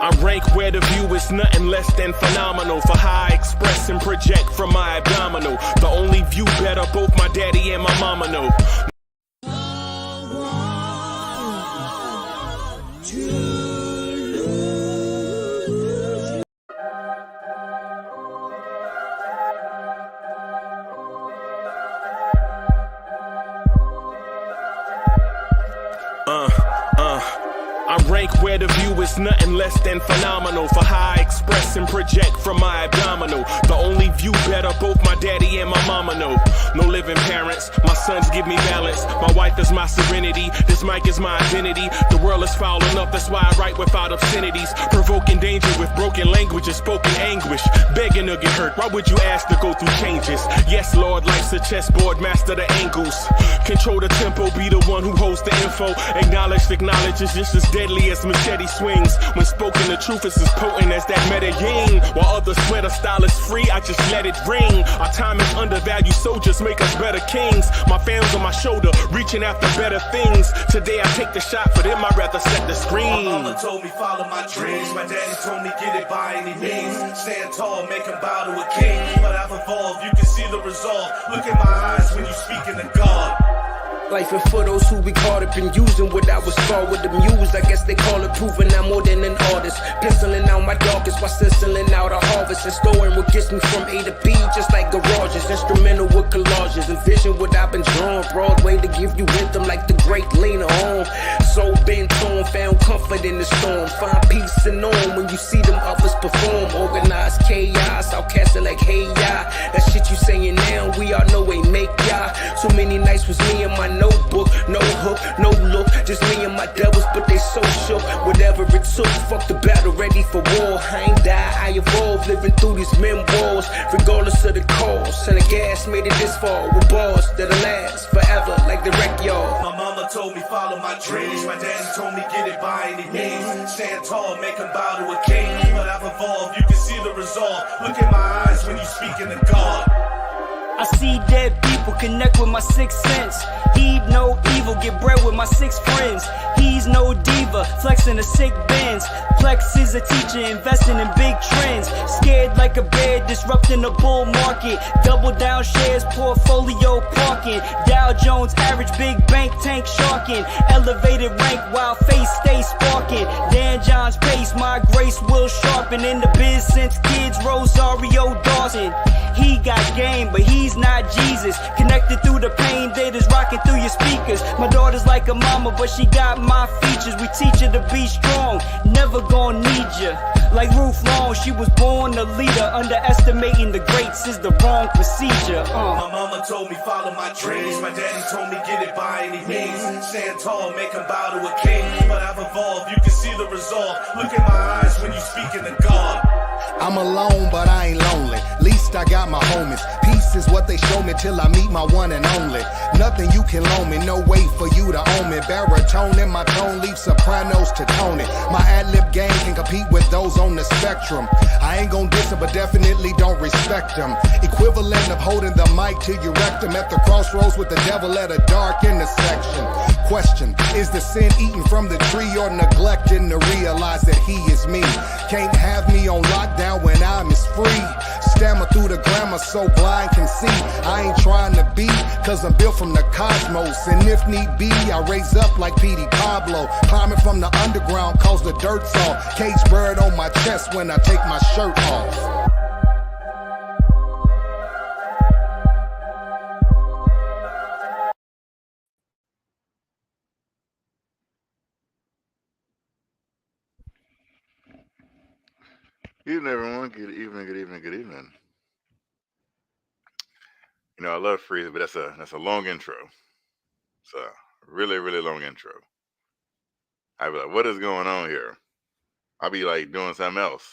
I rank where the view is nothing less than phenomenal. For how I express and project from my abdominal. The only view better both my daddy and my mama know. I rank where the view is nothing less than phenomenal. For how I express and project from my abdominal. The only view better both my daddy and my mama know. No living parents, my sons give me balance. My wife is my serenity, this mic is my identity. The world is foul enough, that's why I write without obscenities. Provoking danger with broken language and spoken anguish. Begging to get hurt, why would you ask to go through changes? Yes, Lord, life's a chessboard, master the angles. Control the tempo, be the one who holds the info. Acknowledge is just as deadly as machete swings. When spoken, the truth is as potent as that Medellin. While others swear the style is free, I just let it ring. Our time is undervalued, soldiers make us better kings. My fans on my shoulder, reaching after better things. Today I take the shot, for them I'd rather set the screen. My mama told me follow my dreams. My daddy told me get it by any means. Stand tall, make him bow to a king. But I've evolved, you can see the resolve. Look in my eyes when you speaking to God. Life and for those who be caught up in using what I was called with the muse. I guess they call it proving I'm more than an artist. Penciling out my darkest while stenciling out a harvest. And storing what gets me from A to B, just like garages. Instrumental with collages. Envision what I've been drawn. Broadway to give you rhythm like the great Lena Home. Soul been torn, found comfort in the storm. Find peace and on when you see them others perform. Organized chaos, outcast it like hey ya. That shit you saying now, we all know ain't make ya. So many nights was me and my notebook, no hook, no look, just me and my devils, but they so shook. Whatever it took, fuck the battle, ready for war. I ain't die, I evolved, living through these memoirs, regardless of the cost. And the gas made it this far with bars that'll last forever, like the wreck yard. My mama told me follow my dreams. My daddy told me get it by any means. Stand tall, make him bow to a king. But I've evolved, you can see the resolve. Look in my eyes when you speaking to God. I see dead people connect with my sixth sense. Heed no evil, get bread with my six friends. He's no diva, flexing the sick bends. Plex is a teacher, investing in big trends. Scared like a bear, disrupting the bull market. Double down shares, portfolio parking. Dow Jones average, big bank tank sharking. Elevated rank while face stays sparking. Dan John's pace, my grace will sharpen. In the biz since kids, Rosario Dawson. He got game, but he's not Jesus. Connected through the pain, data's rocking through your speakers. My daughter's like a mama, but she got my features. We teach her to be strong, never gonna need you. Like Ruth Long, she was born a leader. Underestimating the greats is the wrong procedure. My mama told me follow my dreams. My daddy told me get it by any means. Stand tall, make him bow to a king. But I've evolved, you can see the resolve. Look in my eyes when you speaking to God. I'm alone, but I ain't lonely. Least I got my homies. Peace is what they show me till I meet my one and only. Nothing you can loan me, no way for you to own me. Baritone in my tone, leave sopranos to Tony. My ad-lib game can compete with those on the spectrum. I ain't gon' diss them, but definitely don't respect them. Equivalent of holding the mic till you wrecked them at the crossroads with the devil at a dark intersection. Question, is the sin eaten from the tree or neglecting to realize that he is me? Can't have me on lockdown when I'm as free. Stammer through the grammar so blind can see. I ain't trying to be, cause I'm built from the cosmos. And if need be, I raise up like P.D. Pablo. Climbing from the underground cause the dirt's off. Cage bird on my chest when I take my shirt off. Good evening, everyone. Good evening, good evening, good evening. You know, I love freezing, but that's a long intro. It's a really, really long intro. I'd be like, what is going on here? I'll be like doing something else.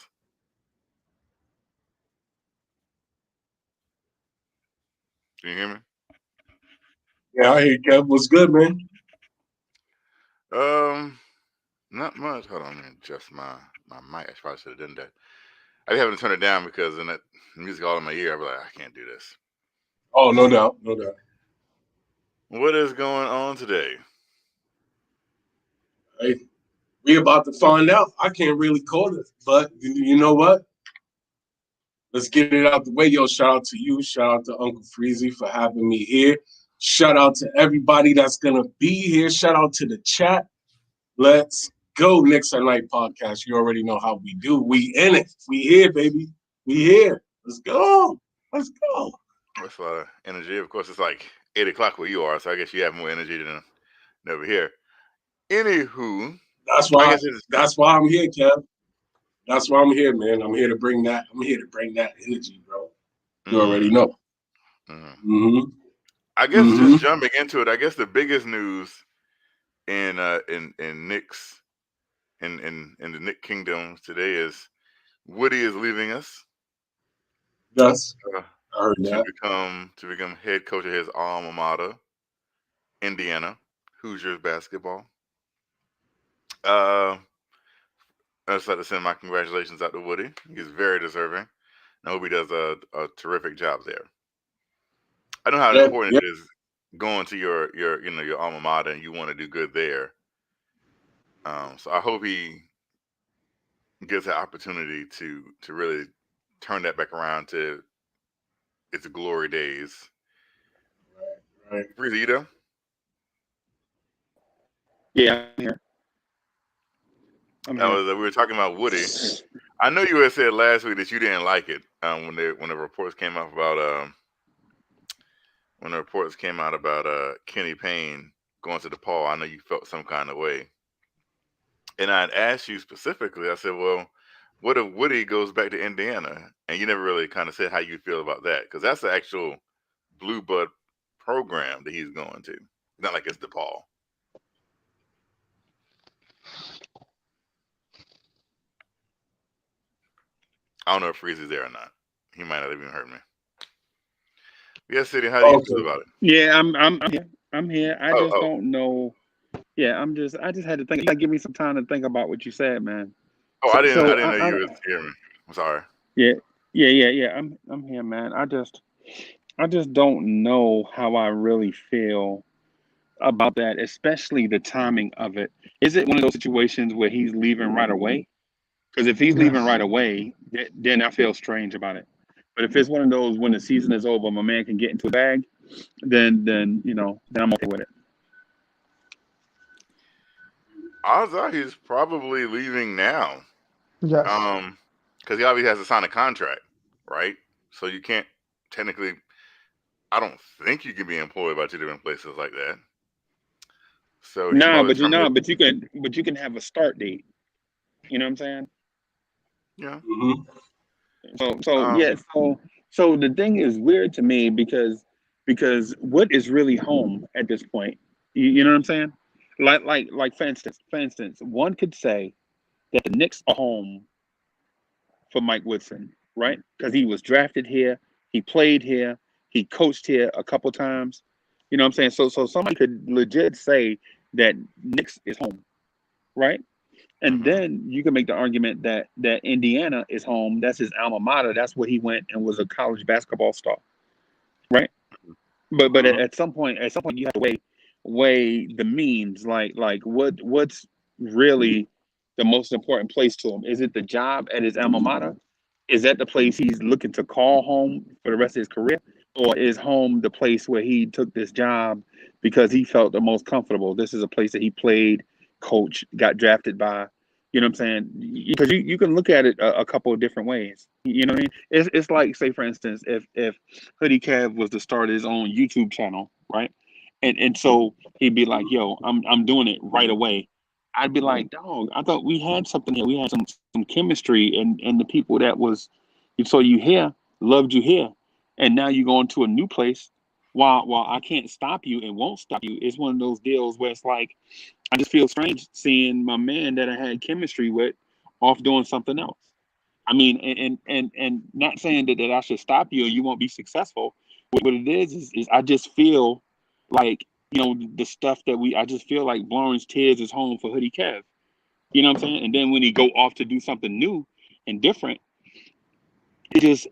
Can you hear me? Yeah, I hear you, Kev. What's good, man? Not much. Hold on, man. Just my mic. I probably should have done that. I be having to turn it down because in that music all in my ear, I be like, I can't do this. Oh, no doubt, no doubt. What is going on today? Hey, we about to find out. I can't really call it, but you know what? Let's get it out the way. Yo, shout out to you. Shout out to Uncle Freezy for having me here. Shout out to everybody that's going to be here. Shout out to the chat. Let's go, Knicks at Night podcast. You already know how we do. We in it. We here, baby. We here. Let's go. Let's go. That's a lot of energy. Of course, it's like 8 o'clock where you are, so I guess you have more energy than over here. Anywho, that's why I'm here, Kev. That's why I'm here, man. I'm here to bring that. I'm here to bring that energy, bro. You already know. I guess just jumping into it. I guess the biggest news in Knicks in the Knick Kingdom today is Woody is leaving us. Yes, I heard that. To become head coach of his alma mater, Indiana Hoosiers basketball. I'd just like to send my congratulations out to Woody. He's very deserving. I hope he does a terrific job there. I know how important it is going to your alma mater and you want to do good there. So I hope he gets the opportunity to really turn that back around to its glory days. Right. Freezy, you there? Yeah, I'm here. We were talking about Woody. I know you had said last week that you didn't like it when the reports came out about Kenny Payne going to DePaul. I know you felt some kind of way, and I'd asked you specifically. I said, "Well, what if Woody goes back to Indiana?" And you never really kind of said how you feel about that, because that's the actual blue blood program that he's going to. It's not like it's DePaul. I don't know if Freezy's there or not. He might not have even heard me. Yes, City, how do you feel about it? Yeah, I'm here. I just don't know. Yeah, I just had to think. Give me some time to think about what you said, man. I didn't know you were hearing me. I'm sorry. Yeah. I'm here, man. I just don't know how I really feel about that, especially the timing of it. Is it one of those situations where he's leaving right away? Because if he's leaving right away, then I feel strange about it. But if it's one of those when the season is over, my man can get into a bag, then I'm okay with it. Odds are he's probably leaving now. Yes. Because he obviously has to sign a contract, right? So you can't technically. I don't think you can be employed by two different places like that. So but you can have a start date. You know what I'm saying? Yeah. So the thing is weird to me because what is really home at this point? You know what I'm saying? Like for instance, one could say that the Knicks are home for Mike Woodson, right? Because he was drafted here, he played here, he coached here a couple times. You know what I'm saying? So somebody could legit say that Knicks is home, right? And then you can make the argument that Indiana is home. That's his alma mater. That's where he went and was a college basketball star, right? But at some point you have to weigh the means. Like what's really the most important place to him? Is it the job at his alma mater? Is that the place he's looking to call home for the rest of his career? Or is home the place where he took this job because he felt the most comfortable? This is a place that he played, coach, got drafted by. You know what I'm saying? Because you can look at it a couple of different ways. You know what I mean? It's like, say, for instance, if Hoodie Kev was to start his own YouTube channel, right? And so he'd be like, yo, I'm doing it right away. I'd be like, dog, I thought we had something here. We had some chemistry, and the people that saw you here loved you here. And now you're going to a new place. While I can't stop you and won't stop you, it's one of those deals where it's like, I just feel strange seeing my man that I had chemistry with off doing something else. I mean, and not saying that I should stop you or you won't be successful. What it is I just feel like, the stuff that I just feel like Lawrence Tears is home for Hoodie Kev. You know what I'm saying? And then when he go off to do something new and different, it just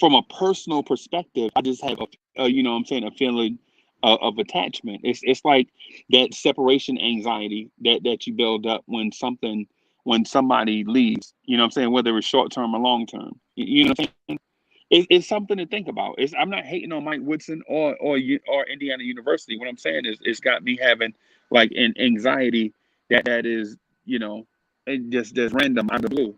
from a personal perspective, I just have a feeling of attachment. It's like that separation anxiety that you build up when somebody leaves. You know what I'm saying? Whether it's short term or long term. You know what I'm saying? It's something to think about. I'm not hating on Mike Woodson or Indiana University. What I'm saying is it's got me having like an anxiety that is it just random out of the blue.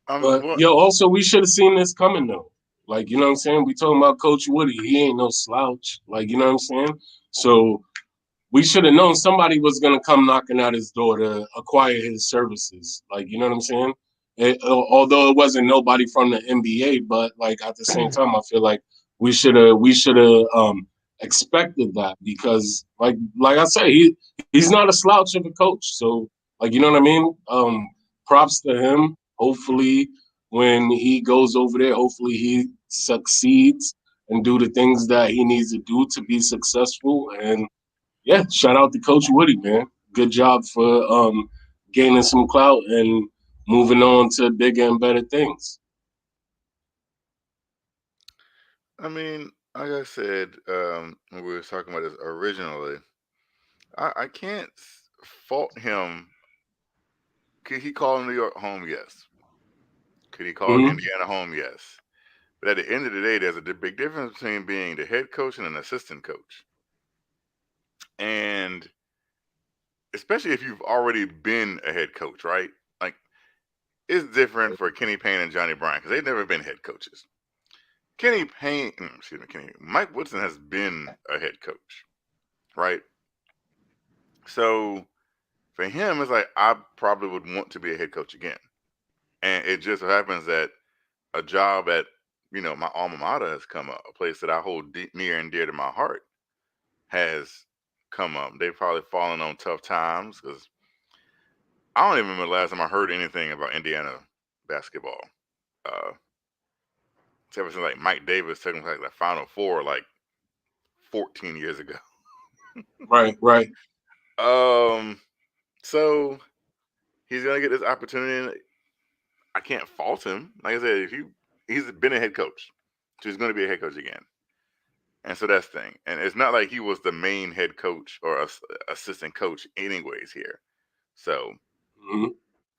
But also we should have seen this coming though. Like, you know what I'm saying? We talking about Coach Woody. He ain't no slouch. Like, you know what I'm saying? So we should have known somebody was gonna come knocking at his door to acquire his services. Like, you know what I'm saying? Although it wasn't nobody from the NBA, but like at the same time, I feel like we should have expected that because like I said, he's not a slouch of a coach. So like, you know what I mean? Props to him. Hopefully, when he goes over there, hopefully he succeeds and do the things that he needs to do to be successful. And yeah, shout out to Coach Woody, man. Good job for gaining some clout and moving on to bigger and better things. I mean, like I said, when we were talking about this originally, I can't fault him. Could he call New York home? Yes. Could he call Indiana home? Yes. But at the end of the day, there's a big difference between being the head coach and an assistant coach. And especially if you've already been a head coach, right? Like, it's different for Kenny Payne and Johnny Bryant because they've never been head coaches. Mike Woodson has been a head coach, right? So for him, it's like, I probably would want to be a head coach again. And it just so happens that a job at, my alma mater has come up, a place that I hold near and dear to my heart has come up. They've probably fallen on tough times because I don't even remember the last time I heard anything about Indiana basketball. Ever since like Mike Davis took him like the Final Four like 14 years ago. Right. So he's gonna get this opportunity. I can't fault him. Like I said, he's been a head coach, so he's gonna be a head coach again. And so that's the thing. And it's not like he was the main head coach or assistant coach anyways here. So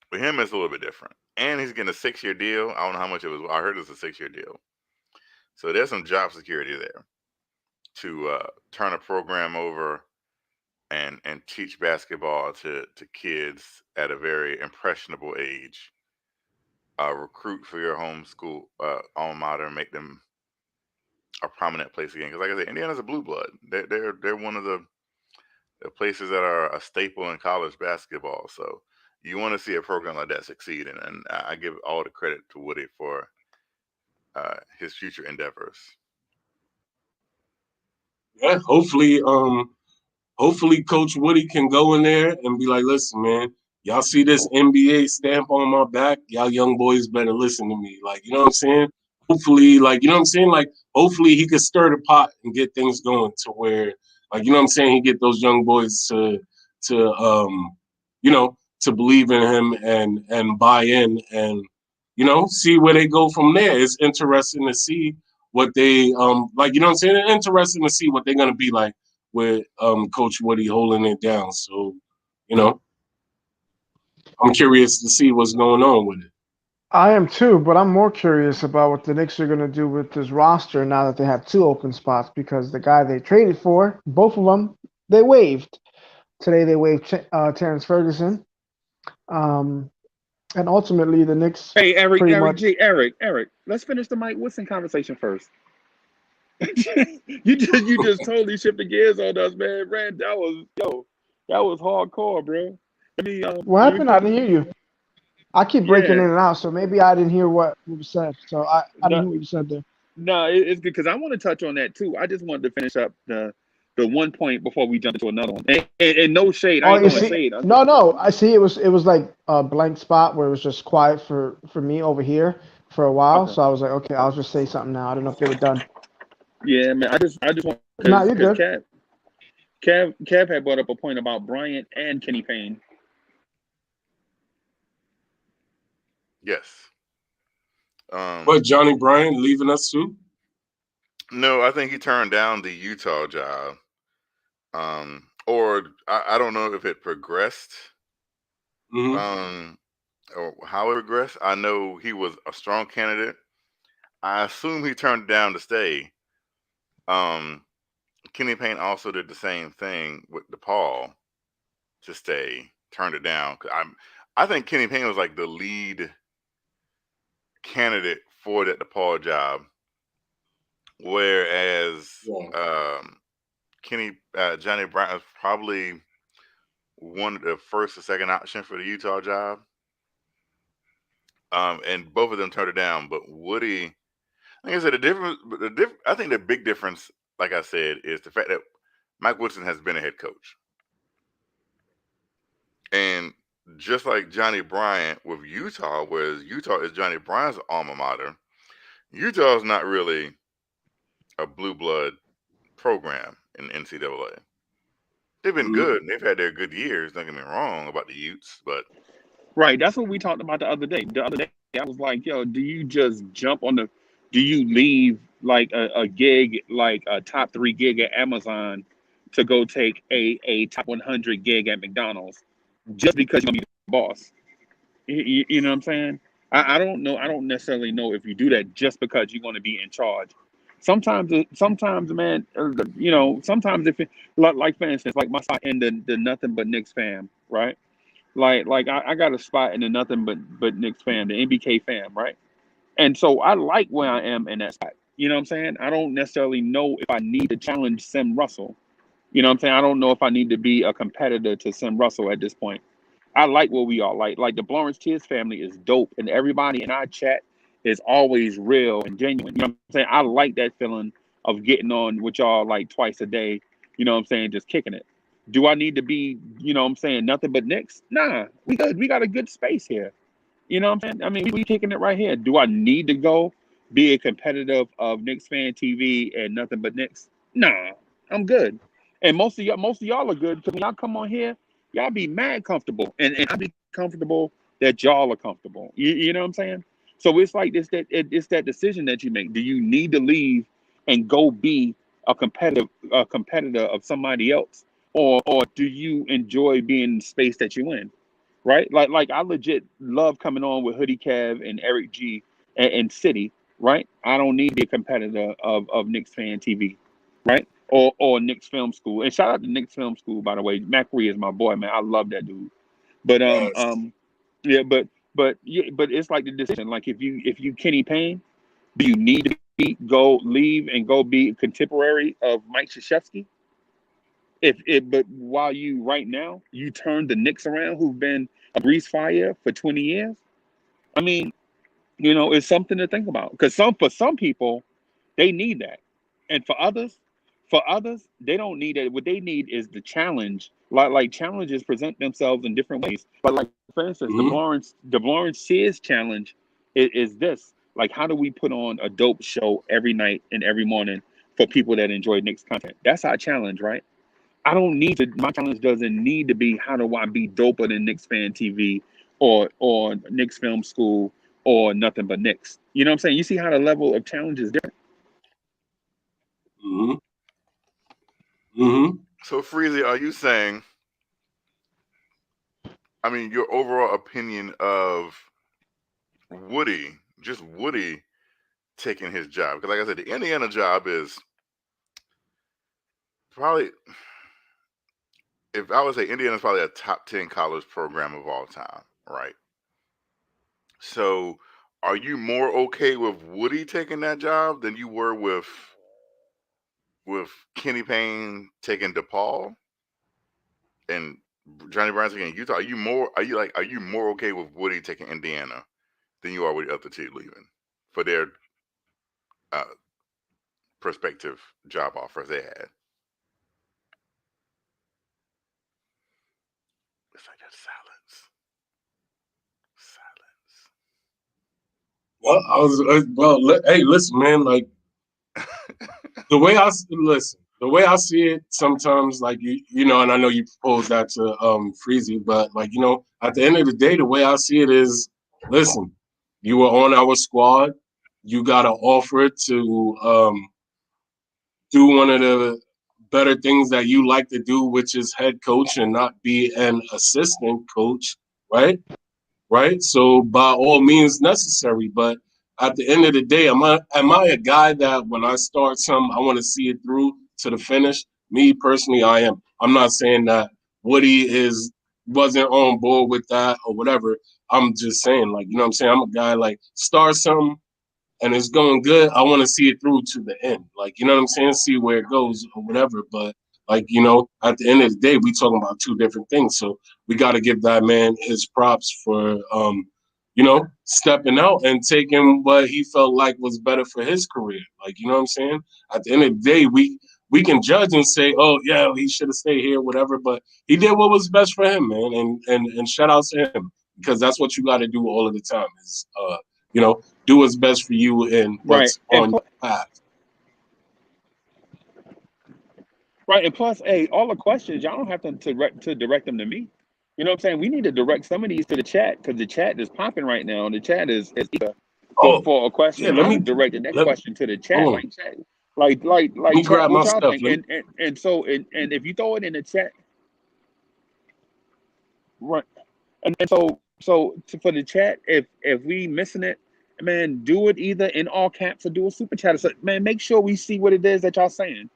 with him, it's a little bit different. And he's getting a 6-year deal. I don't know how much it was. I heard it's a 6-year deal. So there's some job security there to turn a program over and teach basketball to kids at a very impressionable age. Recruit for your home school alma mater and make them a prominent place again. Because like I said, Indiana's a blue blood. They're one of the places that are a staple in college basketball. So you want to see a program like that succeed, and I give all the credit to Woody for his future endeavors. Yeah, hopefully Coach Woody can go in there and be like, listen, man, y'all see this NBA stamp on my back? Y'all young boys better listen to me. Like, you know what I'm saying? Hopefully, like, you know what I'm saying? Like, hopefully he could stir the pot and get things going to where, like, you know what I'm saying? He get those young boys to believe in him and buy in and, see where they go from there. It's interesting to see what they, like, you know what I'm saying? It's interesting to see what they're going to be like with Coach Woody holding it down. So, I'm curious to see what's going on with it. I am too, but I'm more curious about what the Knicks are going to do with this roster now that they have 2 open spots because the guy they traded for, both of them, they waived. Today they waived Terrence Ferguson. And ultimately the Knicks. Hey, Eric, let's finish the Mike Woodson conversation first. you just totally shifted gears on us, man. Rand, that was hardcore, bro. What happened? I didn't hear you. I keep breaking in and out, so maybe I didn't hear what was said. So I didn't hear what you said there. No, it's because I want to touch on that too. I just wanted to finish up the one point before we jump into another one. And no shade. I ain't going to say it. No. I see. It was like a blank spot where it was just quiet for me over here for a while. Okay. So I was like, okay, I'll just say something now. I don't know if they were done. Yeah, man. I just want. No, you're good. Kev had brought up a point about Bryant and Kenny Payne. Yes. But Johnny Bryant leaving us too? No, I think he turned down the Utah job. Or I don't know if it progressed. Mm-hmm. Or how it progressed. I know he was a strong candidate. I assume he turned down to stay. Kenny Payne also did the same thing with DePaul to stay. Turned it down. I think Kenny Payne was like the lead candidate for that DePaul job, whereas Johnny Bryant was probably one of the first or second option for the Utah job. And both of them turned it down. But Woody, like I said, I think the big difference, like I said, is the fact that Mike Woodson has been a head coach. And just like Johnny Bryant with Utah, whereas Utah is Johnny Bryant's alma mater, Utah is not really a blue blood program in NCAA. They've been good. And they've had their good years. Don't get me wrong about the Utes, but Right. That's what we talked about the other day. The other day, I was like, yo, do you just jump on do you leave like a gig, like a top 3 gig at Amazon to go take a top 100 gig at McDonald's just because you're going to be the boss? You know what I'm saying? I don't know. I don't necessarily know if you do that just because you're going to be in charge. Sometimes, man, sometimes if it, like for instance, like my spot in the Nothing But Knicks fam, right? Like I got a spot in the Nothing But Knicks fam, the NBK fam, right? And so I like where I am in that spot. You know what I'm saying? I don't necessarily know if I need to challenge Sam Russell. You know what I'm saying? I don't know if I need to be a competitor to Sam Russell at this point. I like where we are. Like the Lawrence Tears family is dope, and everybody in our chat is always real and genuine. You know what I'm saying? I like that feeling of getting on with y'all like twice a day. You know what I'm saying? Just kicking it. Do I need to be, you know what I'm saying, Nothing But Knicks? Nah, we good. We got a good space here. You know what I'm saying? I mean, we kicking it right here. Do I need to go be a competitor of Knicks Fan TV and Nothing But Knicks? Nah, I'm good. And most of y'all are good because when y'all come on here, y'all be mad comfortable, and I be comfortable that y'all are comfortable. You know what I'm saying? So it's like it's that decision that you make. Do you need to leave and go be a competitor of somebody else, or do you enjoy being in the space that you in? Right? Like I legit love coming on with Hoodie Kev and Eric G and City, right? I don't need to be a competitor of Knicks Fan TV, right? Or Knicks Film School. And shout out to Knicks Film School, by the way. Macri is my boy, man. I love that dude. But yeah, but it's like the decision. Like if you Kenny Payne, do you need to leave and go be a contemporary of Mike Krzyzewski? But while you right now you turn the Knicks around, who've been a grease fire for 20 years. I mean, it's something to think about because for some people, they need that, and for others, they don't need it. What they need is the challenge. Like challenges present themselves in different ways. But like for instance, the Lawrence Sears challenge is this. Like, how do we put on a dope show every night and every morning for people that enjoy Knicks content? That's our challenge, right? I don't need to. My challenge doesn't need to be how do I be doper than Knicks Fan TV or Knicks Film School or Nothing But Knicks. You know what I'm saying? You see how the level of challenge is different. So Freezy, are you saying? I mean, your overall opinion of Woody taking his job, because like I said, the Indiana job is probably, if I would say, Indiana's probably a top 10 college program of all time, right? So are you more okay with Woody taking that job than you were with Kenny Payne taking DePaul and Johnny Bryant taking Utah? Are you more okay with Woody taking Indiana than you are with the other two leaving for their prospective job offers they had? It's like that silence. Hey, listen, man. Like the way I see it, sometimes, like and I know you proposed that to Freezy, but like at the end of the day, the way I see it is, listen, You were on our squad. You got an offer to do one of the better things that you like to do, which is head coach and not be an assistant coach, right? Right. So by all means necessary, but at the end of the day, am I a guy that when I start something, I want to see it through to the finish? Me personally, I am. I'm not saying that Woody wasn't on board with that or whatever. I'm just saying, like, you know what I'm saying? I'm a guy like start something and it's going good, I want to see it through to the end. Like, you know what I'm saying? See where it goes or whatever. But like, you know, at the end of the day, we talking about two different things. So we got to give that man his props for, you know, stepping out and taking what he felt like was better for his career. Like, you know what I'm saying? At the end of the day, we can judge and say, oh yeah, he should have stayed here, whatever. But he did what was best for him, man. And shout out to him because that's what you got to do all of the time is, you know, do what's best for you and Right. what's on your path. Right. And plus, hey, all the questions, y'all don't have to direct them to me. You know what I'm saying? We need to direct some of these to the chat because the chat is popping right now. The chat is eager Oh, for a yeah, question. let Y'all me can direct the next let, question to the chat. hold on. Like chat, like Let me chat, grab my what y'all stuff. think? And so and if you throw it in the chat, right? And for the chat, if we missing it, man, do it either in all caps or do a super chat. So, man, make sure we see what it is that y'all saying.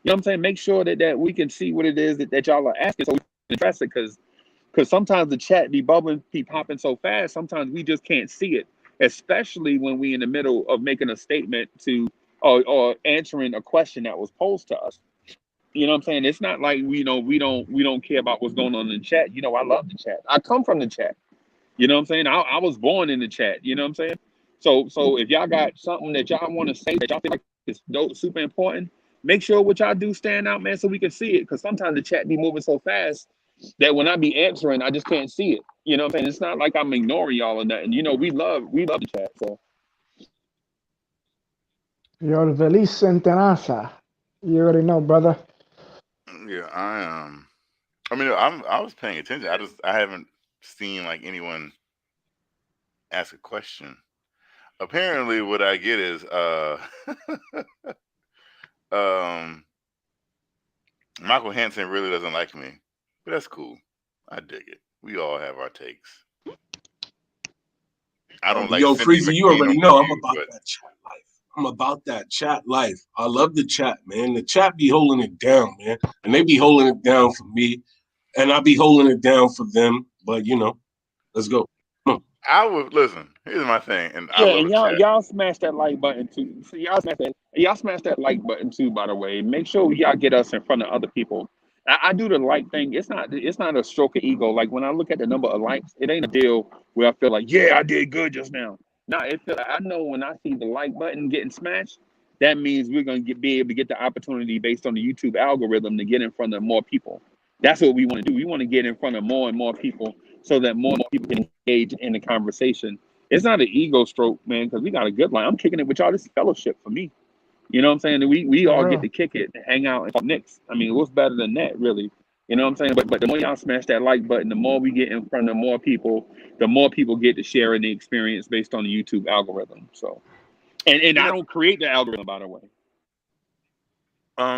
You know what I'm saying? Make sure that we can see what it is that y'all are asking so we can address it because sometimes the chat be bubbling, be popping so fast, sometimes we just can't see it, especially when we in the middle of making a statement to or answering a question that was posed to us. You know what I'm saying? It's not like we don't care about what's going on in the chat. You know, I love the chat. I come from the chat. You know what I'm saying? I was born in the chat. You know what I'm saying? So if y'all got something that y'all want to say that y'all feel like is dope, super important, make sure what y'all do stand out, man, so we can see it. Because sometimes the chat be moving so fast that when I be answering, I just can't see it. You know what I'm saying? It's not like I'm ignoring y'all or nothing. You know, we love the chat. So You're Feliz Centenasa. You already know, brother. Yeah, I mean, I was paying attention. I haven't seen like anyone ask a question. Apparently, what I get is um, Michael Hansen really doesn't like me, but that's cool. I dig it. We all have our takes. I don't like Yo, Cindy Freezy, you McQueen already on know I'm mute, about but that chat life. I'm about that chat life. I love the chat, man. The chat be holding it down, man. And they be holding it down for me. And I be holding it down for them. But, you know, let's go. Come on. I would listen. Here's my thing, and I yeah, love and the chat. y'all smash that like button too. So y'all smash that like button too. By the way, make sure y'all get us in front of other people. I do the like thing. It's not a stroke of ego. Like when I look at the number of likes, it ain't a deal where I feel like yeah I did good just now. No, I know when I see the like button getting smashed, that means we're gonna be able to get the opportunity based on the YouTube algorithm to get in front of more people. That's what we want to do. We want to get in front of more and more people so that more and more people can engage in the conversation. It's not an ego stroke, man, because we got a good line. I'm kicking it with y'all. This is fellowship for me. You know what I'm saying? We all For get to real. kick it and hang out and talk Knicks. I mean, what's better than that, really? You know what I'm saying? But the more y'all smash that like button, the more we get in front of more people, the more people get to share in the experience based on the YouTube algorithm. So, and I Yeah. don't create the algorithm, by the way.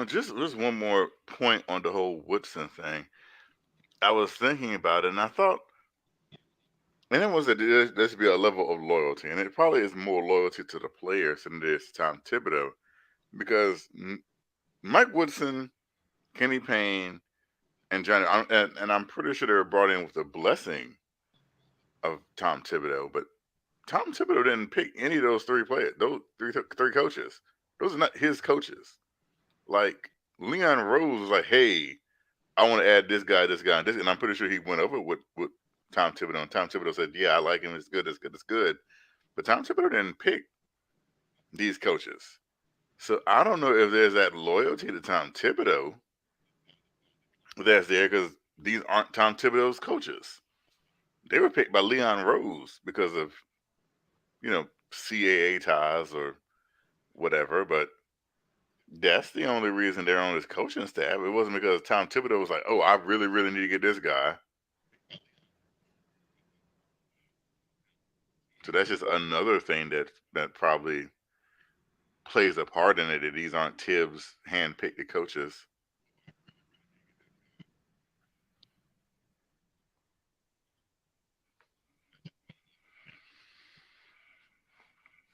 Just one more point on the whole Woodson thing. I was thinking about it, and I thought, and it was that there should be a level of loyalty, and it probably is more loyalty to the players than it is to Tom Thibodeau, because Mike Woodson, Kenny Payne, and Johnny, and I'm pretty sure they were brought in with the blessing of Tom Thibodeau, but Tom Thibodeau didn't pick any of those three players, those three coaches. Those are not his coaches. Like Leon Rose was like, "Hey, I want to add this guy, and this," and I'm pretty sure he went over with Tom Thibodeau, and Tom Thibodeau said, "Yeah, I like him. It's good. It's good. It's good." But Tom Thibodeau didn't pick these coaches, so I don't know if there's that loyalty to Tom Thibodeau that's there because these aren't Tom Thibodeau's coaches. They were picked by Leon Rose because of CAA ties or whatever, but that's the only reason they're on his coaching staff. It wasn't because Tom Thibodeau was like, "Oh, I really, really need to get this guy." So that's just another thing that probably plays a part in it. That these aren't Tibbs hand-picked coaches.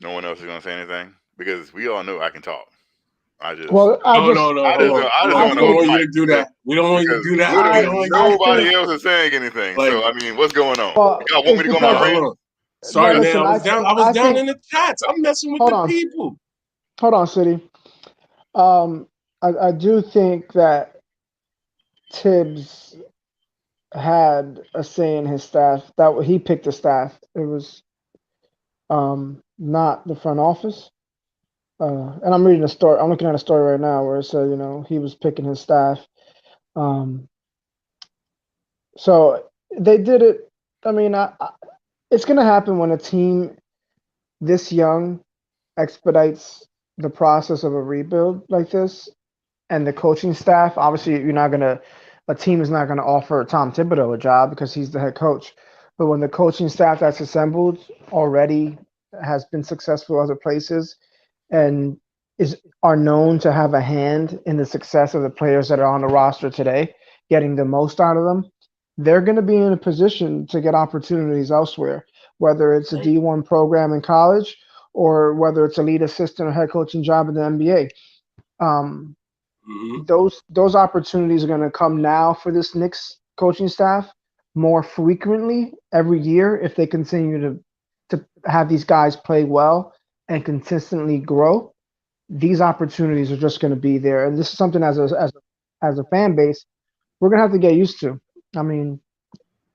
No one else is gonna say anything because we all know I can talk. I just, Well, I No, just no, no. I just Hold don't, on, I hold just on. don't We want don't to want you fight to do that. We don't want you to because do that. We literally don't want you to nobody think else is saying anything. like. So I mean, what's going on? well, Y'all want it's me to go on my Hold on, because rant? hold on. no, Sorry, man. listen, I was down. I was I down think in the chats. I'm messing with hold the on, people. hold on, City. I do think that Tibbs had a say in his staff. That he picked the staff. It was not the front office. And I'm reading a story. I'm looking at a story right now where it said, he was picking his staff. Um, so they did it. I mean, it's going to happen when a team this young expedites the process of a rebuild like this, and the coaching staff. Obviously, a team is not gonna offer Tom Thibodeau a job because he's the head coach. But when the coaching staff that's assembled already has been successful other places and are known to have a hand in the success of the players that are on the roster today, getting the most out of them, they're going to be in a position to get opportunities elsewhere, whether it's a Right. D1 program in college or whether it's a lead assistant or head coaching job in the NBA. Um, Mm-hmm. those opportunities are going to come now for this Knicks coaching staff more frequently every year if they continue to have these guys play well and consistently grow. These opportunities are just going to be there, and this is something as a fan base we're going to have to get used to. I mean,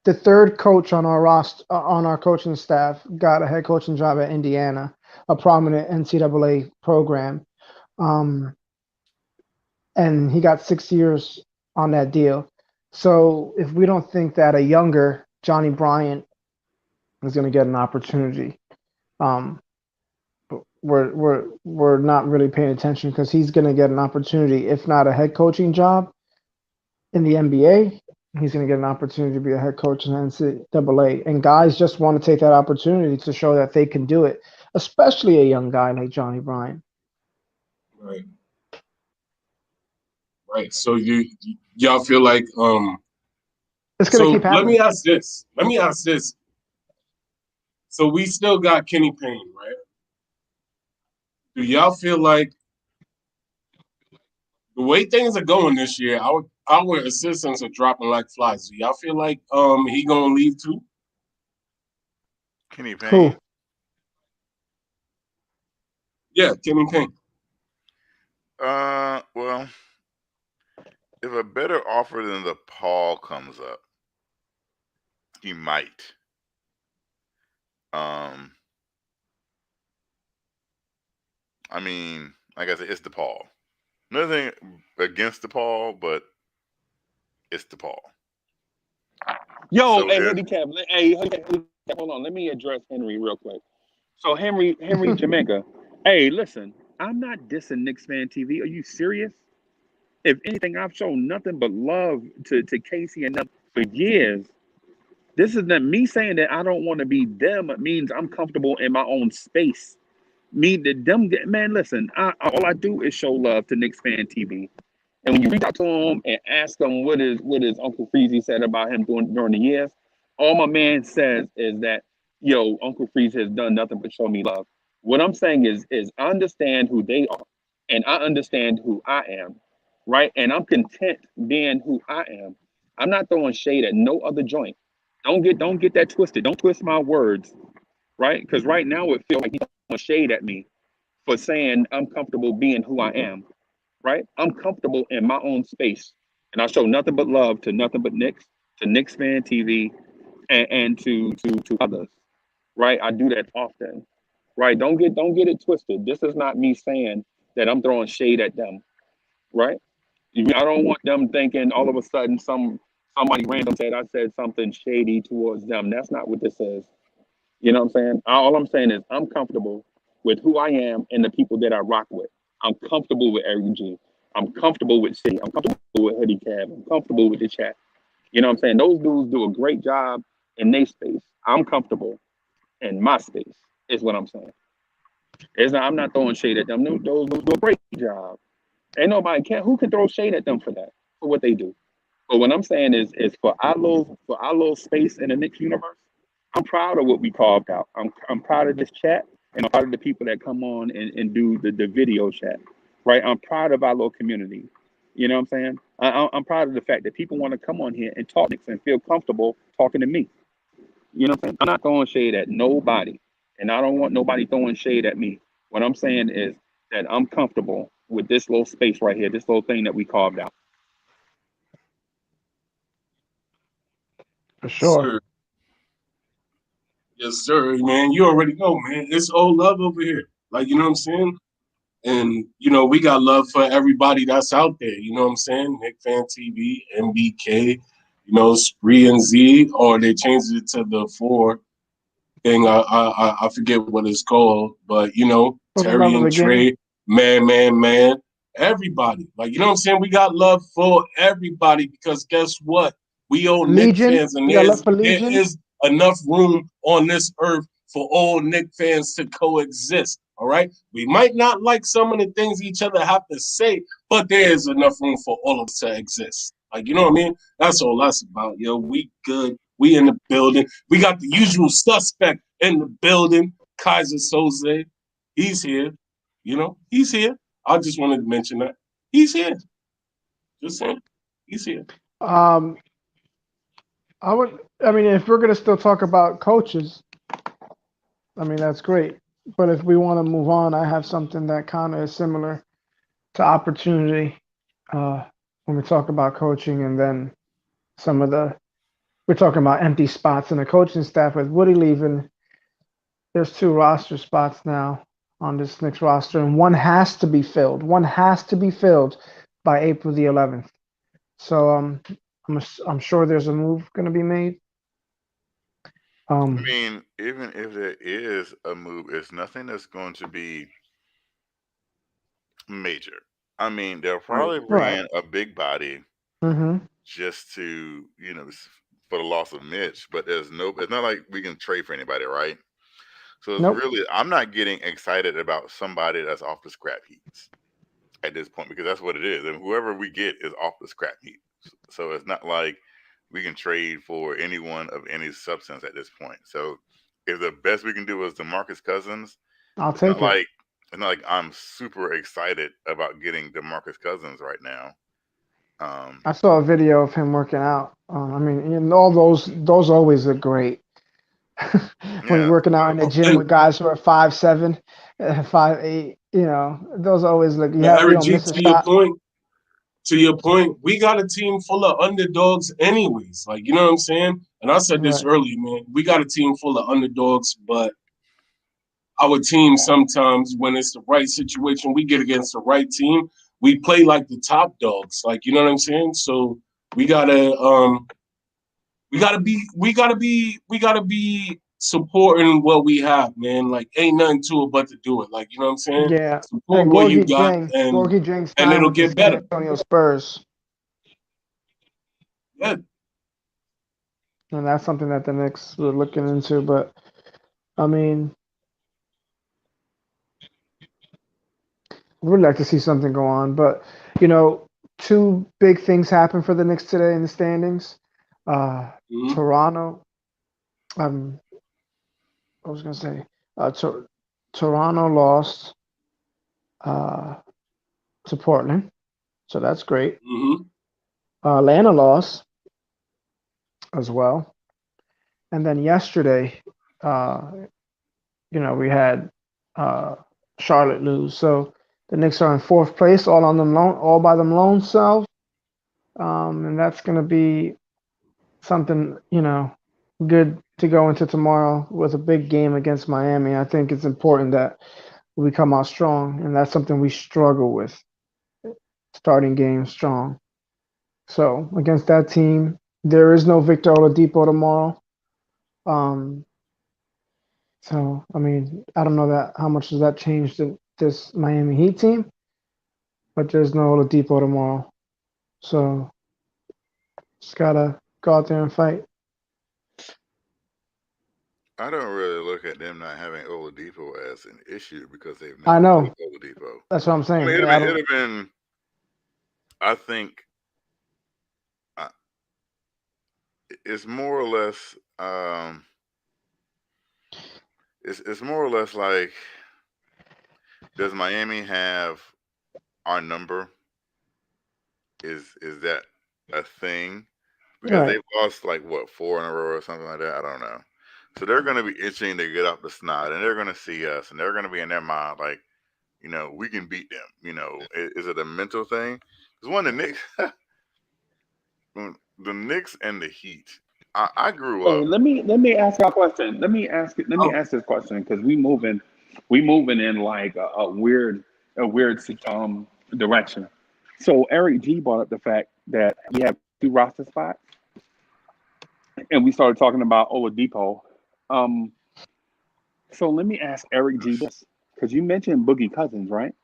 the third coach on our roster on our coaching staff got a head coaching job at Indiana, a prominent NCAA program. Um, and he got 6 years on that deal. So if we don't think that a younger Johnny Bryant is going to get an opportunity, um, we're not really paying attention because he's going to get an opportunity, if not a head coaching job in the NBA. He's going to get an opportunity to be a head coach in the NCAA, and guys just want to take that opportunity to show that they can do it, especially a young guy like Johnny Bryant. Right. Right. So y'all feel like It's going to So keep let happening. me ask this. So we still got Kenny Payne, right? Do y'all feel like the way things are going this year, our assistants are dropping like flies? Do y'all feel like he gonna leave too? Kenny Who? Payne. Yeah, Kenny Payne. Well, if a better offer than the Paul comes up, he might. I mean, like I said, it's DePaul. Nothing against DePaul, but it's DePaul. Yo, So hey, there's handicap. Hold on. Let me address Henry real quick. So Henry Jamaica. Hey, listen, I'm not dissing Knicks Fan TV. Are you serious? If anything, I've shown nothing but love to Casey and them for years. This is not me saying that I don't want to be them. It means I'm comfortable in my own space. Me, man, listen, all I do is show love to Knicks Fan TV. And when you reach out to him and ask him what his Uncle Freezy said about him during the years, all my man says is that, yo, Uncle Freeze has done nothing but show me love. What I'm saying is I understand who they are, and I understand who I am, right? And I'm content being who I am. I'm not throwing shade at no other joint. Don't get that twisted. Don't twist my words, right? Because right now it feels like he's throwing shade at me for saying I'm comfortable being who I am, right? I'm comfortable in my own space, and I show nothing but love to nothing but Knicks, to Knicks Fan TV, and to others, right? I do that often, right? Don't get it twisted. This is not me saying that I'm throwing shade at them, right? I don't want them thinking all of a sudden somebody random said I said something shady towards them. That's not what this is. You know what I'm saying? All I'm saying is I'm comfortable with who I am and the people that I rock with. I'm comfortable with Eric G. I'm comfortable with City. I'm comfortable with Hoodie Cab. I'm comfortable with the chat. You know what I'm saying? Those dudes do a great job in their space. I'm comfortable. in my space. Is what I'm saying. I'm not throwing shade at them. Those do a great job. Ain't nobody can. Who can throw shade at them for that, for what they do? But what I'm saying is for our little space in the Knicks universe, I'm proud of what we carved out. I'm proud of this chat, and I'm proud of the people that come on and do the video chat. Right? I'm proud of our little community. You know what I'm saying? I'm proud of the fact that people want to come on here and talk Knicks and feel comfortable talking to me. You know what I'm saying? I'm not throwing shade at nobody, and I don't want nobody throwing shade at me. What I'm saying is that I'm comfortable with this little space right here, this little thing that we carved out. For sure. Sir. Yes, sir, man. You already know, man. It's all love over here. Like, you know what I'm saying? And, you know, we got love for everybody that's out there. You know what I'm saying? Nick Fan TV, MBK, you know, Spree and Z, or they changed it to the 4 thing. I forget what it's called. But, you know, For the Terry love of and the game. Trey, man. Everybody. Like, you know what I'm saying? We got love for everybody because guess what? We all Nick Legion. fans, and You got love for there Legion? is enough room on this earth for all Nick fans to coexist. All right. We might not like some of the things each other have to say, but there is enough room for all of us to exist. Like, you know what I mean? That's all that's about, yo. We good. We in the building. We got the usual suspect in the building, Kaiser Soze. He's here. You know, he's here. I just wanted to mention that. He's here. Just saying. He's here. Um, I mean, if we're gonna still talk about coaches, I mean that's great. But if we want to move on, I have something that kind of is similar to opportunity when we talk about coaching, and then we're talking about empty spots in the coaching staff with Woody leaving. There's 2 roster spots now on this Knicks roster, and one has to be filled. One has to be filled by April the 11th. So I'm sure there's a move going to be made. I mean, even if there is a move, it's nothing that's going to be major. I mean, they'll probably bring Right. in a big body Mm-hmm. just to, you know, for the loss of Mitch, but it's not like we can trade for anybody, right? So it's Nope. really, I'm not getting excited about somebody that's off the scrap heaps at this point because that's what it is. And whoever we get is off the scrap heap. So it's not like we can trade for anyone of any substance at this point. So if the best we can do is DeMarcus Cousins, I'll it's not take it. like I'm super excited about getting DeMarcus Cousins right now. I saw a video of him working out. I mean, and all those always look great. When you're Yeah. working out in the gym with guys who are 5'7", 5'8", you know, those always look. You Eric don't G, miss a shot. to your point, we got a team full of underdogs anyways. Like, you know what I'm saying? And I said this Right. earlier, man. We got a team full of underdogs, but our team sometimes, when it's the right situation, we get against the right team, we play like the top dogs. Like, you know what I'm saying? So we gotta be supporting what we have, man. Like, ain't nothing to it but to do it. Like, you know what I'm saying? Yeah. Support And what you got, and Gorgie Jang and signed it'll with the get San better. Antonio Spurs, Yeah. and that's something that the Knicks were looking into. But I mean, we'd like to see something go on. But you know, 2 big things happened for the Knicks today in the standings. Mhm. Toronto. I was gonna say, Toronto lost to Portland, so that's great. Mhm. Atlanta lost as well, and then yesterday, uh, we had Charlotte lose. So the Knicks are in 4th place, all by them lone selves, and that's gonna be something good to go into tomorrow with a big game against Miami. I think it's important that we come out strong, and that's something we struggle with, starting games strong. So against that team, there is no Victor Oladipo tomorrow. Um, so I mean, I don't know that how much does that change this Miami Heat team, but there's no Oladipo tomorrow. So just gotta go out there and fight. I don't really look at them not having Oladipo as an issue because they've I never played know. Oladipo. That's what I'm I mean, saying. it'd Yeah, I have been, don't. it'd have been. I think uh, it's more or less. It's more or less like, does Miami have our number? Is that a thing? Because Right. they've lost like what, 4 in a row or something like that. I don't know. So they're going to be itching to get off the snot, and they're going to see us, and they're going to be in their mind like, we can beat them. Is it a mental thing? Because one, the Knicks, the Knicks and the Heat. I grew Hey, up. let me ask you a question. Let me Oh, ask this question because we moving in like a weird direction. So Eric G brought up the fact that we have two roster spots, and we started talking about Oladipo. Um, so let me ask Eric G this because you mentioned Boogie Cousins, right?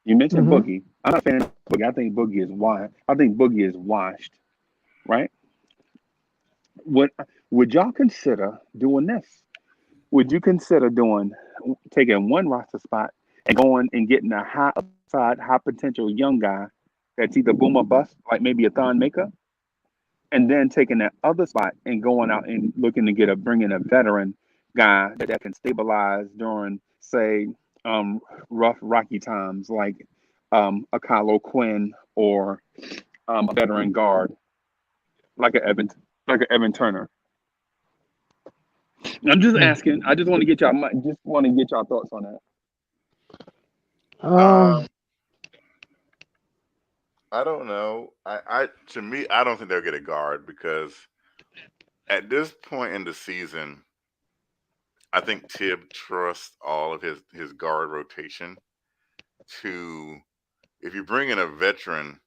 You mentioned Hmm. Boogie. I'm not a fan of Boogie. I think Boogie is why. I think Boogie is washed, right? Would would y'all consider doing this? Would you consider doing taking one roster spot and going and getting a high upside, high potential young guy that's either boom or bust, like maybe a Thon Maker, and then taking that other spot and going out and looking to bring in a veteran guy that can stabilize during, say, rough rocky times, like a Kylo Quinn or a veteran guard like a Evan Turner. I'm just asking. I just want to get y'all thoughts on that. Um. Um, I don't know. To me, I don't think they'll get a guard because at this point in the season, I think Tibb trusts all of his guard rotation to. If you bring in a veteran,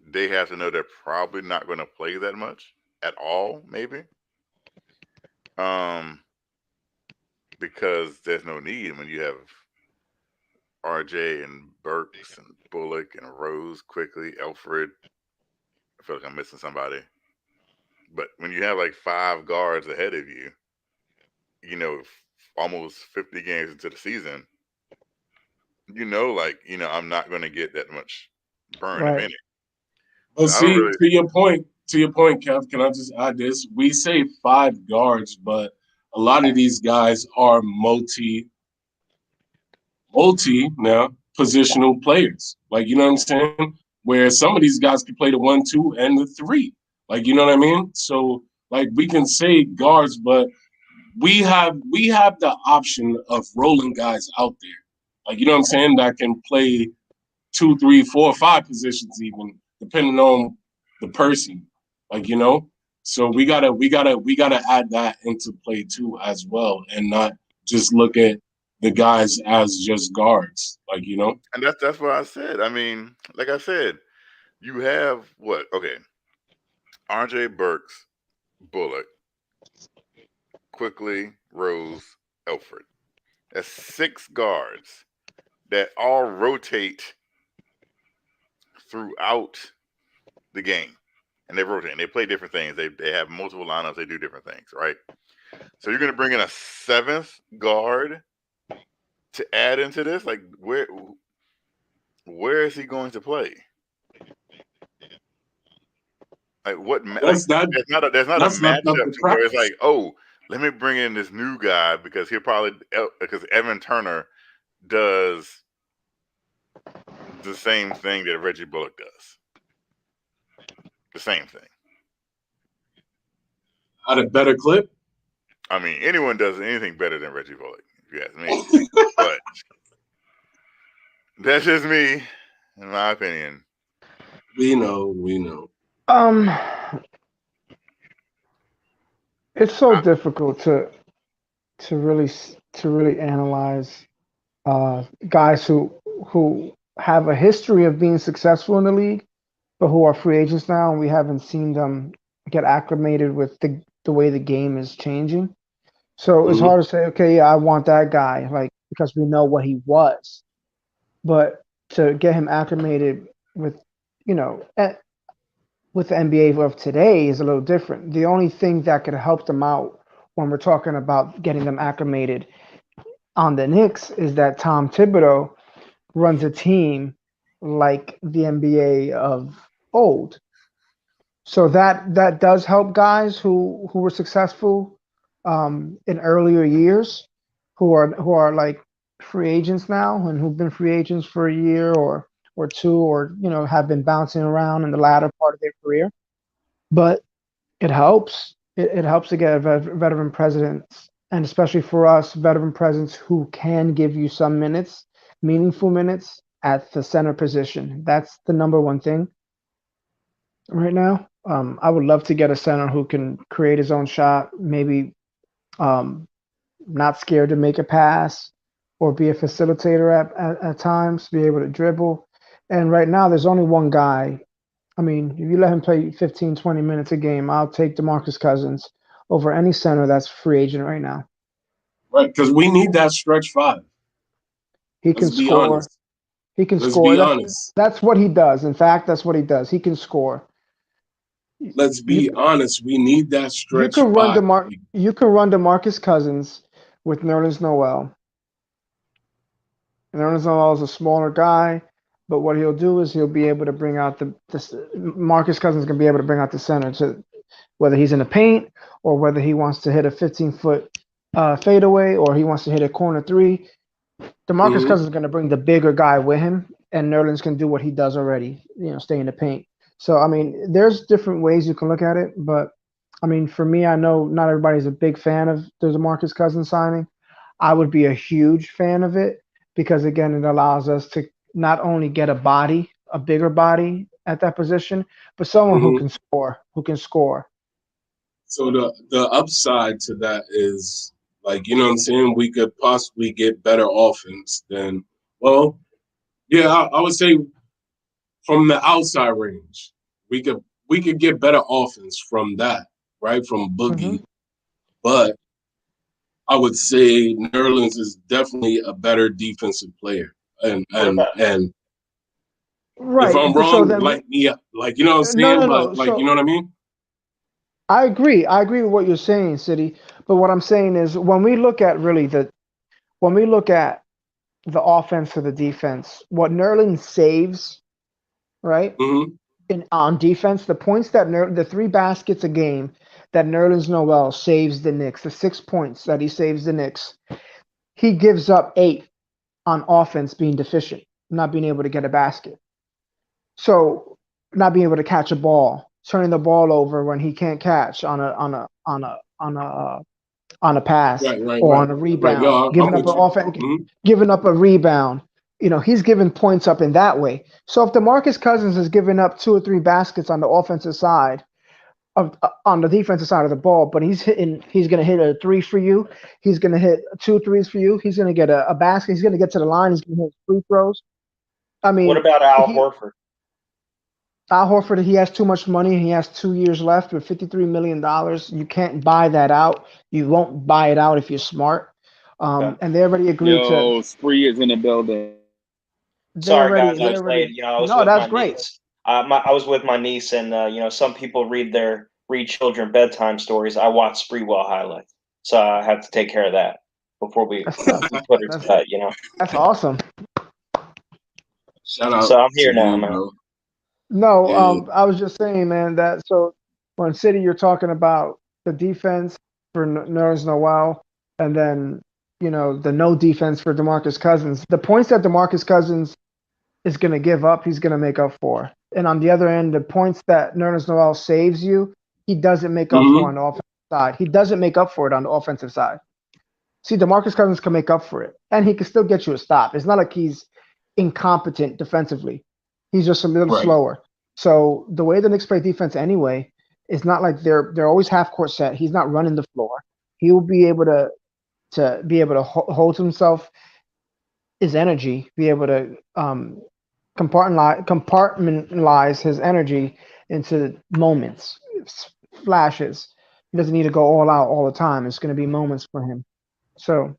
they have to know they're probably not going to play that much at all, maybe. Um, because there's no need when you have RJ and Burks and Bullock and Rose quickly, Alfred. I feel like I'm missing somebody. But when you have like 5 guards ahead of you, almost 50 games into the season, I'm not going to get that much burn a Right. minute. but So I don't see, really. to your point, Kev, can I just add this? We say 5 guards, but a lot of these guys are multi now positional players. Like, you know what I'm saying? Where some of these guys can play the 1, 2, and the 3. Like, you know what I mean? So like we can say guards, but we have the option of rolling guys out there. Like, you know what I'm saying? That can play 2, 3, 4, 5 positions even, depending on the person. Like, So we gotta add that into play too as well, and not just look at the guys as just guards. Like. And that's what I said. I mean, like I said, you have what? Okay, RJ Burks, Bullock, Quickly, Rose, Alfred. That's 6 guards that all rotate throughout the game. And they rotate and they play different things. They have multiple lineups, they do different things, right? So you're gonna bring in a 7th guard to add into this? Like where is he going to play? Like That's that. there's not a That's left up matchup to to where it's practice. like, oh, let me bring in this new guy because he'll probably because Evan Turner does the same thing that Reggie Bullock does. The same thing. At a better clip. I mean, anyone does anything better than Reggie Bullock, if you ask me. But that's just me, in my opinion. We know. Um. It's so I, difficult to really analyze guys who have a history of being successful in the league, but who are free agents now, and we haven't seen them get acclimated with the way the game is changing. So it's Hmm. hard to say, okay, yeah, I want that guy, like because we know what he was, but to get him acclimated with, you know, with the NBA of today is a little different. The only thing that could help them out when we're talking about getting them acclimated on the Knicks is that Tom Thibodeau runs a team like the NBA of old. So that does help guys who were successful in earlier years, who are like free agents now and who've been free agents for a year or two, or have been bouncing around in the latter part of their career. But it helps. It helps to get a veteran presence, and especially for us, veteran presence who can give you some minutes, meaningful minutes at the center position. That's the number one thing right now. I would love to get a center who can create his own shot, maybe um, not scared to make a pass or be a facilitator at times, be able to dribble. And right now, there's only one guy. I mean, if you let him play 15, 20 minutes a game, I'll take DeMarcus Cousins over any center that's free agent right now. Right, because we need that stretch five. He can Let's be score. honest. He can Let's score. be honest. That's what he does. In fact, that's what he does. He can score. Let's be honest. We need that You stretch can run five. DeMarcus Cousins with Nerlens Noel. Nerlens Noel is a smaller guy, but what he'll do is he'll be able to bring out the Marcus Cousins can be able to bring out the center to whether he's in the paint or whether he wants to hit a 15-foot fadeaway or he wants to hit a corner three. DeMarcus Cousins is going to bring the bigger guy with him, and Nerlens can do what he does already, stay in the paint. So, I mean, there's different ways you can look at it, but, I mean, for me, I know not everybody's a big fan of the DeMarcus Cousins signing. I would be a huge fan of it because, again, it allows us to not only get a bigger body at that position, but someone who can score. So the upside to that is, like, you know what I'm saying? We could possibly get better offense than, well, yeah, I would say from the outside range, we could get better offense from that, right? From Boogie. Mm-hmm. But I would say Nerlens is definitely a better defensive player. And Right. if I'm So wrong, then, like me, like, you know what I'm no, saying? no, But no. like, you know So what I mean? I agree. I agree with what you're saying, City. But what I'm saying is when we look at the offense or the defense, what Nerlens saves, right? Mm-hmm. On defense, the points the 3 baskets a game that Nerlens Noel saves the Knicks, the 6 points that he saves the Knicks, he gives up 8 on offense being deficient, not being able to get a basket. So not being able to catch a ball, turning the ball over when he can't catch on a pass or Right. on a Right. rebound, Yo, I'm giving up with an you. offense, Mm-hmm. giving up a rebound. He's giving points up in that way. So if DeMarcus Cousins is giving up 2 or 3 baskets on the offensive side on the defensive side of the ball, but he's going to hit a 3 for you. He's going to hit 2 threes for you. He's going to get a basket. He's going to get to the line. He's going to hit free throws. I What mean, about Al Horford? Al Horford, he has too much money. He has 2 years left with $53 million. You can't buy that out. You won't buy it out if you're smart. Okay. And they already agreed to. Yo, Spree is in the building. Sorry, guys, I was late. I was No, with that's my great. niece. I was with my niece, and some people read children bedtime stories. I watch Spreewell highlights, so I have to take care of that before we That's tough. put her to bed. That's awesome. Shout out So I'm to here now, you, man. bro. No, Yeah. I was just saying, man, that so when City, you're talking about the defense for Nerlens Noel, and then the no defense for DeMarcus Cousins. The points that DeMarcus Cousins is going to give up, he's going to make up for. And on the other end, the points that Nerlens Noel saves you, he doesn't make up for on the offensive side. He doesn't make up for it on the offensive side. See, DeMarcus Cousins can make up for it, and he can still get you a stop. It's not like he's incompetent defensively. He's just a little slower. So the way the Knicks play defense anyway, it's not like they're always half court set. He's not running the floor. He will be able to hold himself, his energy, be able to compartmentalize his energy into moments, flashes. He doesn't need to go all out all the time. It's going to be moments for him. So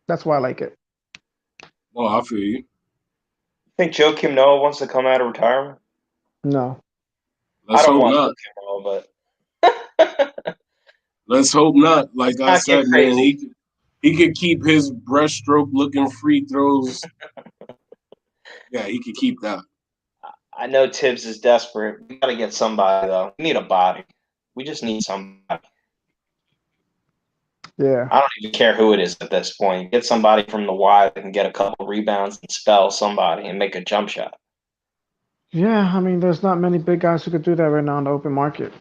that's why I like it. Oh, I feel you. Think Joakim Noah wants to come out of retirement? No. Let's I don't hope want not. Joakim Noah, but Let's hope not. Like I Not get said, man, crazy. he could keep his breaststroke looking free throws. Yeah, he could keep that. I know Tibbs is desperate. We got to get somebody, though. We need a body. We just need somebody. Yeah. I don't even care who it is at this point. Get somebody from the Y that can get a couple rebounds and spell somebody and make a jump shot. Yeah, I mean, there's not many big guys who could do that right now in the open market.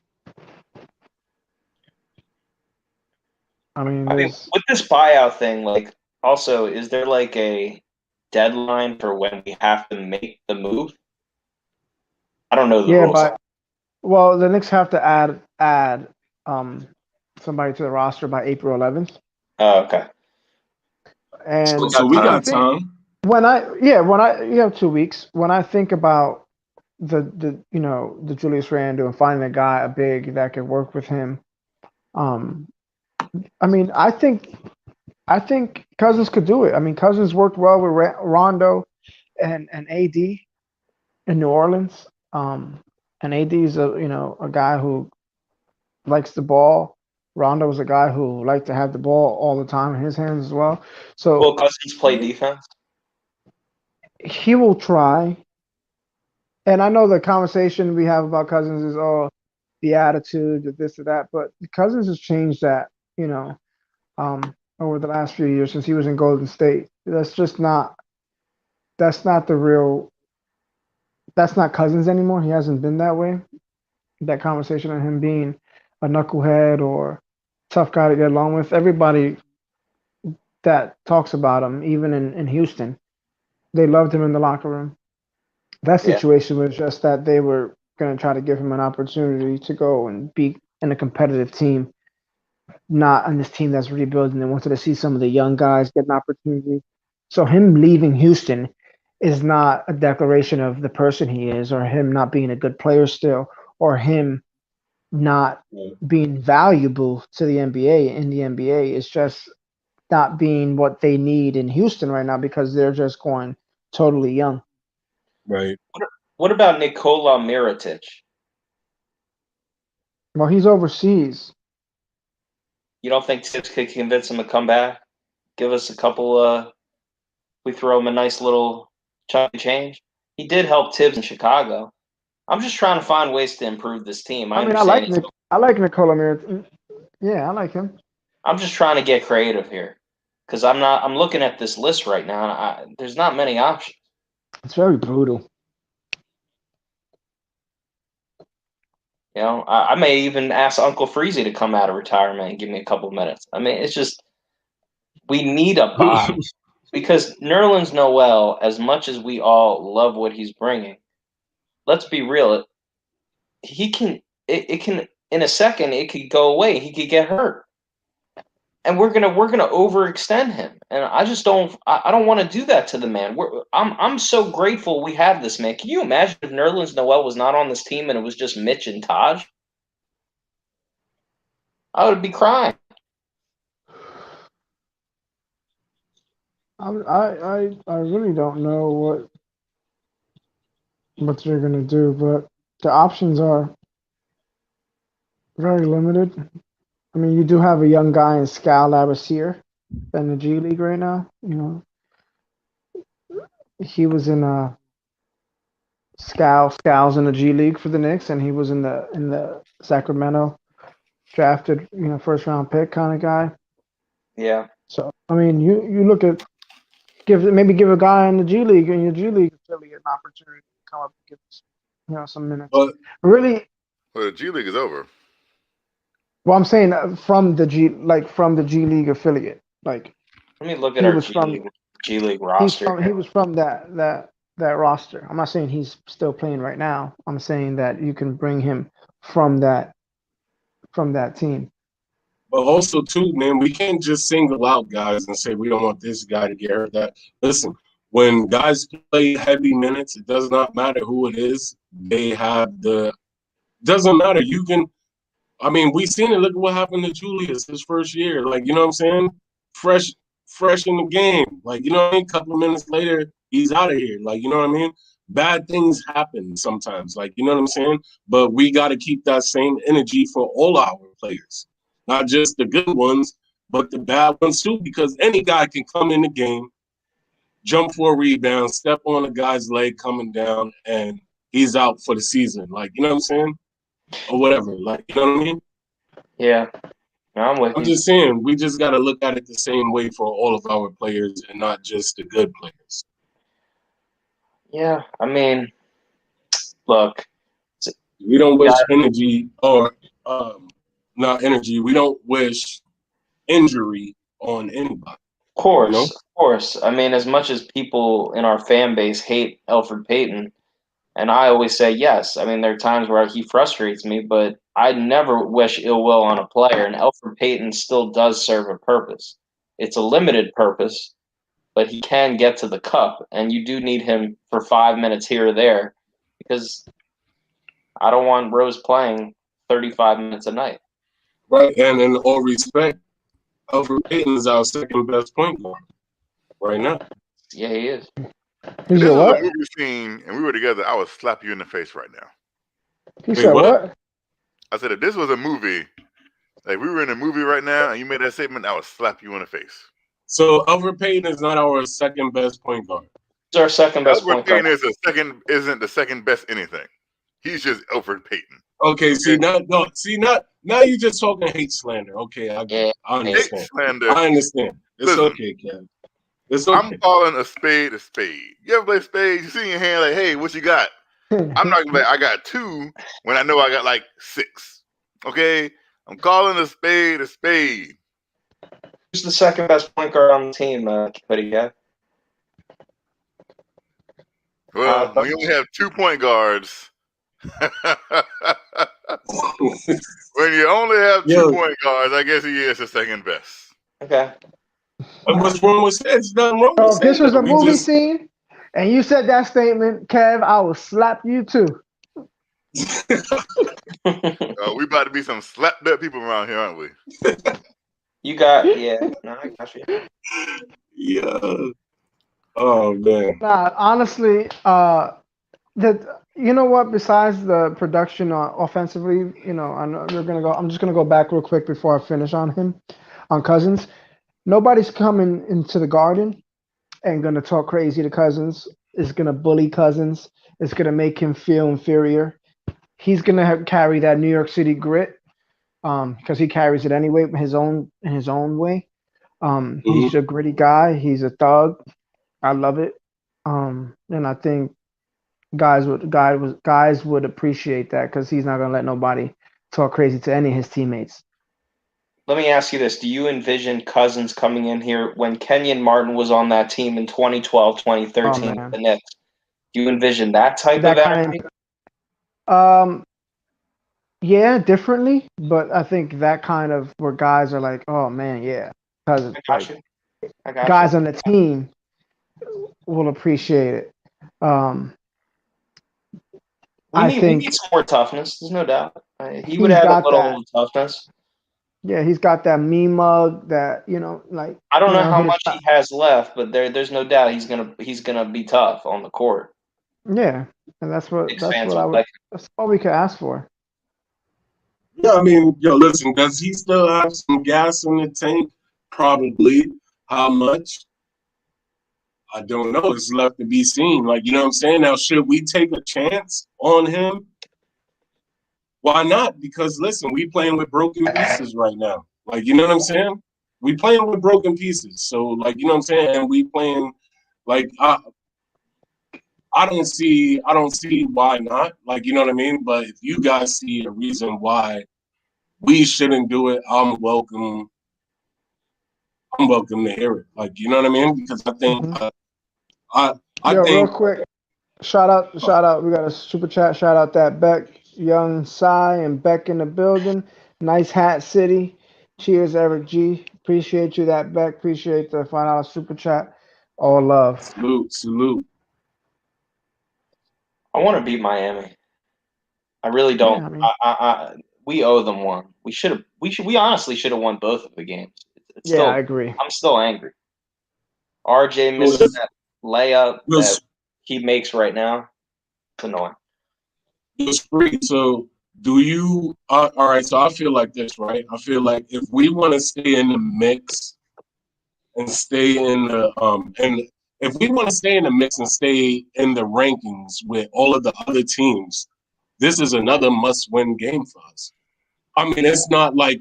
I mean, there's with this buyout thing, like, also, is there like a deadline for when we have to make the move? I don't know the yeah, rules. but well, the Knicks have to add somebody to the roster by April 11th. Oh, okay. And So we the got thing, time. you have 2 weeks. When I think about the Julius Randle and finding a big that could work with him, I mean, I think Cousins could do it. I mean, Cousins worked well with Rondo and AD in New Orleans. And AD is a guy who likes the ball. Rondo was a guy who liked to have the ball all the time in his hands as well. So Will Cousins play defense? he will try. And I know the conversation we have about Cousins is the attitude, the this or that, but Cousins has changed that, over the last few years since he was in Golden State. That's not Cousins anymore. He hasn't been that way. That conversation of him being a knucklehead or tough guy to get along with. Everybody that talks about him, even in Houston, they loved him in the locker room. That situation was just that they were going to try to give him an opportunity to go and be in a competitive team, not on this team that's rebuilding. They wanted to see some of the young guys get an opportunity. So him leaving Houston is not a declaration of the person he is, or him not being a good player still, or him not being valuable to the NBA in the NBA. It's just not being what they need in Houston right now because they're just going totally young. Right. What about Nikola Mirotic? Well, he's overseas. You don't think Tibbs could convince him to come back? Give us a couple. We throw him a nice little chunk of change. He did help Tibbs in Chicago. I'm just trying to find ways to improve this team. I like Nikola Mirotic. Yeah, I like him. I'm just trying to get creative here because I'm looking at this list right now. And there's not many options. It's very brutal. You know, I may even ask Uncle Freezy to come out of retirement and give me a couple minutes. I mean, it's just we need a body because Nerlens Noel, as much as we all love what he's bringing, let's be real. He can it can in a second it could go away. He could get hurt, and we're gonna overextend him. And I just don't want to do that to the man. I'm so grateful we have this man. Can you imagine if Nerlens Noel was not on this team and it was just Mitch and Taj? I would be crying. I really don't know what they're gonna do, but the options are very limited. I mean, you do have a young guy in Skal Labissiere in the G League right now. He was in Scal's in the G League for the Knicks, and he was in the Sacramento drafted, first round pick kind of guy. Yeah. So I mean, you look at give a guy in the G League in your G League affiliate an opportunity to come up and get some minutes. But really, well, the G League is over. Well, I'm saying from the G League affiliate. Like, let me look at our G League roster. He was from that roster. I'm not saying he's still playing right now. I'm saying that you can bring him from that team. But also, too, man, we can't just single out guys and say we don't want this guy to get hurt. Listen, when guys play heavy minutes, it does not matter who it is. They have doesn't matter. You can. I mean, we seen it. Look at what happened to Julius his first year. Like, you know what I'm saying? Fresh in the game. Like, you know what I mean? A couple of minutes later, he's out of here. Like, you know what I mean? Bad things happen sometimes. Like, you know what I'm saying? But we got to keep that same energy for all our players. not just the good ones, but the bad ones too, because any guy can come in the game, jump for a rebound, step on a guy's leg coming down, and he's out for the season. Like, you know what I'm saying? Or whatever. Like, you know what I mean? Yeah. No, I'm with I'm you. just saying, we just got to look at it the same way for all of our players and not just the good players. Yeah, I mean, look. We don't wish energy or not energy. We don't wish injury on anybody. Of course, You know? of course. I mean, as much as people in our fan base hate Elfrid Payton, and I always say yes. I mean, there are times where he frustrates me, but I never wish ill will on a player, and Elfrid Payton still does serve a purpose. It's a limited purpose, but he can get to the cup, and you do need him for 5 minutes here or there because I don't want Rose playing 35 minutes a night. Right, and in all respect, Elfrid Payton is our second best point guard right now. Yeah, he is. If this said was what? a movie scene and we were together, I would slap you in the face right now. He said what? I said, if this was a movie, like we were in a movie right now and you made that statement, I would slap you in the face. So Elfrid Payton is not our second best point guard. He's our second best point guard. Elfrid Payton isn't the second best anything. He's just Elfrid Payton. Okay, see now you're just talking hate slander. Okay, I get it. I understand. Hate slander. I understand. It's Listen, okay, Kev. It's okay. I'm calling a spade a spade. You ever play spade? You see in your hand like, hey, what you got? I'm not gonna be like, I got 2 when I know I got like 6. Okay? I'm calling a spade a spade. Who's the second best point guard on the team, Cody? Yeah. Well, we only have 2 point guards. When you only have 2 point guards, I guess he is the second best. Okay. And what's wrong with that? There's nothing wrong with So if this was a We movie just- scene and you said that statement, Kev, I will slap you too. We about to be some slap bet people around here, aren't we? You got, yeah. No, I got you. Yeah. Oh man. Nah, honestly, you know what? Besides the production offensively, you know, I know we're gonna go. I'm just gonna go back real quick before I finish on Cousins. Nobody's coming into the Garden and gonna talk crazy to Cousins. Is gonna bully Cousins. It's gonna make him feel inferior. He's gonna carry that New York City grit, because he carries it anyway in his own way. He's a gritty guy. He's a thug. I love it. And I think guys would appreciate that because he's not gonna let nobody talk crazy to any of his teammates. Let me ask you this. Do you envision Cousins coming in here when Kenyon Martin was on that team in 2012, 2013, the Knicks? Do you envision that type of energy? Yeah, differently, but I think that kind of where guys are like, oh man, yeah. Cousins, I got guys you. on the team will appreciate it. We need some more toughness. There's no doubt. He would have a little toughness. Yeah, he's got that mean mug that, you know, like I don't know how much he has left, but there's no doubt he's gonna be tough on the court. Yeah, and that's all we could ask for. Yeah, I mean, listen, does he still have some gas in the tank? Probably. How much? I don't know. It's left to be seen. Like, you know what I'm saying? Now, should we take a chance on him? Why not? Because, listen, we playing with broken pieces right now. Like, you know what I'm saying? We playing with broken pieces. So, like, you know what I'm saying? And we playing, like, I don't see why not. Like, you know what I mean? But if you guys see a reason why we shouldn't do it, I'm welcome to hear it. Like, you know what I mean? Because I think I think real quick, shout out. We got a super chat. Shout out that Beck, Young Cy, and Beck in the building. Nice hat city. Cheers, Eric G. Appreciate you, that Beck. Appreciate the $5 super chat. All love. Salute. I want to beat Miami. I really don't. Yeah, I mean, we owe them one. We honestly should have won both of the games. I agree. I'm still angry. RJ misses that layup that he makes right now. It's annoying. It's free. So Do you all right? So I feel like this, right? I feel like if we want to stay in the mix and stay in the and if we want to stay in the mix and stay in the rankings with all of the other teams, this is another must-win game for us. I mean, it's not like,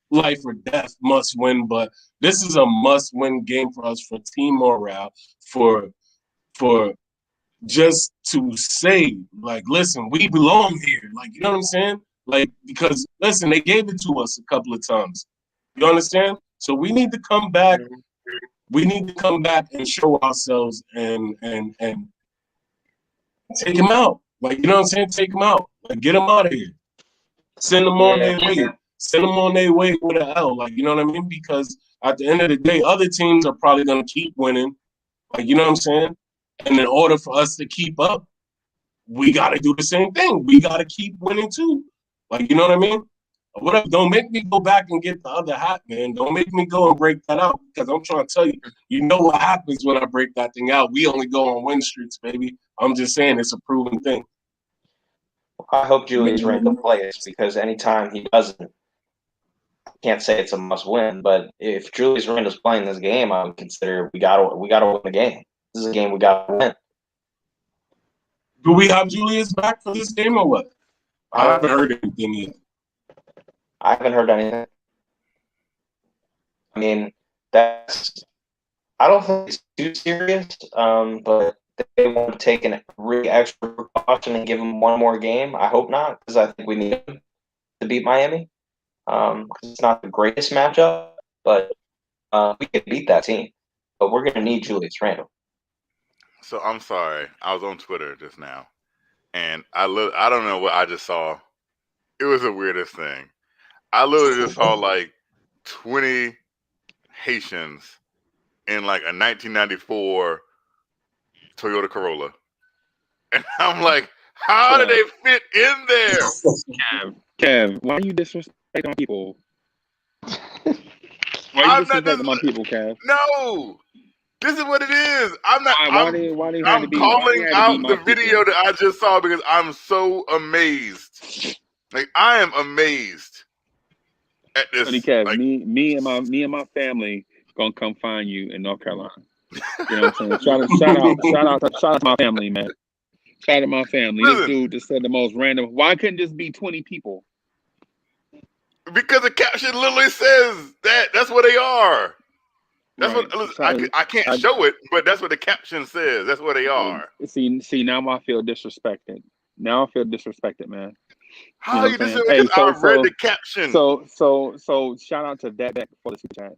life or death must win, but this is a must-win game for us for team morale, for just to say, like, listen, we belong here. Like, you know what I'm saying? Like, because, listen, they gave it to us a couple of times. You understand? So we need to come back. We need to come back and show ourselves and take them out. Like, you know what I'm saying? Take them out. Like, get them out of here. Send them on their way. Send them on their way with an L. Like, you know what I mean? Because at the end of the day, other teams are probably going to keep winning. Like, you know what I'm saying? And in order for us to keep up, we got to do the same thing. We got to keep winning too. Like, you know what I mean? Whatever. Don't make me go back and get the other hat, man. Don't make me go and break that out, because I'm trying to tell you, you know what happens when I break that thing out. We only go on win streaks, baby. I'm just saying it's a proven thing. I hope Julius Randle plays, because anytime he doesn't, I can't say it's a must win. But if Julius Randle's playing this game, I would consider we gotta win the game. This is a game we gotta win. Do we have Julius back for this game or what? I haven't heard anything yet. I haven't heard anything. I mean, I don't think it's too serious, but they want to take a really extra precaution and give him one more game. I hope not, because I think we need him to beat Miami. Because it's not the greatest matchup, but we can beat that team. But we're going to need Julius Randle. So I'm sorry. I was on Twitter just now, and I don't know what I just saw. It was the weirdest thing. I literally just saw like 20 Haitians in like a 1994 Toyota Corolla. And I'm like, how did they fit in there? Kev, why you disrespect my people? Why you disrespecting my people, Kev? No. This is what it is. I'm not. I'm calling out the video that I just saw because I'm so amazed. Like, I am amazed at this. Kev, like, me and my family gonna come find you in North Carolina. You know what I'm saying? Shout out to my family, man. Shout out to my family. Listen, this dude just said the most random. Why couldn't this be 20 people? Because the caption literally says that. That's what they are. That's right. What I can't show it, but that's what the caption says. That's what they are. See, now I feel disrespected. Now I feel disrespected, man. How you disrespected? Hey, I read the caption. So shout out to that for the super chat.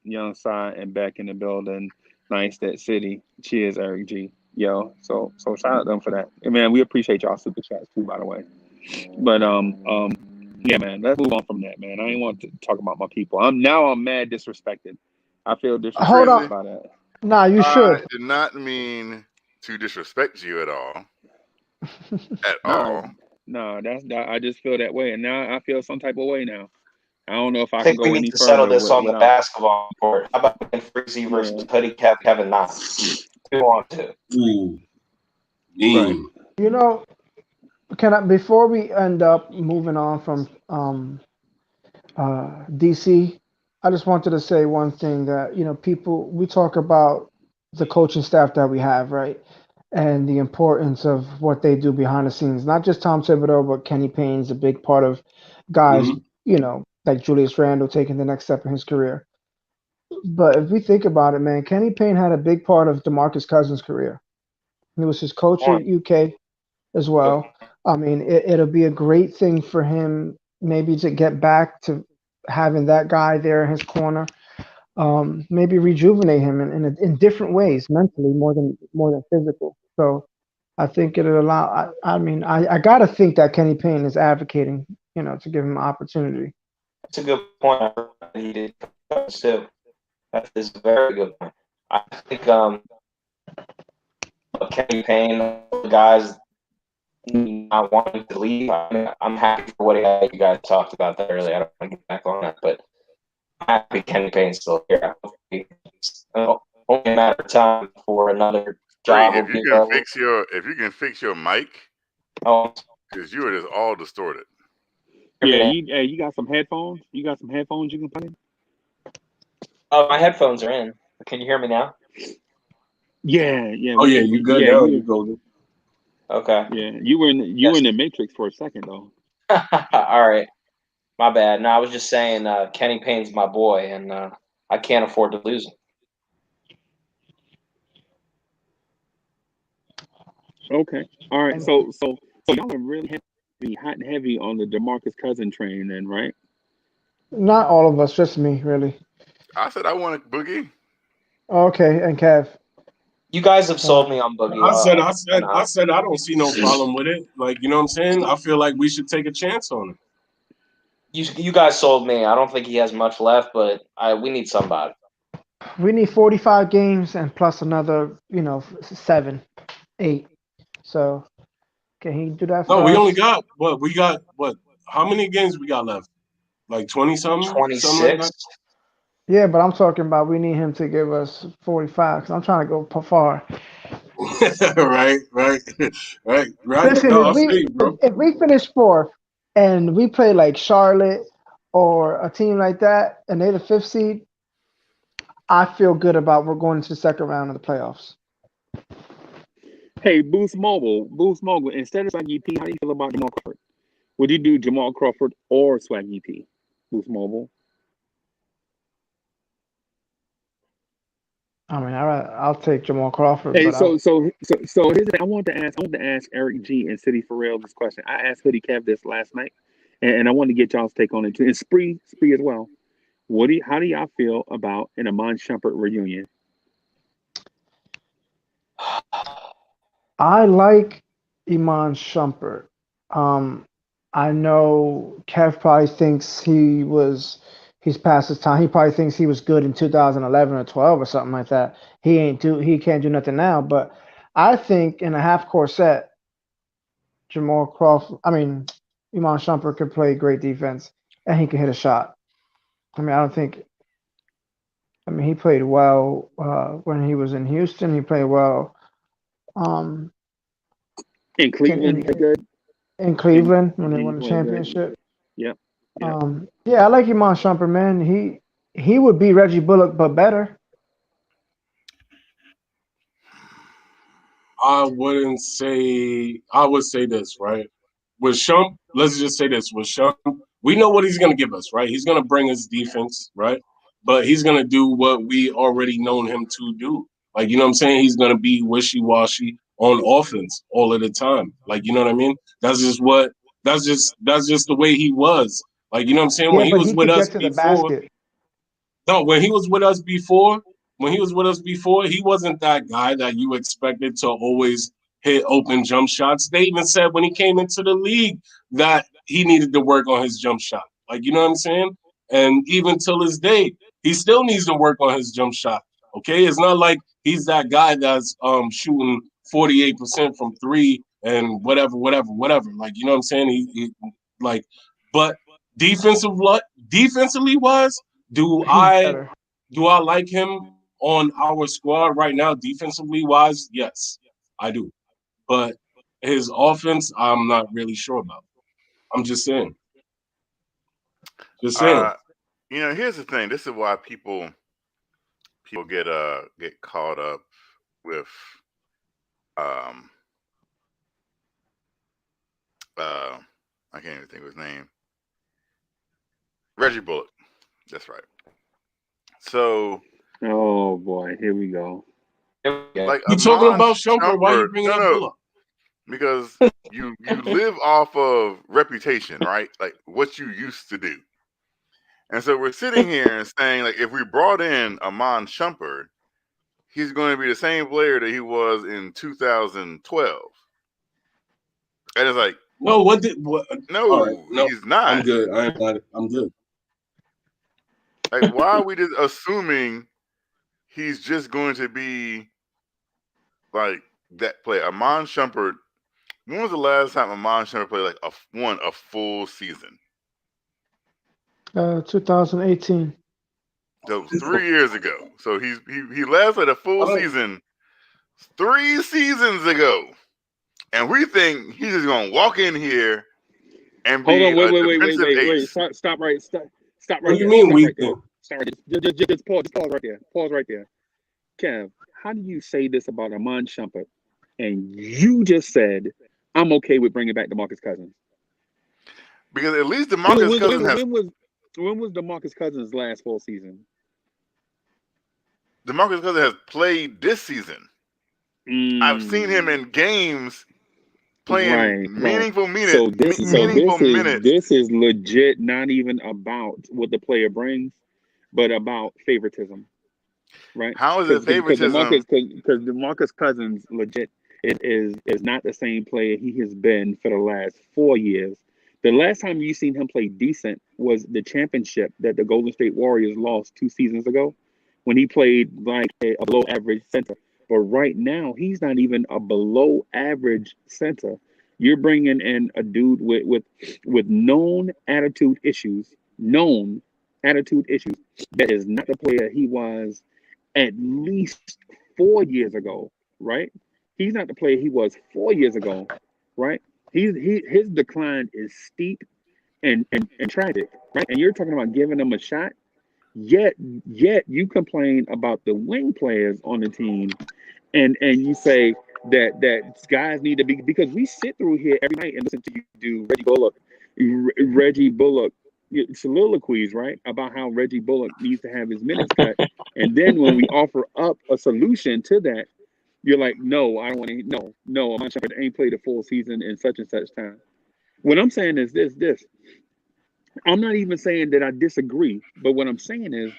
Young Side and back in the building. Nice that city. Cheers, Eric G. Yo. So shout out to them for that. And man, we appreciate y'all super chats too, by the way. But yeah, man, let's move on from that, man. I ain't want to talk about my people. I'm mad disrespected. I feel disrespected. Hold on. By that. Nah, you should. I did not mean to disrespect you at all. At all. No, I just feel that way, and now I feel some type of way now. I don't know if I think can go we any need to further. Settle this on the basketball court. How about Freezy versus Hoodie Kevin Knox? 2-on-2. Ooh. Right. You know, before we end up moving on from DC, I just wanted to say one thing that, we talk about the coaching staff that we have, right? And the importance of what they do behind the scenes. Not just Tom Thibodeau, but Kenny Payne's a big part of guys, like Julius Randle taking the next step in his career. But if we think about it, man, Kenny Payne had a big part of DeMarcus Cousins' career. He was his coach at UK as well. I mean, it'll be a great thing for him maybe to get back to having that guy there in his corner. Maybe rejuvenate him in different ways, mentally more than physical. So I think it'll allow. I gotta think that Kenny Payne is advocating, to give him an opportunity. That's a good point. He did too. That is a very good point. I think Kenny Payne, the guys not wanting to leave. I'm happy for what you guys talked about that earlier. I don't want to get back on that, but I'm happy Kenny Payne's still here. It's only a matter of time for another job. If you can fix your mic, Because you were just all distorted. Yeah, you got some headphones? You got some headphones you can put in? Oh, my headphones are in. Can you hear me now? Yeah. Oh yeah, you good now? You golden. Okay. Yeah, you were in the Matrix for a second though. All right. My bad. No, I was just saying Kenny Payne's my boy, and I can't afford to lose him. Okay. All right. So y'all are really hot and heavy on the DeMarcus Cousins train then, right? Not all of us, just me, really. I said I want a Boogie. Okay, and Kev. You guys have sold me on Boogie. I said I don't see no problem with it. Like, you know what I'm saying? I feel like we should take a chance on him. You guys sold me. I don't think he has much left, but we need somebody. We need 45 games and plus another, 7, 8. So can he do that for No, us? we only got what? We got what? How many games we got left? Like 20 something? 26. Something like Yeah, but I'm talking about we need him to give us 45 because I'm trying to go far. right. Listen, No, I'll see, bro. if we finish 4th and we play like Charlotte or a team like that and they're the 5th seed, I feel good about we're going into the second round of the playoffs. Hey, Boost Mobile. Instead of Swaggy P, how do you feel about Jamal Crawford? Would you do Jamal Crawford or Swaggy P? Boost Mobile. I mean, I'll take Jamal Crawford. Hey, but so here's the thing. I want to ask Eric G and City Pharrell this question. I asked Hoodie Kev this last night, and I want to get y'all's take on it too. And Spree as well. How do y'all feel about an Amon Shumpert reunion? I like Iman Shumpert. I know Kev probably thinks he's past his time. He probably thinks he was good in 2011 or 12 or something like that. He can't do nothing now. But I think in a half court set, Iman Shumpert could play great defense and he could hit a shot. He played well when he was in Houston. He played well. In Cleveland, good. In Cleveland when they won the championship. Yep. I like Iman Shumpert, man. He would be Reggie Bullock, but better. I would say this, right? With Shump, let's just say this. With Shump, we know what he's going to give us, right? He's going to bring us defense, right? But he's going to do what we already known him to do. Like, you know what I'm saying? He's going to be wishy-washy on offense all of the time. Like, you know what I mean? That's just the way he was. Like, you know what I'm saying? When he was with us before. No, when he was with us before, he wasn't that guy that you expected to always hit open jump shots. They even said when he came into the league that he needed to work on his jump shot. Like, you know what I'm saying? And even till this day, he still needs to work on his jump shot. Okay, it's not like he's that guy that's shooting 48% from 3 and whatever. Like, you know what I'm saying? But defensively wise, do I like him on our squad right now, defensively wise? Yes, I do. But his offense, I'm not really sure about. I'm just saying. Here's the thing. This is why people get caught up with I can't even think of his name. Reggie Bullock. That's right. So, oh boy, here we go. Like you talking about Shumpert? Why are you bringing up Bullock? Because you live off of reputation, right? Like what you used to do. And so we're sitting here and saying, like, if we brought in Amon Shumpert, he's going to be the same player that he was in 2012. And it's like, no, he's not. I'm good. I'm good. Like, why are we just assuming he's just going to be like that player? Amon Shumpert, when was the last time Amon Shumpert played like a full season? 2018. So 3 years ago. So he lasted a full season 3 seasons ago. and we think he's just gonna walk in here and Hold be on, a wait. defensive ace. Stop right What right do you there. mean Stop we right there. think? Stop right there. Just pause right there. Pause right there. Kev, how do you say this about Amon Shumpert? And you just said, I'm okay with bringing back DeMarcus Cousins. Because at least DeMarcus Cousins has. When was DeMarcus Cousins' last full season? DeMarcus Cousins has played this season. I've seen him in games playing meaningful minutes. So minutes. This is legit not even about what the player brings, but about favoritism, right? How is it favoritism? Because DeMarcus Cousins legit is not the same player he has been for the last 4 years. The last time you seen him play decent was the championship that the Golden State Warriors lost 2 seasons ago, when he played like a below average center. But right now, he's not even a below average center. You're bringing in a dude with known attitude issues, that is not the player he was at least 4 years ago, right? He's not the player he was 4 years ago, right? His decline is steep and tragic, right? And you're talking about giving him a shot. Yet you complain about the wing players on the team, and you say that guys need to be, because we sit through here every night and listen to you do Reggie Bullock soliloquies, right, about how Reggie Bullock needs to have his minutes cut, and then when we offer up a solution to that, you're like, no, I don't want to. No, Amon Shumpert ain't played a full season in such and such time. What I'm saying is this. I'm not even saying that I disagree, but what I'm saying is,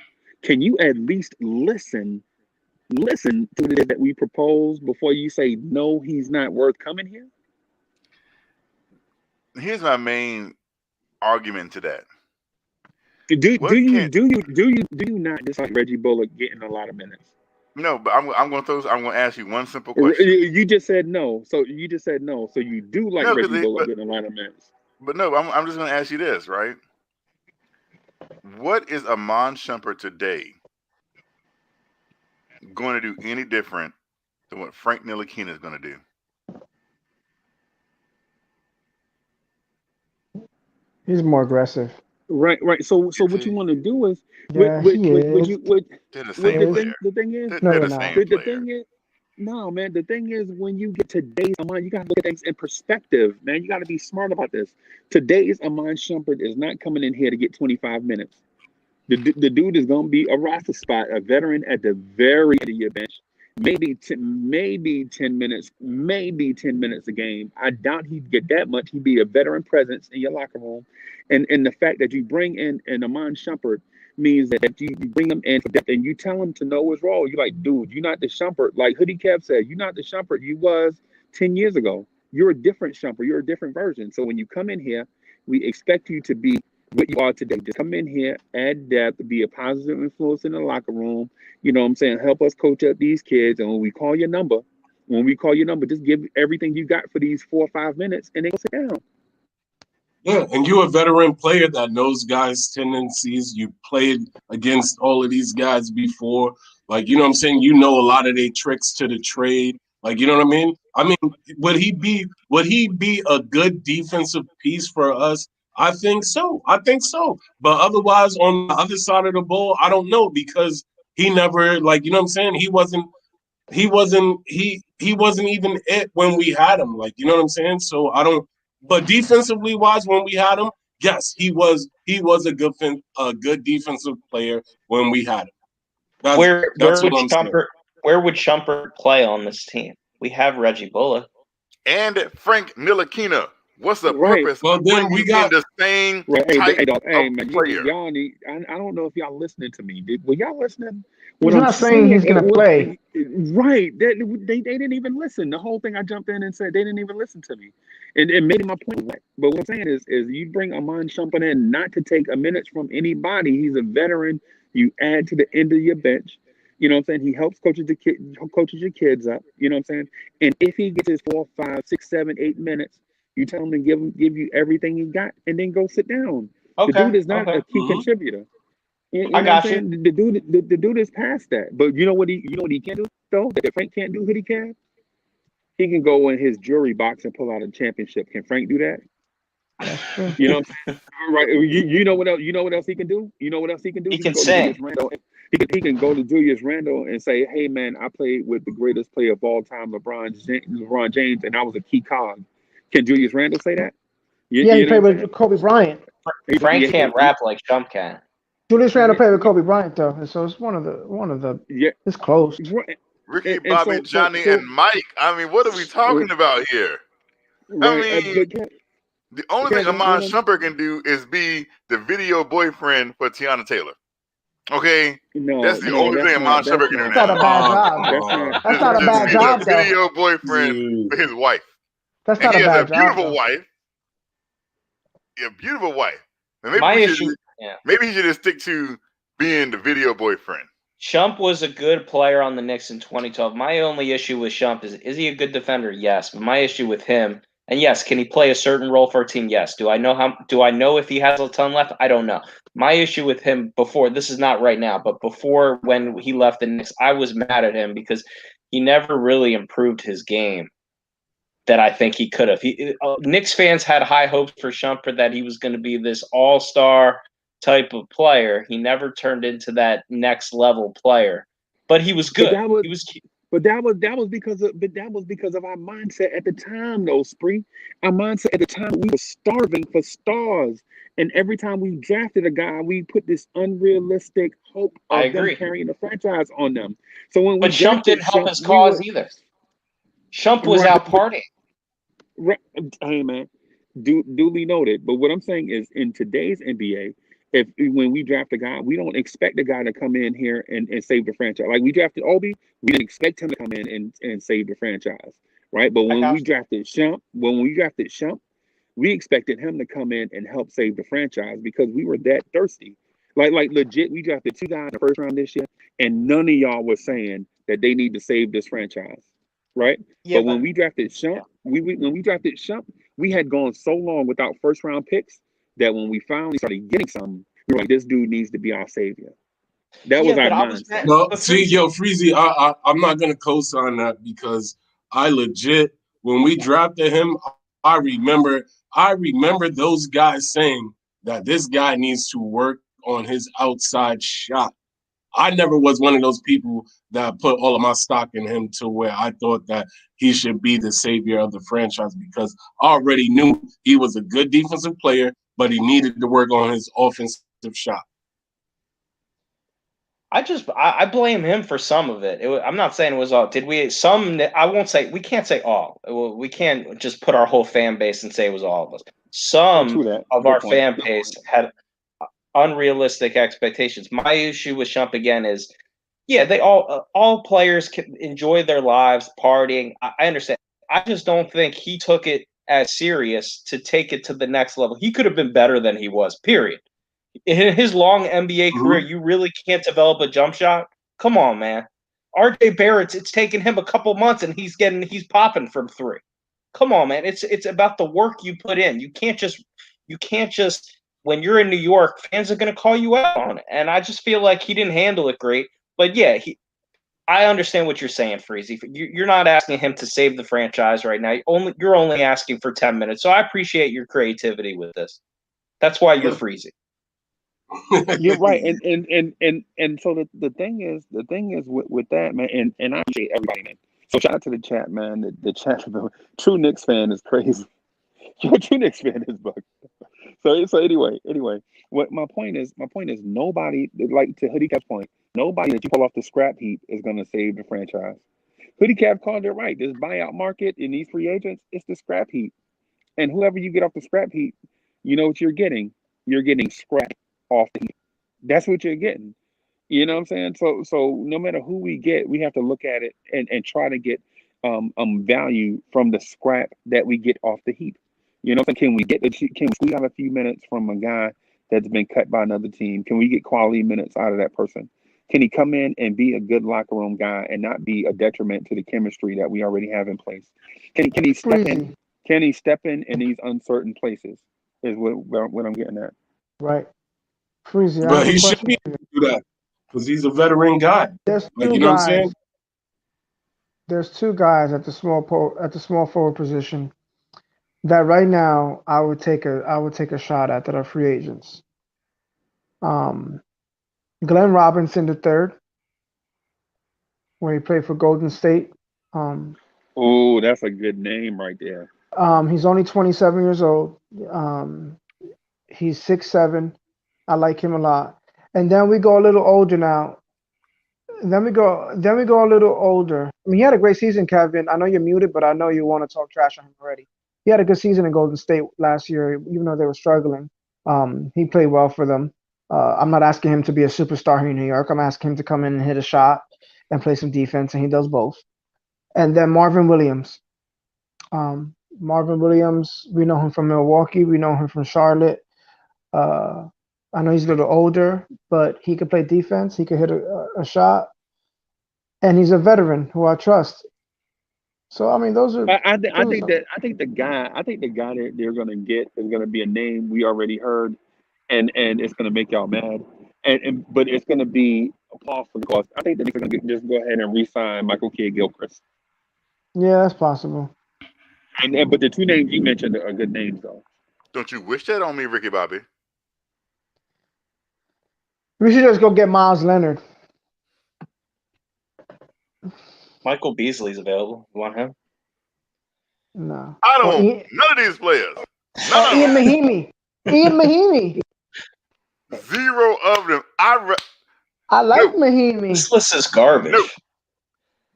can you at least listen to it that we propose before you say no, he's not worth coming here? Here's my main argument to that. Do you not dislike Reggie Bullock getting a lot of minutes? No, but I'm going to ask you one simple question. You just said no, so you do like Reggie Bullock getting a lot of minutes. But no, I'm just going to ask you this, right? What is Amon Shumpert today going to do any different than what Frank Ntilikina is going to do? He's more aggressive. Right. So what you want to do is, Yeah, They're the same player. the thing is, They're the same player. the thing is, no, man. The thing is, when you get today's Amon, you got to look at things in perspective, man. You got to be smart about this. Today's Amon Shumpert is not coming in here to get 25 minutes. The dude is going to be a roster spot, a veteran at the very end of your bench. Maybe 10 minutes a game. I doubt he'd get that much. He'd be a veteran presence in your locker room. And the fact that you bring in an Amon Shumpert means that you bring him in for depth and you tell him to know his role. You're like, dude, you're not the Shumpert. Like Hoodie Kev said, you're not the Shumpert you was 10 years ago. You're a different Shumpert. You're a different version. So when you come in here, we expect you to be what you are today. Just come in here, add depth, be a positive influence in the locker room. You know what I'm saying? Help us coach up these kids. And when we call your number, just give everything you got for these 4 or 5 minutes and then go sit down. Yeah, and you're a veteran player that knows guys' tendencies. You played against all of these guys before. Like, you know what I'm saying? You know a lot of their tricks to the trade. Like, you know what I mean? I mean, would he be a good defensive piece for us? I think so. But otherwise, on the other side of the ball, I don't know, because he never, like, you know what I'm saying? He wasn't even it when we had him. Like, you know what I'm saying? So I don't. But defensively wise, when we had him, yes, he was a good defensive player when we had him. Where would Shumpert play on this team? We have Reggie Bullock and Frank Ntilikina. What's the Right. purpose? Well, then we got the same Right. Hey, dog, man, player. y'all need. I don't know if y'all listening to me. Were y'all listening? He's not saying he's going to play. Right. They didn't even listen. The whole thing I jumped in and said, they didn't even listen to me. And made my point. But what I'm saying is you bring Amon Shumpert in not to take a minute from anybody. He's a veteran. You add to the end of your bench. You know what I'm saying? He helps coaches your kids up. You know what I'm saying? And if he gets his 4, 5, 6, 7, 8 minutes, you tell him to give you everything he got, and then go sit down. Okay, the dude is not a key contributor. I got you. The dude is past that. But you know what he can do though that Frank can't do. Hoodie can. he can go in his jewelry box and pull out a championship. Can Frank do that? That's true. You know what I'm saying? Right. You know what else? You know what else he can do? You know what else he can do? He He can can go to Julius sing. Randle. He can go to Julius Randle and say, "Hey man, I played with the greatest player of all time, LeBron James, and I was a key cog." Can Julius Randle say that? Yeah, he You know played what I'm with Kobe Bryant. saying? Frank can't rap like Shump can. Julius Randle Yeah, played with Kobe Bryant though, and so it's one of the. yeah, It's close. right. Ricky, And Bobby, Johnny, and Mike. I mean, what are we talking about here? I right. mean, the only thing Kevin, Amon Shumpert can do is be the video boyfriend for Tiana Taylor. Okay? That's the only thing Amon Shumpert can do That's not now. a bad job. That's not. That's not a Just bad be job the though. video boyfriend for his wife. That's And not he a has a bad job beautiful though. wife. A beautiful wife. And My maybe issue, yeah. maybe he should just stick to being the video boyfriend. Shump was a good player on the Knicks in 2012. My only issue with Shump is he a good defender? Yes. But my issue with him, and yes, can he play a certain role for a team? Yes. Do I know if he has a ton left? I don't know. My issue with him before, this is not right now, but before when he left the Knicks, I was mad at him because he never really improved his game that I think he could have. Knicks fans had high hopes for Shumpert that he was going to be this all-star type of player. He never turned into that next level player, but he was good. But that was because of our mindset at the time, though, Spree. Our mindset at the time, we were starving for stars, and every time we drafted a guy, we put this unrealistic hope of them carrying the franchise on them. So when but Shump didn't help his cause either. Shump was out partying. Right. Hey man, duly noted. But what I'm saying is, in today's NBA, when we draft a guy, we don't expect the guy to come in here and save the franchise. Like we drafted Obi, we didn't expect him to come in and save the franchise, right? But when we drafted Shump, we expected him to come in and help save the franchise because we were that thirsty. Like legit, we drafted 2 guys in the first round this year, and none of y'all were saying that they need to save this franchise, right? Yeah, but when we drafted Shump, we had gone so long without first round picks that when we finally started getting some, we were like, this dude needs to be our savior. That was our mindset. No, see, yo, Freezy, I'm not gonna co-sign that because I legit, when we drafted him, I remember those guys saying that this guy needs to work on his outside shot. I never was one of those people that put all of my stock in him to where I thought that he should be the savior of the franchise because I already knew he was a good defensive player, but he needed to work on his offensive shot. I blame him for some of it. I'm not saying it was all. I won't say, we can't say all. We can't just put our whole fan base and say it was all of us. Some of our fan base had unrealistic expectations. My issue with Shump again is, yeah, they all players can enjoy their lives, partying. I understand. I just don't think he took it as serious to take it to the next level. He could have been better than he was, period. In his long NBA career, you really can't develop a jump shot? Come on, man. RJ Barrett's, it's taken him a couple months and he's popping from 3. Come on, man. It's about the work you put in. You can't just when you're in New York, fans are going to call you out on it. And I just feel like he didn't handle it great. But yeah, I understand what you're saying, Freezy. You're not asking him to save the franchise right now. You're only asking for 10 minutes. So I appreciate your creativity with this. That's why you're Freezy. You're right, and so the thing is with that, man, and I appreciate everybody, man. So shout out to the chat, man. The chat, true Knicks fan is crazy. True Knicks fan is bugged. So anyway, what my point is nobody, like to Hoodie Cap's point, nobody that you pull off the scrap heap is gonna save the franchise. Hoodie Cap called it right. This buyout market and these free agents, it's the scrap heap, and whoever you get off the scrap heap, you know what you're getting. You're getting scrap off the heap. That's what you're getting. You know what I'm saying? So no matter who we get, we have to look at it and try to get value from the scrap that we get off the heap. You know, can we squeeze out a few minutes from a guy that's been cut by another team? Can we get quality minutes out of that person? Can he come in and be a good locker room guy and not be a detriment to the chemistry that we already have in place? Can he step in? Can he step in these uncertain places? Is what I'm getting at. Right. Freezy, but he should be able to do that because he's a veteran guy. There's like, two you know guys. what I'm saying? there's two guys at the small forward position that right now I would take a shot at that are free agents. Um, Glenn Robinson III, where he played for Golden State. Um, Oh, that's a good name right there. he's only 27 years old. He's 6'7". I like him a lot. And then we go a little older now. Then we go a little older. I mean, he had a great season, Kevin. I know you're muted, but I know you want to talk trash on him already. He had a good season in Golden State last year, even though they were struggling. He played well for them. I'm not asking him to be a superstar here in New York. I'm asking him to come in and hit a shot and play some defense, and he does both. And then Marvin Williams. Marvin Williams, we know him from Milwaukee. We know him from Charlotte. Uh, I know he's a little older, but he could play defense. He could hit a shot, and he's a veteran who I trust. So I mean, those are. I think the guy that they're gonna get is gonna be a name we already heard, and it's gonna make y'all mad, but it's gonna be applause for the cause. I think that they're gonna just go ahead and re-sign Michael Kidd-Gilchrist. Yeah, that's possible. But the two names you mentioned are good names though. Don't you wish that on me, Ricky Bobby? We should just go get Miles Leonard. Michael Beasley's available. You want him? No. I don't want none of these players. None Ian of them. Mahinmi. Ian Mahinmi. Zero of them. I like Mahinmi. This list is garbage. No.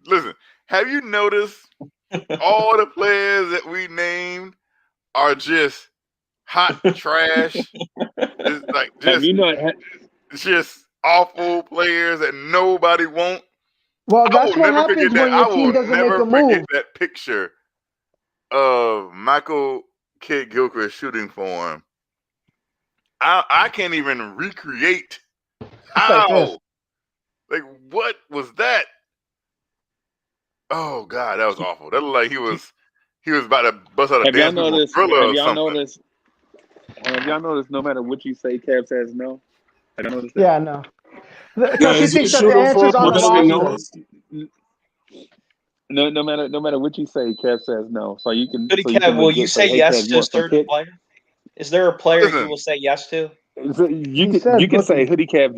Listen, have you noticed all the players that we named are just hot trash? It's like just awful players that nobody wants. Well, that's what happens when your team doesn't make a I will never move. forget that picture of Michael Kidd-Gilchrist shooting for him. I can't even recreate how. Like, what was that? Oh God, that was awful. That looked like he was about to bust out a dance with a gorilla or something. Have y'all noticed? No matter what you say, Kev says no. Have y'all noticed that? Yeah, no. Because he thinks that the answer's on the roster. No matter what you say, Kev says no. So you can. But Kev, will you say yes to a certain player? Is there a player you will say yes to? You can say, Hoodie Kev,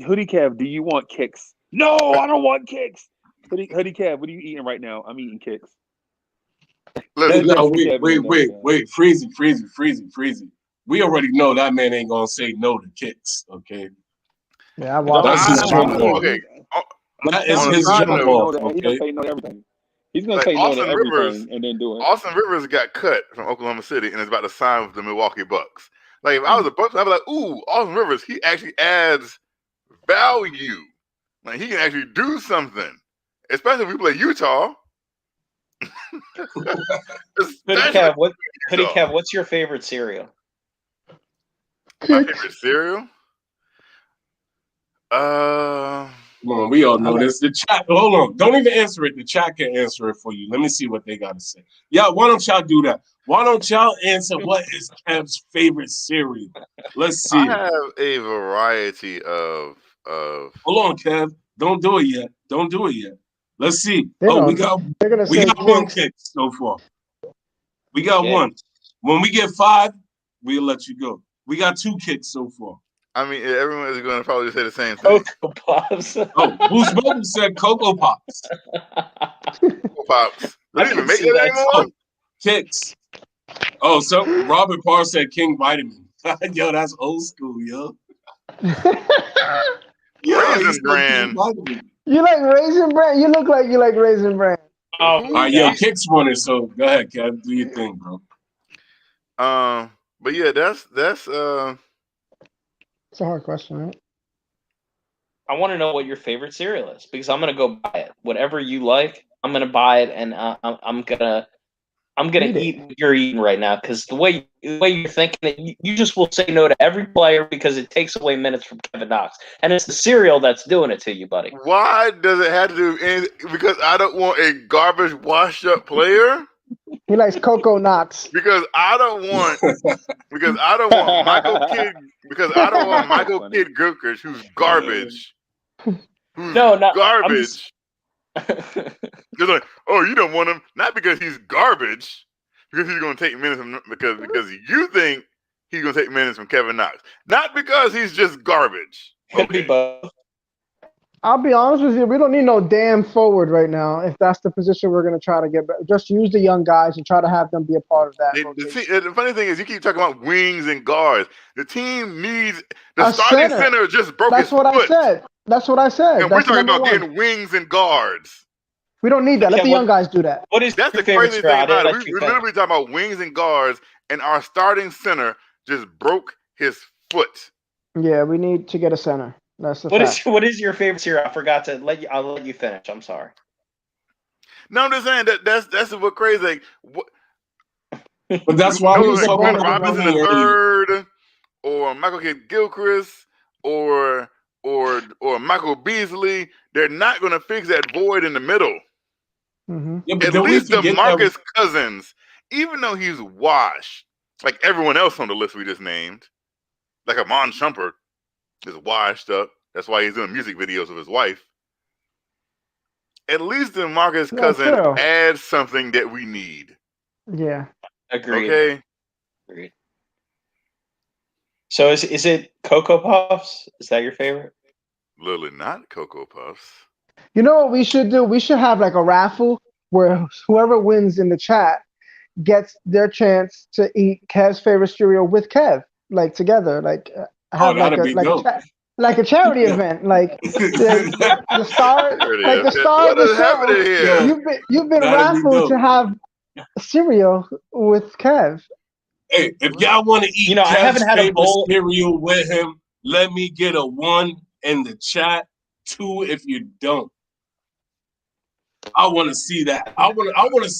Hoodie Kev, do you want kicks? No, I don't want kicks. Hoodie Kev, what are you eating right now? I'm eating kicks. No, wait, Freezy. We already know that man ain't gonna say no to kicks, okay? Yeah, that's his jump ball. Okay. That is his jump ball. He's gonna say no to everything. He's gonna say no to everything and then do it. Austin Rivers got cut from Oklahoma City and is about to sign with the Milwaukee Bucks. Like if I was a Bucks, I'd be like, ooh, Austin Rivers, he actually adds value. Like he can actually do something. Especially if we play Utah. Hoodie Kev, what's your favorite cereal? My favorite cereal? Come on, we all know this. The chat, hold on. Don't even answer it. The chat can answer it for you. Let me see what they got to say. Yeah, why don't y'all do that? Why don't y'all answer what is Kev's favorite cereal? Let's see. I have a variety of. Hold on, Kev. Don't do it yet. Let's see. We got one kick so far. We got one. When we get 5, we'll let you go. We got 2 kicks so far. I mean, everyone is going to probably say the same thing. Cocoa Pops. Boost Mobile said Cocoa Pops. Cocoa Pops. They don't even make that anymore. Kicks. Oh, so Robert Parr said King Vitamin. Yo, that's old school, yo. Raisin Bran. You like Raisin Bran? You look like you like Raisin Bran. All right, yo, Kicks running. So go ahead, Kev. Do your thing, bro. But yeah, that's It's a hard question, right? I want to know what your favorite cereal is because I'm gonna go buy it. Whatever you like, I'm gonna buy it, and I'm gonna eat what you're eating right now because the way you're thinking, you just will say no to every player because it takes away minutes from Kevin Knox, and it's the cereal that's doing it to you, buddy. Why does it have to do anything? Because I don't want a garbage washed up player. He likes Cocoa Knox. Because I don't want Michael Kidd. Because I don't want Michael Kidd-Gilchrist, who's garbage. Who's not garbage. They're like, oh, you don't want him, not because he's garbage, because he's going to take minutes from, because you think he's going to take minutes from Kevin Knox, not because he's just garbage. Could be both. I'll be honest with you, we don't need no damn forward right now. If that's the position we're going to try to get, just use the young guys and try to have them be a part of that. The funny thing is, you keep talking about wings and guards. The team needs the starting center just broke his foot. I said. That's what I said. And we're talking about getting wings and guards. We don't need that. Let the young guys do that. That's the crazy thing about it. We're literally talking about wings and guards, and our starting center just broke his foot. Yeah, we need to get a center. That's the fact. What is your favorite series? I forgot to let you. I'll let you finish. I'm sorry. No, I'm just saying that's what crazy. But that's why we talking about Robinson the third, or Michael Kidd-Gilchrist, or Michael Beasley. They're not going to fix that void in the middle. Mm-hmm. Yeah, at least DeMarcus Cousins, even though he's washed, like everyone else on the list we just named, like Amon Shumpert is washed up. That's why he's doing music videos with his wife. At least DeMarcus Cousins adds something that we need. Yeah. Agreed. Okay. Agreed. So is it Cocoa Puffs? Is that your favorite? Literally not Cocoa Puffs. You know what we should do? We should have like a raffle where whoever wins in the chat gets their chance to eat Kev's favorite cereal with Kev, like together, like have like a charity event, like the star of the show. You've been raffled to have cereal with Kev. Hey, if y'all want to eat, I haven't had a bowl cereal with him. Let me get a 1 in the chat. 2 if you don't. I want to see that. I want to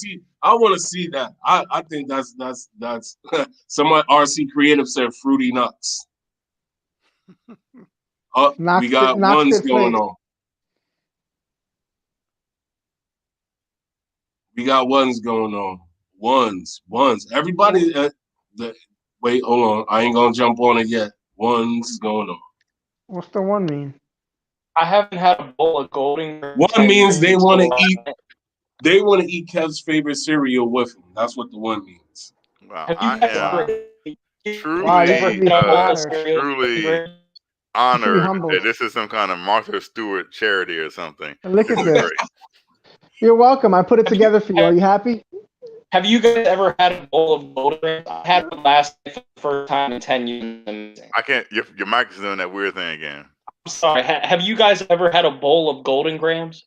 see that. I think that's someone RC Creative said Fruity Nuts. We got ones going on. We got ones going on. Ones. Everybody. Wait, hold on. I ain't gonna jump on it yet. Ones going on. What's the 1 mean? I haven't had a bowl of Golden. 1 means they want to eat. They want to eat Kev's favorite cereal with him. That's what the 1 means. Wow, I am truly honored that this is some kind of Martha Stewart charity or something. Look at this. You're welcome. I put it together for you. Are you happy? Have you guys ever had a bowl of Golden Grams? I had it last night for the first time in 10 years. I can't. Your mic is doing that weird thing again. I'm sorry. Have you guys ever had a bowl of Golden Grams?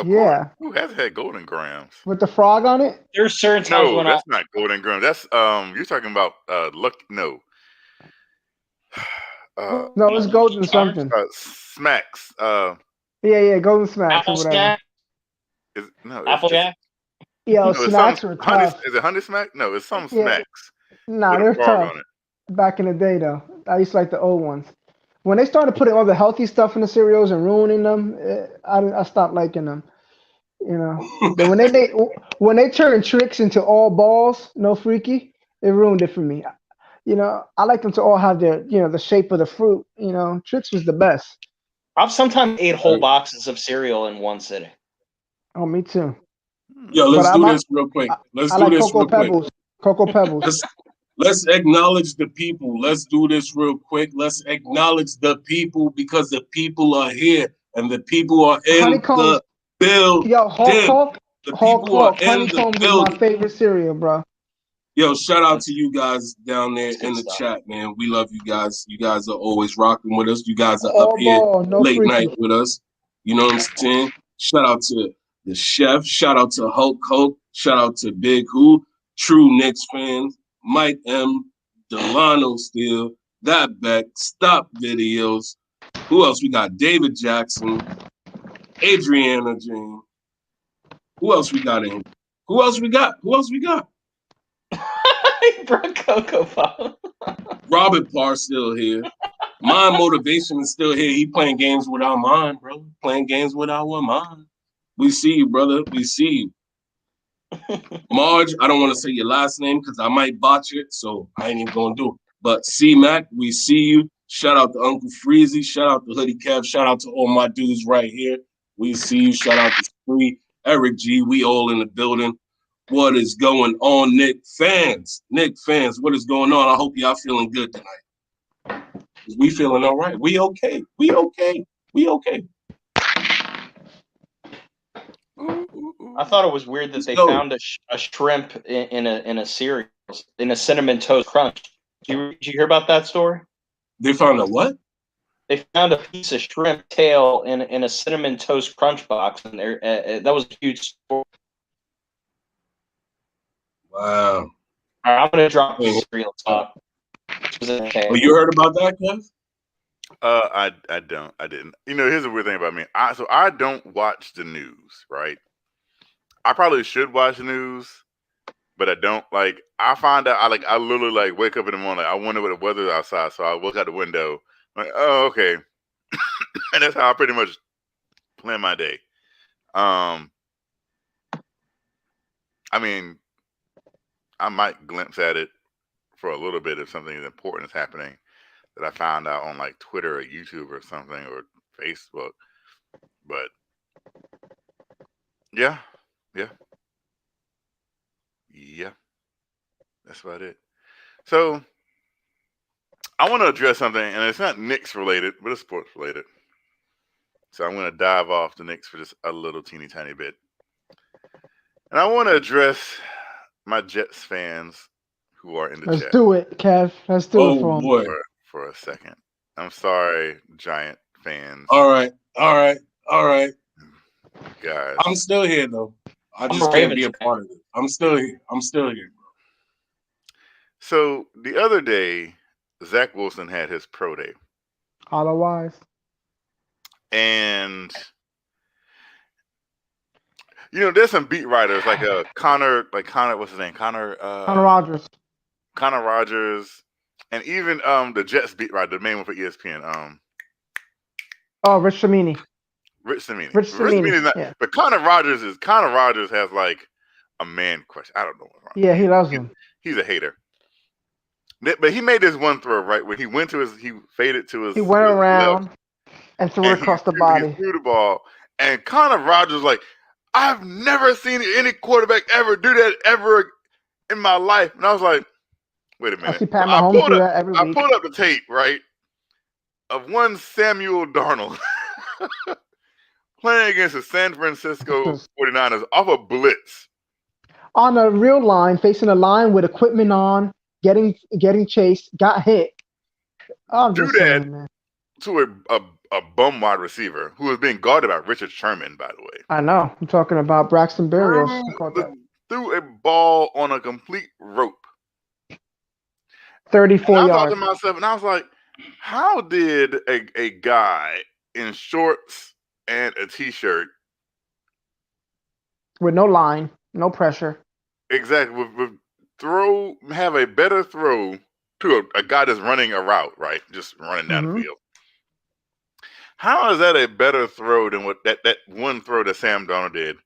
Yeah. Who has had Golden Grams? With the frog on it? There's certain times when that's not Golden Grams. That's you're talking about no, it's Golden something. Smacks. Yeah, Golden Smacks Apple or whatever. Snack? Applejack? Yeah, snacks were tough. Is it Honey Smack? No, it's some Smacks. Nah, they're tough. Back in the day, though, I used to like the old ones. When they started putting all the healthy stuff in the cereals and ruining them, I stopped liking them. You know, but when they turn tricks into all balls, no freaky, it ruined it for me. You know, I like them to all have their, the shape of the fruit. You know, Trix was the best. I've sometimes ate whole boxes of cereal in one sitting. Oh, me too. Yo, let's do this real quick. Let's do this real quick. Cocoa Pebbles. Let's acknowledge the people. Let's do this real quick. Let's acknowledge the people because the people are here and the people are in the building. Yo, Hulk, Honeycombs is my favorite cereal, bro. Yo, shout out to you guys down there in the chat, man. We love you guys. You guys are always rocking with us. You guys are up here late night with us. You know what I'm saying? Shout out to the chef. Shout out to Hulk. Shout out to Big Who. True Knicks fans. Mike M. Delano Steele. That Beck. Stop Videos. Who else? We got David Jackson. Adriana Jane. Who else we got in? Who else we got? Bro, Cocoa Puff. Robert Parr still here. Mind Motivation is still here. He playing games with our mind, bro. Playing games with our mind. We see you, brother. We see you. Marge, I don't want to say your last name because I might botch it, so I ain't even going to do it. But C-Mac, we see you. Shout out to Uncle Freezy. Shout out to Hoodie Kev. Shout out to all my dudes right here. We see you. Shout out to Spree, Eric G. We all in the building. What is going on, Nick fans? Nick fans, what is going on? I hope y'all feeling good tonight. We feeling all right. We okay. We okay. We okay. I thought it was weird that they found a shrimp in a cereal, in a cinnamon toast crunch. Did you hear about that story? They found a what? They found a piece of shrimp tail in a cinnamon toast crunch box, and that was a huge story. Wow. All right, I'm gonna drop the cereal talk. Oh, you heard about that, Kev? I didn't. You know, here's the weird thing about me. I don't watch the news, right? I probably should watch the news, but I don't. Like, I find out I literally like wake up in the morning, I wonder what the weather is outside, so I look out the window, I'm like, oh, okay. And that's how I pretty much plan my day. I mean, I might glimpse at it for a little bit if something important is happening that I found out on like Twitter or YouTube or something or Facebook. But yeah. That's about it. So I want to address something, and it's not Knicks related, but it's sports related. So I'm going to dive off the Knicks for just a little teeny tiny bit. And I want to address my Jets fans who are in the chat. Let's do it, Kev. Let's do it for boy. them. For a second. I'm sorry, Giant fans. All right. Guys. I'm still here, though. I just can't be a part of it. I'm still here, bro. So the other day, Zach Wilson had his pro day. Otherwise. And you know, there's some beat writers like Connor, what's his name? Connor Rogers. Connor Rogers. And even the Jets beat writer, the main one for ESPN. Rich Cimini. Rich Cimini is not, yeah. But Connor Rogers has like a man crush. I don't know what's wrong. Yeah, he loves him. He's a hater. But he made this one throw, right? When he faded to his. He went around and threw it across the body. He threw the ball. And Connor Rogers, like, I've never seen any quarterback ever do that ever in my life. And I was like, wait a minute. I pulled up the tape, right, of one Samuel Darnold playing against the San Francisco 49ers off a blitz. On a real line, facing a line with equipment on, getting chased, got hit. I'm do just that saying, man. To a bum wide receiver who was being guarded by Richard Sherman, by the way. I know. I'm talking about Braxton Berrios. Threw a ball on a complete rope. 34 yards. I thought to myself, and I was like, how did a guy in shorts and a t-shirt with no line, no pressure, exactly, have a better throw to a guy that's running a route, right? Just running down the field. How is that a better throw than what that one throw that Sam Darnold did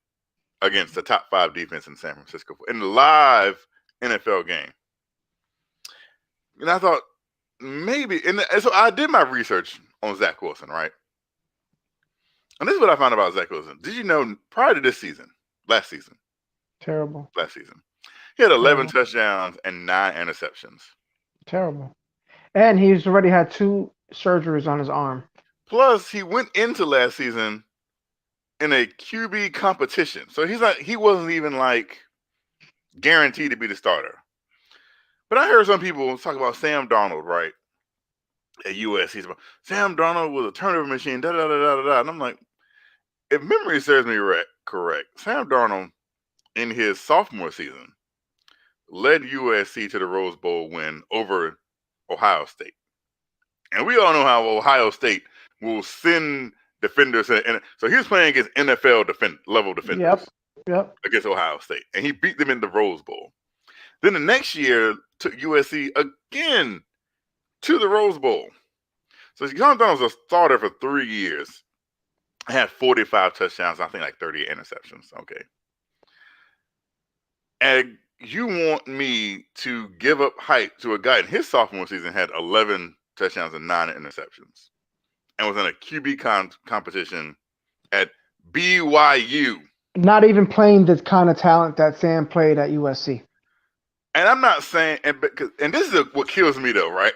against the top 5 defense in San Francisco in the live NFL game? And I thought maybe, and so I did my research on Zach Wilson, right? And this is what I found about Zach Wilson. Did you know prior to this season, last season, he had 11 touchdowns and 9 interceptions. Terrible. And he's already had 2 surgeries on his arm. Plus, he went into last season in a QB competition. So he wasn't even like guaranteed to be the starter. But I heard some people talk about Sam Darnold, right? At USC. Sam Darnold was a turnover machine, da-da-da-da-da. And I'm like, if memory serves me correct, Sam Darnold in his sophomore season led USC to the Rose Bowl win over Ohio State. And we all know how Ohio State will send defenders. And so he was playing against NFL level defenders against Ohio State. And he beat them in the Rose Bowl. Then the next year took USC again to the Rose Bowl. So Sam Darnold was a starter for 3 years. I had 45 touchdowns, I think like 30 interceptions. Okay. And you want me to give up hype to a guy in his sophomore season had 11 touchdowns and 9 interceptions and was in a QB competition at BYU. Not even playing the kind of talent that Sam played at USC. And I'm not saying, and this is what kills me though, right?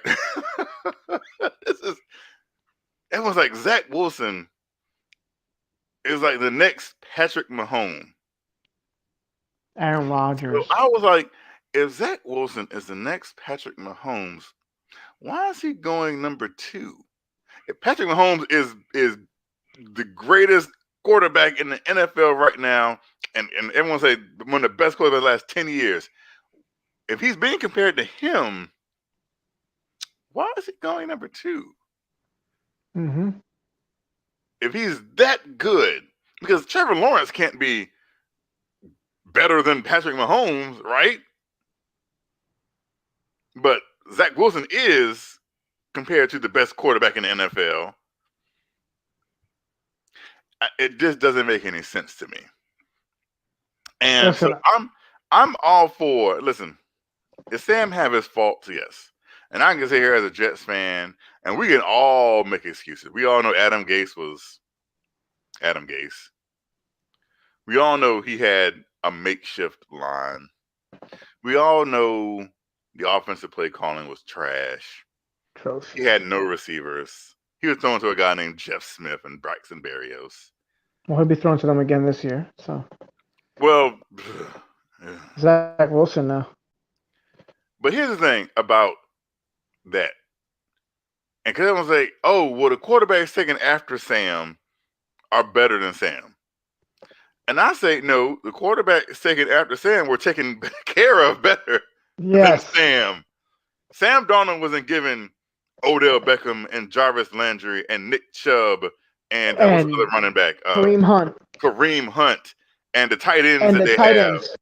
Everyone's like, Zach Wilson is like the next Patrick Mahomes. Aaron Rodgers. So I was like, if Zach Wilson is the next Patrick Mahomes, why is he going number 2? If Patrick Mahomes is the greatest quarterback in the NFL right now, and everyone say one of the best quarterbacks of the last 10 years, if he's being compared to him, why is he going number 2? Mm-hmm. If he's that good, because Trevor Lawrence can't be better than Patrick Mahomes, right? But Zach Wilson is compared to the best quarterback in the NFL. It just doesn't make any sense to me. And Listen, so I'm all for, listen, does Sam have his faults? Yes. And I can sit here as a Jets fan, and we can all make excuses. We all know Adam Gase was Adam Gase. We all know he had a makeshift line. We all know the offensive play calling was trash. He had no receivers. He was thrown to a guy named Jeff Smith and Braxton Berrios. Well, he'll be thrown to them again this year. So, well, Zach Wilson now. But here's the thing about that. And because everyone's like, oh, well, the quarterbacks taken after Sam are better than Sam. And I say, no, the quarterbacks taken after Sam were taken care of better than Sam. Sam Darnold wasn't given Odell Beckham and Jarvis Landry and Nick Chubb and what's the other running back? Kareem Hunt and the tight ends and that the they tight have. ends.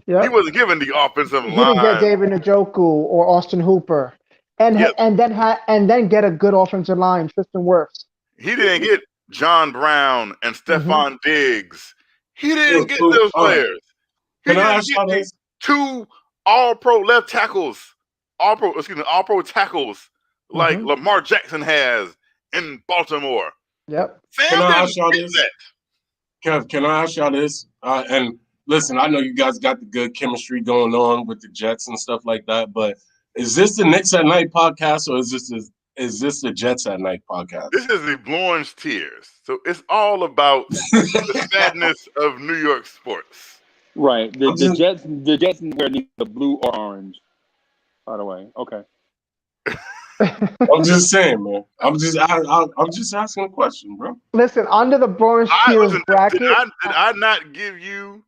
Yep. He wasn't given the offensive He line. didn't get David Njoku or Austin Hooper, and then get a good offensive line, Tristan Wirfs. He didn't get John Brown and Stephon Diggs. He didn't get those players. He didn't get 2 all-pro left tackles, all-pro tackles like Lamar Jackson has in Baltimore. Yep. Can I ask y'all this? Kev, can I ask y'all this? And listen, I know you guys got the good chemistry going on with the Jets and stuff like that, but is this the Knicks at Night podcast or is this the Jets at Night podcast? This is the Blue Orange Tears. So it's all about the sadness of New York sports. Right. The Jets wear the blue or orange, by the way. Okay. I'm just saying, man. I'm just asking a question, bro. Listen, under the Blue Orange Tears bracket. Did I not give you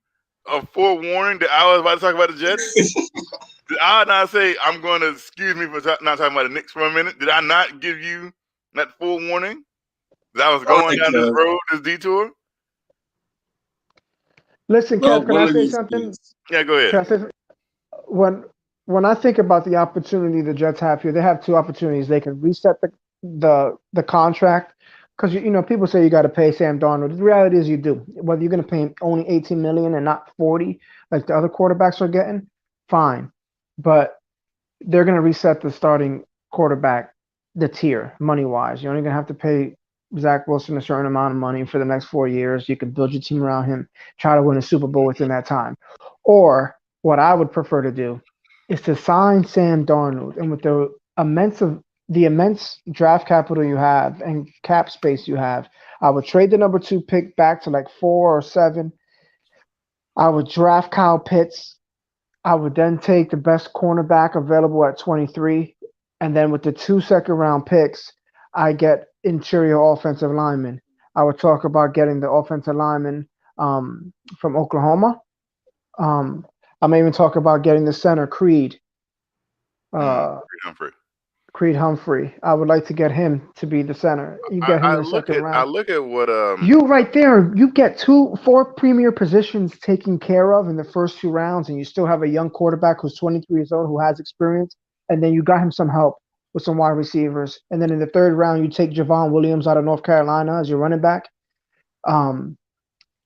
a forewarning that I was about to talk about the Jets? Did I not say I'm going to excuse me for not talking about the Knicks for a minute? Did I not give you that forewarning that I was going down this road, this detour? Listen, Kev, can I say something? Yeah, go ahead. When I think about the opportunity the Jets have here, they have 2 opportunities. They can reset the contract because people say you got to pay Sam Darnold. The reality is you do. Whether you're going to pay him only $18 million and not $40 like the other quarterbacks are getting, fine. But they're going to reset the starting quarterback, the tier, money-wise. You're only going to have to pay Zach Wilson a certain amount of money for the next 4 years. You can build your team around him, try to win a Super Bowl within that time. Or what I would prefer to do is to sign Sam Darnold, and with the immense draft capital you have and cap space you have, I would trade the number 2 pick back to like 4 or 7. I would draft Kyle Pitts. I would then take the best cornerback available at 23, and then with the 2 second-round picks, I get interior offensive linemen. I would talk about getting the offensive lineman from Oklahoma. I may even talk about getting the center, Creed Humphrey. I would like to get him to be the center. You get him in the second round. I look at what you right there. You get 4 premier positions taken care of in the first 2 rounds, and you still have a young quarterback who's 23 years old who has experience, and then you got him some help with some wide receivers. And then in the 3rd round, you take Javon Williams out of North Carolina as your running back.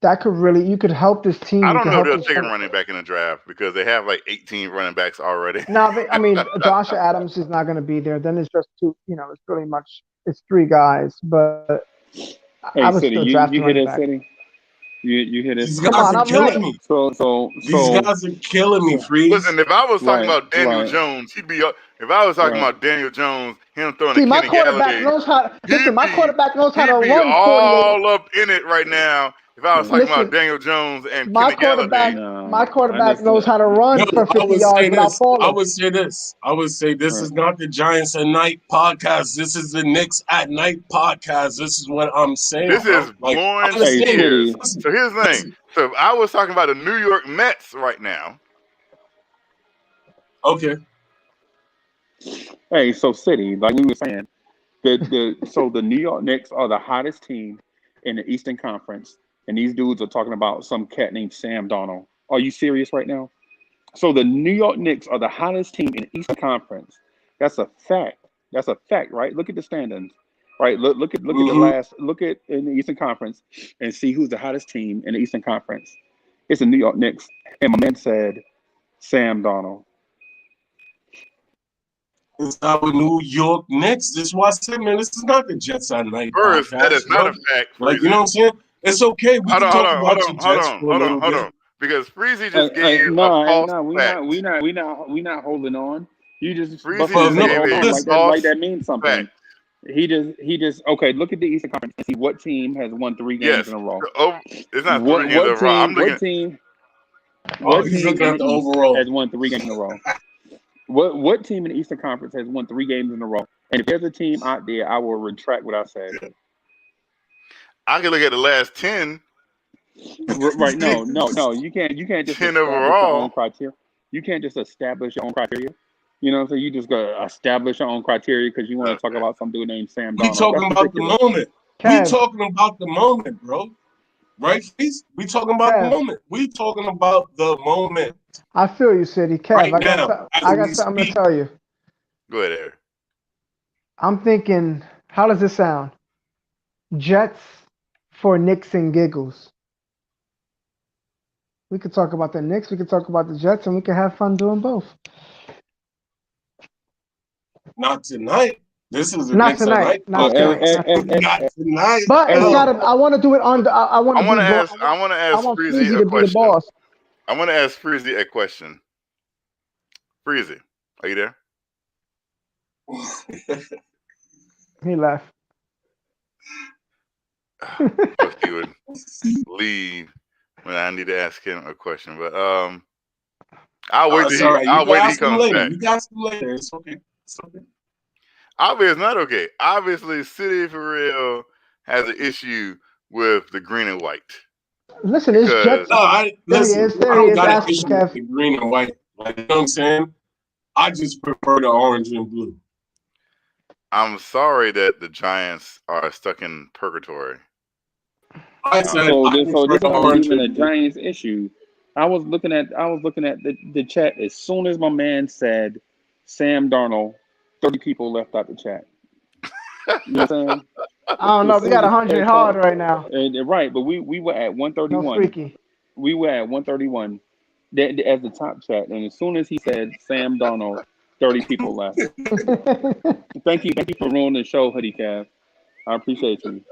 That could really, you could help this team. I don't know if they'll take a running back in the draft because they have like 18 running backs already. No, I mean, Josh Adams is not going to be there. Then it's just 2, it's pretty much, it's 3 guys. But hey, I was City, still you drafting hear running that, back. City? You hear this? These Come guys on, are I'm killing right. me. So These guys are killing me, Freeze. Listen, if I was talking Right, about Daniel right, Jones, he'd be. If I was talking right. about Daniel Jones, him throwing to See, my Kenny quarterback Galladay, knows how. Listen, my quarterback knows how to he'd be run 48. all up in it right now. If I was talking about Listen, Daniel Jones and my Kenny Galladay, quarterback, my No, I quarterback knows understand. how to No, run for I 50 would say yards without this. I falling. would say this. I would say this Right. is not the Giants at Night podcast. This is the Knicks at Night podcast. This is what I'm saying, this bro. is Like, I blowing Hey, understand. ears. City. Listen, So here's the thing. listen. So if I was talking about the New York Mets right now, Okay. Hey, so City, like we were saying, the New York Knicks are the hottest team in the Eastern Conference, and these dudes are talking about some cat named Sam Darnold. Are you serious right now? So the New York Knicks are the hottest team in the Eastern Conference. That's a fact. That's a fact, right? Look at the standings. Right. Look at the last look at in the Eastern Conference and see who's the hottest team in the Eastern Conference. It's the New York Knicks. And my man said Sam Darnold. It's our New York Knicks. This is why I said, man, this is not the Jets at Night first, that is podcast, not bro. a fact, Like, you Freezy. know what I'm saying? It's okay. We Hold can on, hold talk on, about hold your on, hold Jets on, for a hold on, little hold bit. on. Because Freezy just gave a No, false we fact. not holding on. You just Freezy busting just your no, gave hold a on listen. like false that means something. fact. He just okay. Look at the Eastern Conference and see what team has won 3 games Yes. in a row. It's not 3 games What overall. I'm team? looking. Oh, What he's team looking in at the the East overall. has won 3 games in a row? What team in the Eastern Conference has won 3 games in a row? And if there's a team out there, I will retract what I said. I can look at the last 10. Right? No. You can't just 10 establish your own overall. criteria. You can't just establish your own criteria. You know what I'm saying? You just gotta establish your own criteria because you want to talk Okay. about some dude named Sam We Darnold. talking That's about the ridiculous. moment. We Kev, talking about the moment, bro. Right, Freeze? We talking about the Kev, moment. We talking about the moment I feel you, City. Kev, right now as I got we something to speak. tell you. Go ahead, Eric. I'm thinking, how does this sound? Jets for Knicks and giggles. We could talk about the Knicks, we could talk about the Jets, and we could have fun doing both. Not tonight. This is the Not Knicks at tonight. Night Not podcast. tonight. Not tonight. But it's Hey, gotta. I want to do it on. I want I to want be. to ask. I want to I ask want Freezy Freezy a to be the question. boss. I want to ask Freezy a question. Freezy, are you there? He left. Wish he would leave when I need to ask him a question. But I'll wait It's till all he. right. You I'll can wait till he ask him comes later. back. You can ask him later. It's okay. It's okay. Obviously, not okay. Obviously, City for real has an issue with the green and white. Listen, it's Because Jets. No, I There he listen. is. I There he don't is. got an Ask him, issue with Kev. the green and white. Like, you know what I'm saying? I just prefer the orange and blue. I'm sorry that the Giants are stuck in purgatory. I said so I this prefer is the not orange even a and blue. Giants issue. I was looking at the chat as soon as my man said Sam Darnold, 30 people left out the chat. You know what I'm saying? I don't know. As We soon got as he 100 said hard Sam, right now. right, but we were at No 131. freaky. We were at 131 as the top chat, and as soon as he said Sam Darnold, 30 people left. Thank you for ruining the show, Hoodie Cav. I appreciate you.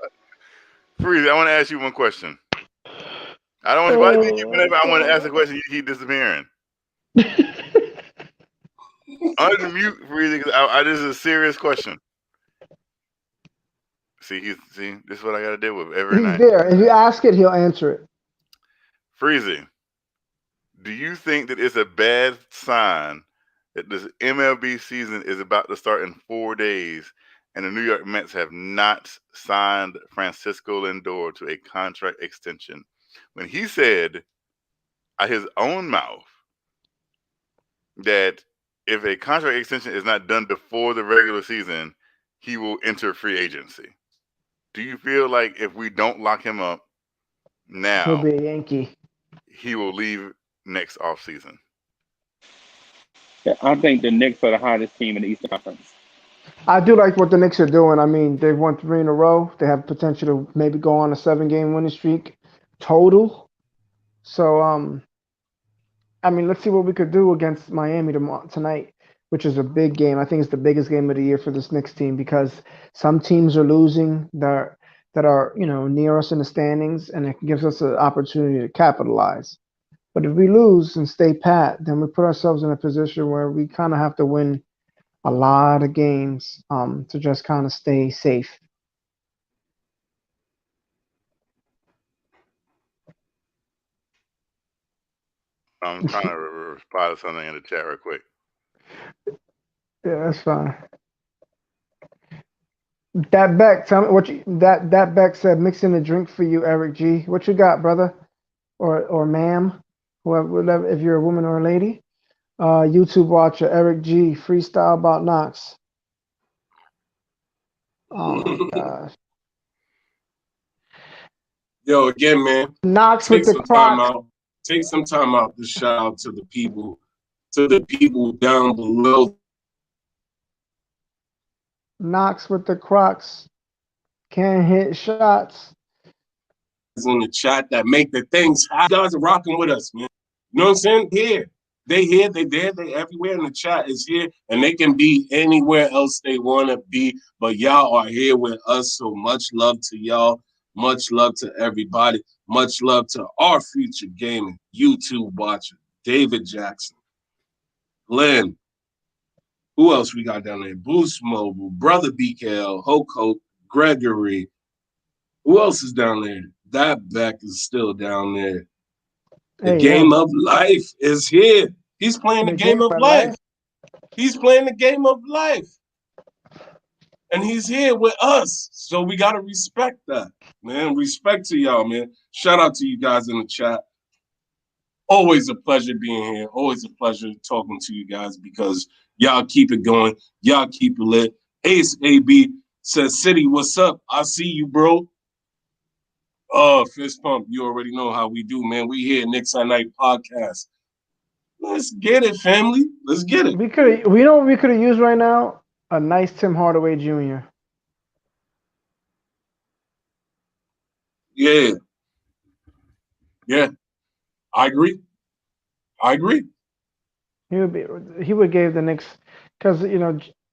Freeze, I want to ask you one question. I don't want you. Whenever I want to ask a question, you keep disappearing. Unmute, Freeze. This is a serious question. See, this is what I got to deal with every He's night. there. If you ask it, he'll answer it. Freezy, do you think that it's a bad sign that this MLB season is about to start in 4 days and the New York Mets have not signed Francisco Lindor to a contract extension when he said out his own mouth that if a contract extension is not done before the regular season, he will enter free agency? Do you feel like if we don't lock him up now, He'll be a Yankee. he will leave next offseason? I think the Knicks are the hottest team in the Eastern Conference. I do like what the Knicks are doing. I mean, they've won 3 in a row. They have potential to maybe go on a 7-game winning streak total. So, I mean, let's see what we could do against Miami tonight, which is a big game. I think it's the biggest game of the year for this Knicks team because some teams are losing. They're that are, near us in the standings, and it gives us an opportunity to capitalize. But if we lose and stay pat, then we put ourselves in a position where we kind of have to win a lot of games to just kind of stay safe. I'm trying to reply to something in the chat real quick. Yeah, that's fine. That Beck, tell me what that Beck said. Mixing a drink for you, Eric G. What you got, brother, or ma'am, whatever. If you're a woman or a lady, YouTube watcher Eric G. Freestyle about Knox. Oh my gosh. Yo, again, man, Knox take with the some time Crocs. out. Take some time out to shout out to the people down below. Knox with the Crocs. Can't hit shots. In the chat that make the things happen. You guys are rocking with us, man. You know what I'm saying? Here. They here, they there, they everywhere in the chat is here, and they can be anywhere else they want to be, but y'all are here with us, so much love to y'all. Much love to everybody. Much love to our future gaming YouTube watcher, David Jackson, Glenn. Who else we got down there? Boost Mobile, Brother BKL, Hoke, Gregory. Who else is down there? That Beck is still down there. The game of life is here. He's playing the game of life. He's playing the game of life. And he's here with us. So we got to respect that, man. Respect to y'all, man. Shout out to you guys in the chat. Always a pleasure being here. Always a pleasure talking to you guys because y'all keep it going. Y'all keep it lit. Ace AB says, City, what's up? I see you, bro. Oh, fist pump. You already know how we do, man. We here, Knicks at Night podcast. Let's get it, family. Let's get it. We know what we could have used right now? A nice Tim Hardaway Jr. Yeah. I agree. He would give the Knicks, because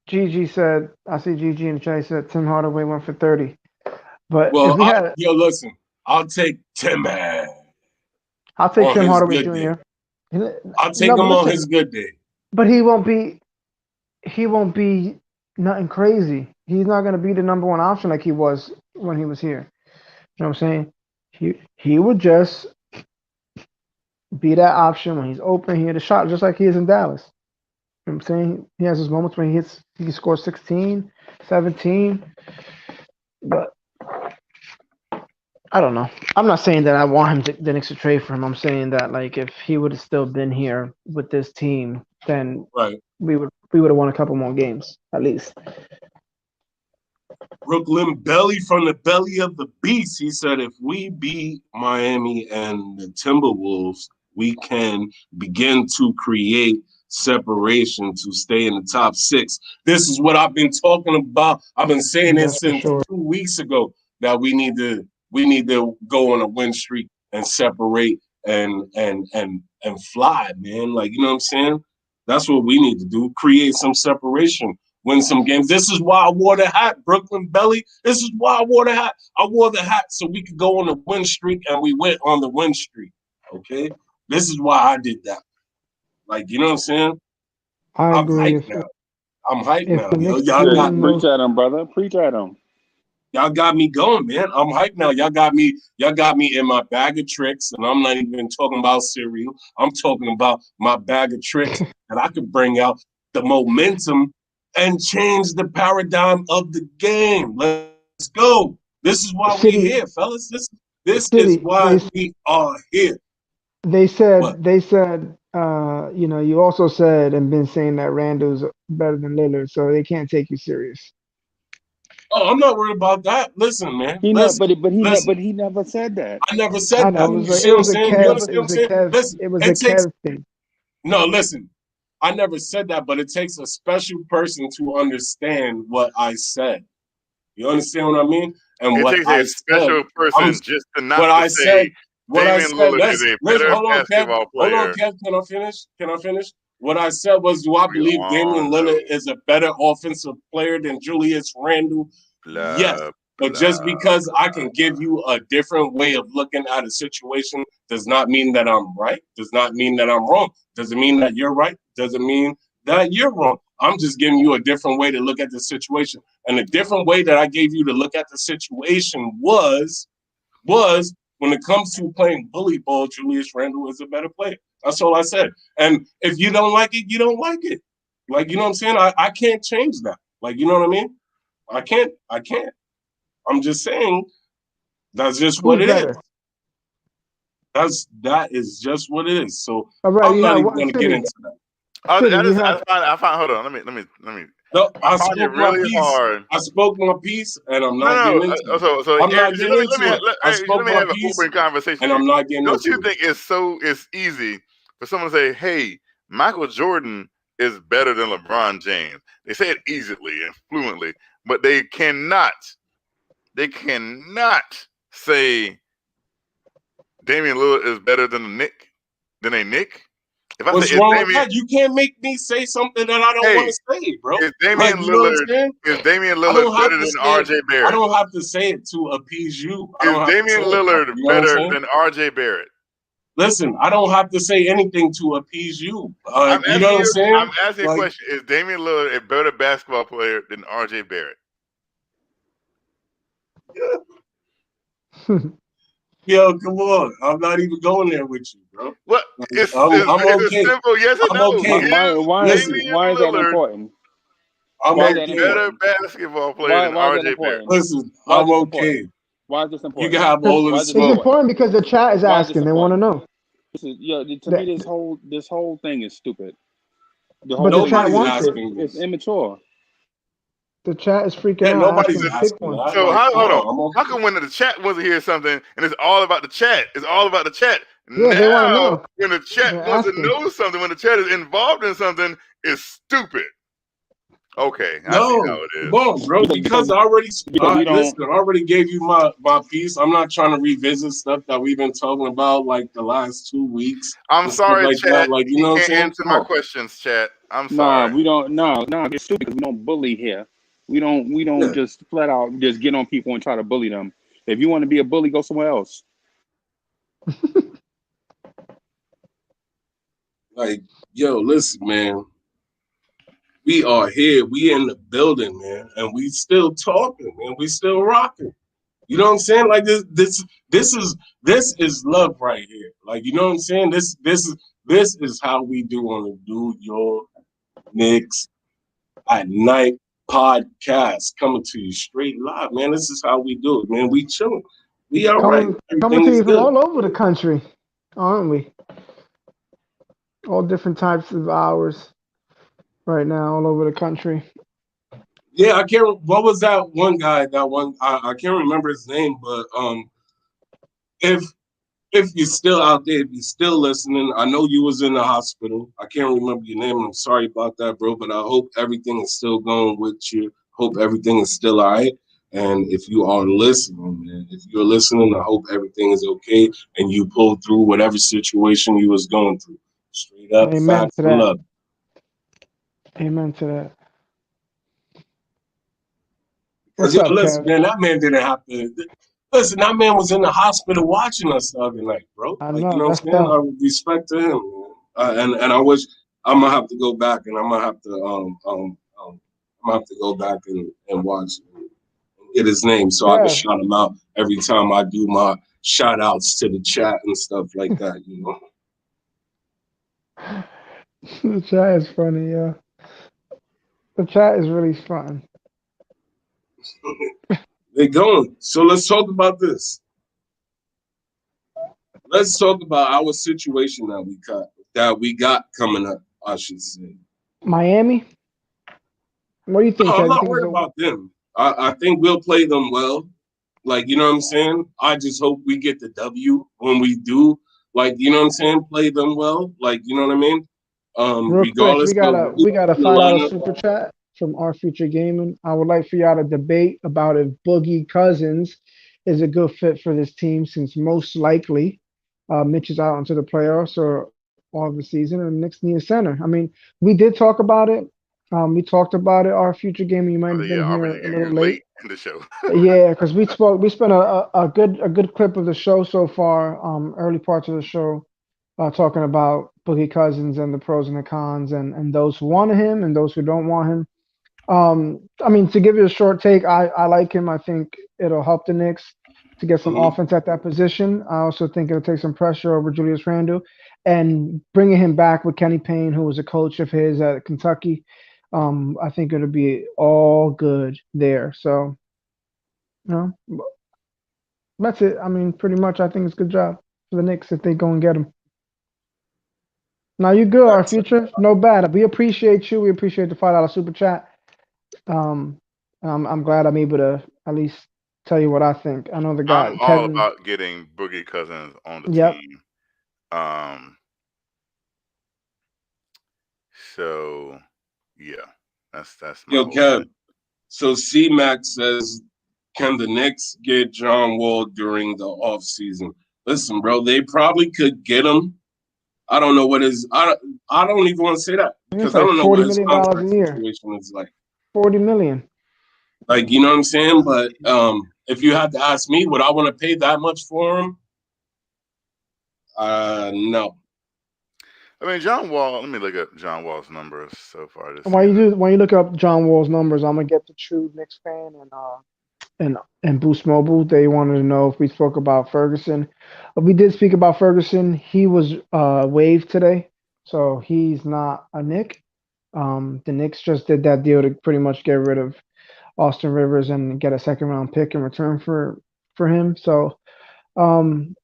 Gigi said, I see Gigi in the chat, said Tim Hardaway went for 30. But if we had, listen, I'll take Tim. I'll take Tim Hardaway Jr. I'll take him on his good day. But he won't be nothing crazy. He's not going to be the number one option like he was when he was here. You know what I'm saying? He would just be that option when he's open. He hit a shot just like he is in Dallas. You know what I'm saying? He has his moments when he can score 16, 17. But I don't know. I'm not saying that I want the Knicks to trade for him. I'm saying that, like, if he would have still been here with this team, then we would have won a couple more games at least. Brooklyn Belly from the belly of the beast. He said, if we beat Miami and the Timberwolves, we can begin to create separation to stay in the top 6. This is what I've been talking about. I've been saying this since 2 weeks ago, that we need to go on a win streak and separate and fly, man. Like, you know what I'm saying? That's what we need to do. Create some separation. Win some games. This is why I wore the hat, Brooklyn Belly. This is why I wore the hat. I wore the hat so we could go on a win streak, and we went on the win streak. Okay? This is why I did that. Like, you know what I'm saying? I'm hyped now. I'm hyped now. Preach at him, brother. Preach at him. Y'all got me going, man. I'm hyped now. Y'all got me in my bag of tricks, and I'm not even talking about cereal. I'm talking about my bag of tricks that I could bring out the momentum and change the paradigm of the game. Let's go. This is why we're here, fellas. This is why we are here. They said, you also said and been saying that Randall's better than Lillard, so they can't take you serious. Oh, I'm not worried about that. Listen, man. He never said that. I never said that. You see what I'm saying? You understand what I'm saying? Listen, it was a Kev thing. No, listen. I never said that, but it takes a special person to understand what I said. You understand what I mean? And it takes a special person just to not to say Damian Lillard is a better basketball player. Hold on, Kev. Can I finish? What I said was, do I believe Damian Lillard is a better offensive player than Julius Randle? Yes. But just because I can give you a different way of looking at a situation does not mean that I'm right. Does not mean that I'm wrong. Doesn't mean that you're right. Doesn't mean that you're wrong. I'm just giving you a different way to look at the situation. And a different way that I gave you to look at the situation was when it comes to playing bully ball, Julius Randle is a better player. That's all I said. And if you don't like it, you don't like it. Like, you know what I'm saying? I can't change that. Like, you know what I mean? I can't. I'm just saying that's just what it is. That is just what it is. So I'm not even going to get into that. I find. Hold on. Let me. No, I find it really hard. I spoke my piece, and I'm not getting into it. So I'm not getting into it. I let spoke me my have an piece, open conversation. and I'm not getting Don't into you think it's easy for someone to say, "Hey, Michael Jordan is better than LeBron James"? They say it easily and fluently, but they cannot say Damian Lillard is better than a Knick. If I What's say wrong with that? You can't make me say something that I don't want to say, bro. Is Damian Lillard better than RJ Barrett? I don't have to say it to appease you. Is Damian Lillard better than RJ Barrett? Listen, I don't have to say anything to appease you. You know what I'm saying? I'm asking like, a question. Is Damian Lillard a better basketball player than RJ Barrett? Yeah. Yo, come on. I'm not even going there with you, bro. What? I'm okay. It's simple yes or I'm no. okay. Why is that important? Why is a better basketball player than RJ Barrett. Listen, I'm okay. Why is this important? You can have all of the smoke. It's important because the chat is asking. They want to know. To me, this whole thing is stupid. But the chat wants it. It's immature. The chat is freaking out. Nobody's asking that. So hold on. How come when the chat wasn't here something and it's all about the chat? It's all about the chat. Yeah, now, they want to know. When the chat wants to know something, when the chat is involved in something, it's stupid. Okay, I see how it is. Well, bro, because I already gave you my piece. I'm not trying to revisit stuff that we've been talking about like the last 2 weeks. I'm sorry, like chat. That. Like, you know what I'm saying? Answer my questions, chat. I'm sorry. We don't. No, it's stupid because we don't bully here. We don't just flat out just get on people and try to bully them. If you want to be a bully, go somewhere else. Like, yo, listen, man. We are here. We in the building, man, and we still talking, man. We still rocking. You know what I'm saying? Like this is love right here. Like, you know what I'm saying? This is how we do on the Do Your Knicks at Night podcast, coming to you straight live, man. This is how we do it, man. We chilling. We all right. Coming to you from all over the country, aren't we? All different types of hours right now, all over the country. Yeah, I can't. What was that one guy? I can't remember his name, but if you're still out there, if you're still listening, I know you was in the hospital. I can't remember your name. I'm sorry about that, bro. But I hope everything is still going with you. Hope everything is still all right. And if you are listening, man, if you're listening, I hope everything is okay and you pulled through whatever situation you was going through. Straight up, Amen facts and love. Amen to that. What's up, listen, man, that man didn't have to. Listen, that man was in the hospital watching us the other night, bro. I know, you know what I'm saying? tough. I respect to him, man. And I wish I'm gonna have to go back and I'm gonna have to I'm gonna have to go back and watch and get his name so I can shout him out every time I do my shout outs to the chat and stuff like that, you know. The chat is funny, yeah. The chat is really fun. They going. So let's talk about this. Let's talk about our situation that we got coming up, I should say. Miami? What do you think? No, I'm not worried about them. I think we'll play them well. Like, you know what I'm saying? I just hope we get the W when we do. Like, you know what I'm saying? Play them well. Like, you know what I mean? Real quick, we got a $5 super chat from Our Future Gaming. I would like for y'all to debate about if Boogie Cousins is a good fit for this team, since most likely Mitch is out into the playoffs or all of the season, and Knicks need a center. I mean, we did talk about it. We talked about it. Our future game. You might have been Our here video a game, little you're late late. in the show. Yeah, because we spent a good clip of the show so far. Early parts of the show, talking about Boogie Cousins and the pros and the cons, and those who want him and those who don't want him. I mean, to give you a short take, I like him. I think it'll help the Knicks to get some offense at that position. I also think it'll take some pressure over Julius Randle, and bringing him back with Kenny Payne, who was a coach of his at Kentucky. I think it'll be all good there. So, you know, that's it. I mean, pretty much, I think it's a good job for the Knicks if they go and get him. Now you good, our future. No bad. We appreciate you. We appreciate the $5 super chat. Um, I'm glad I'm able to at least tell you what I think. I know the guy I'm all Kevin. about getting Boogie Cousins on the Yep. team. So yeah, that's my Yo, whole Kev. thing. So C-Max says, can the Knicks get John Wall during the offseason? Listen, bro, they probably could get him. I don't know what his I don't even want to say that It's because I like don't know what $40 his million contract a year. situation is like. 40 million. Like, you know what I'm saying? But if you had to ask me, would I want to pay that much for him? No. I mean, John Wall. Let me look at John Wall's numbers so far this When season. you look up John Wall's numbers, I'm gonna get the true Knicks fan and Boost Mobile. They wanted to know if we spoke about Ferguson. We did speak about Ferguson. He was waived today, so he's not a Knick. The Knicks just did that deal to pretty much get rid of Austin Rivers and get a second round pick in return for him. So um,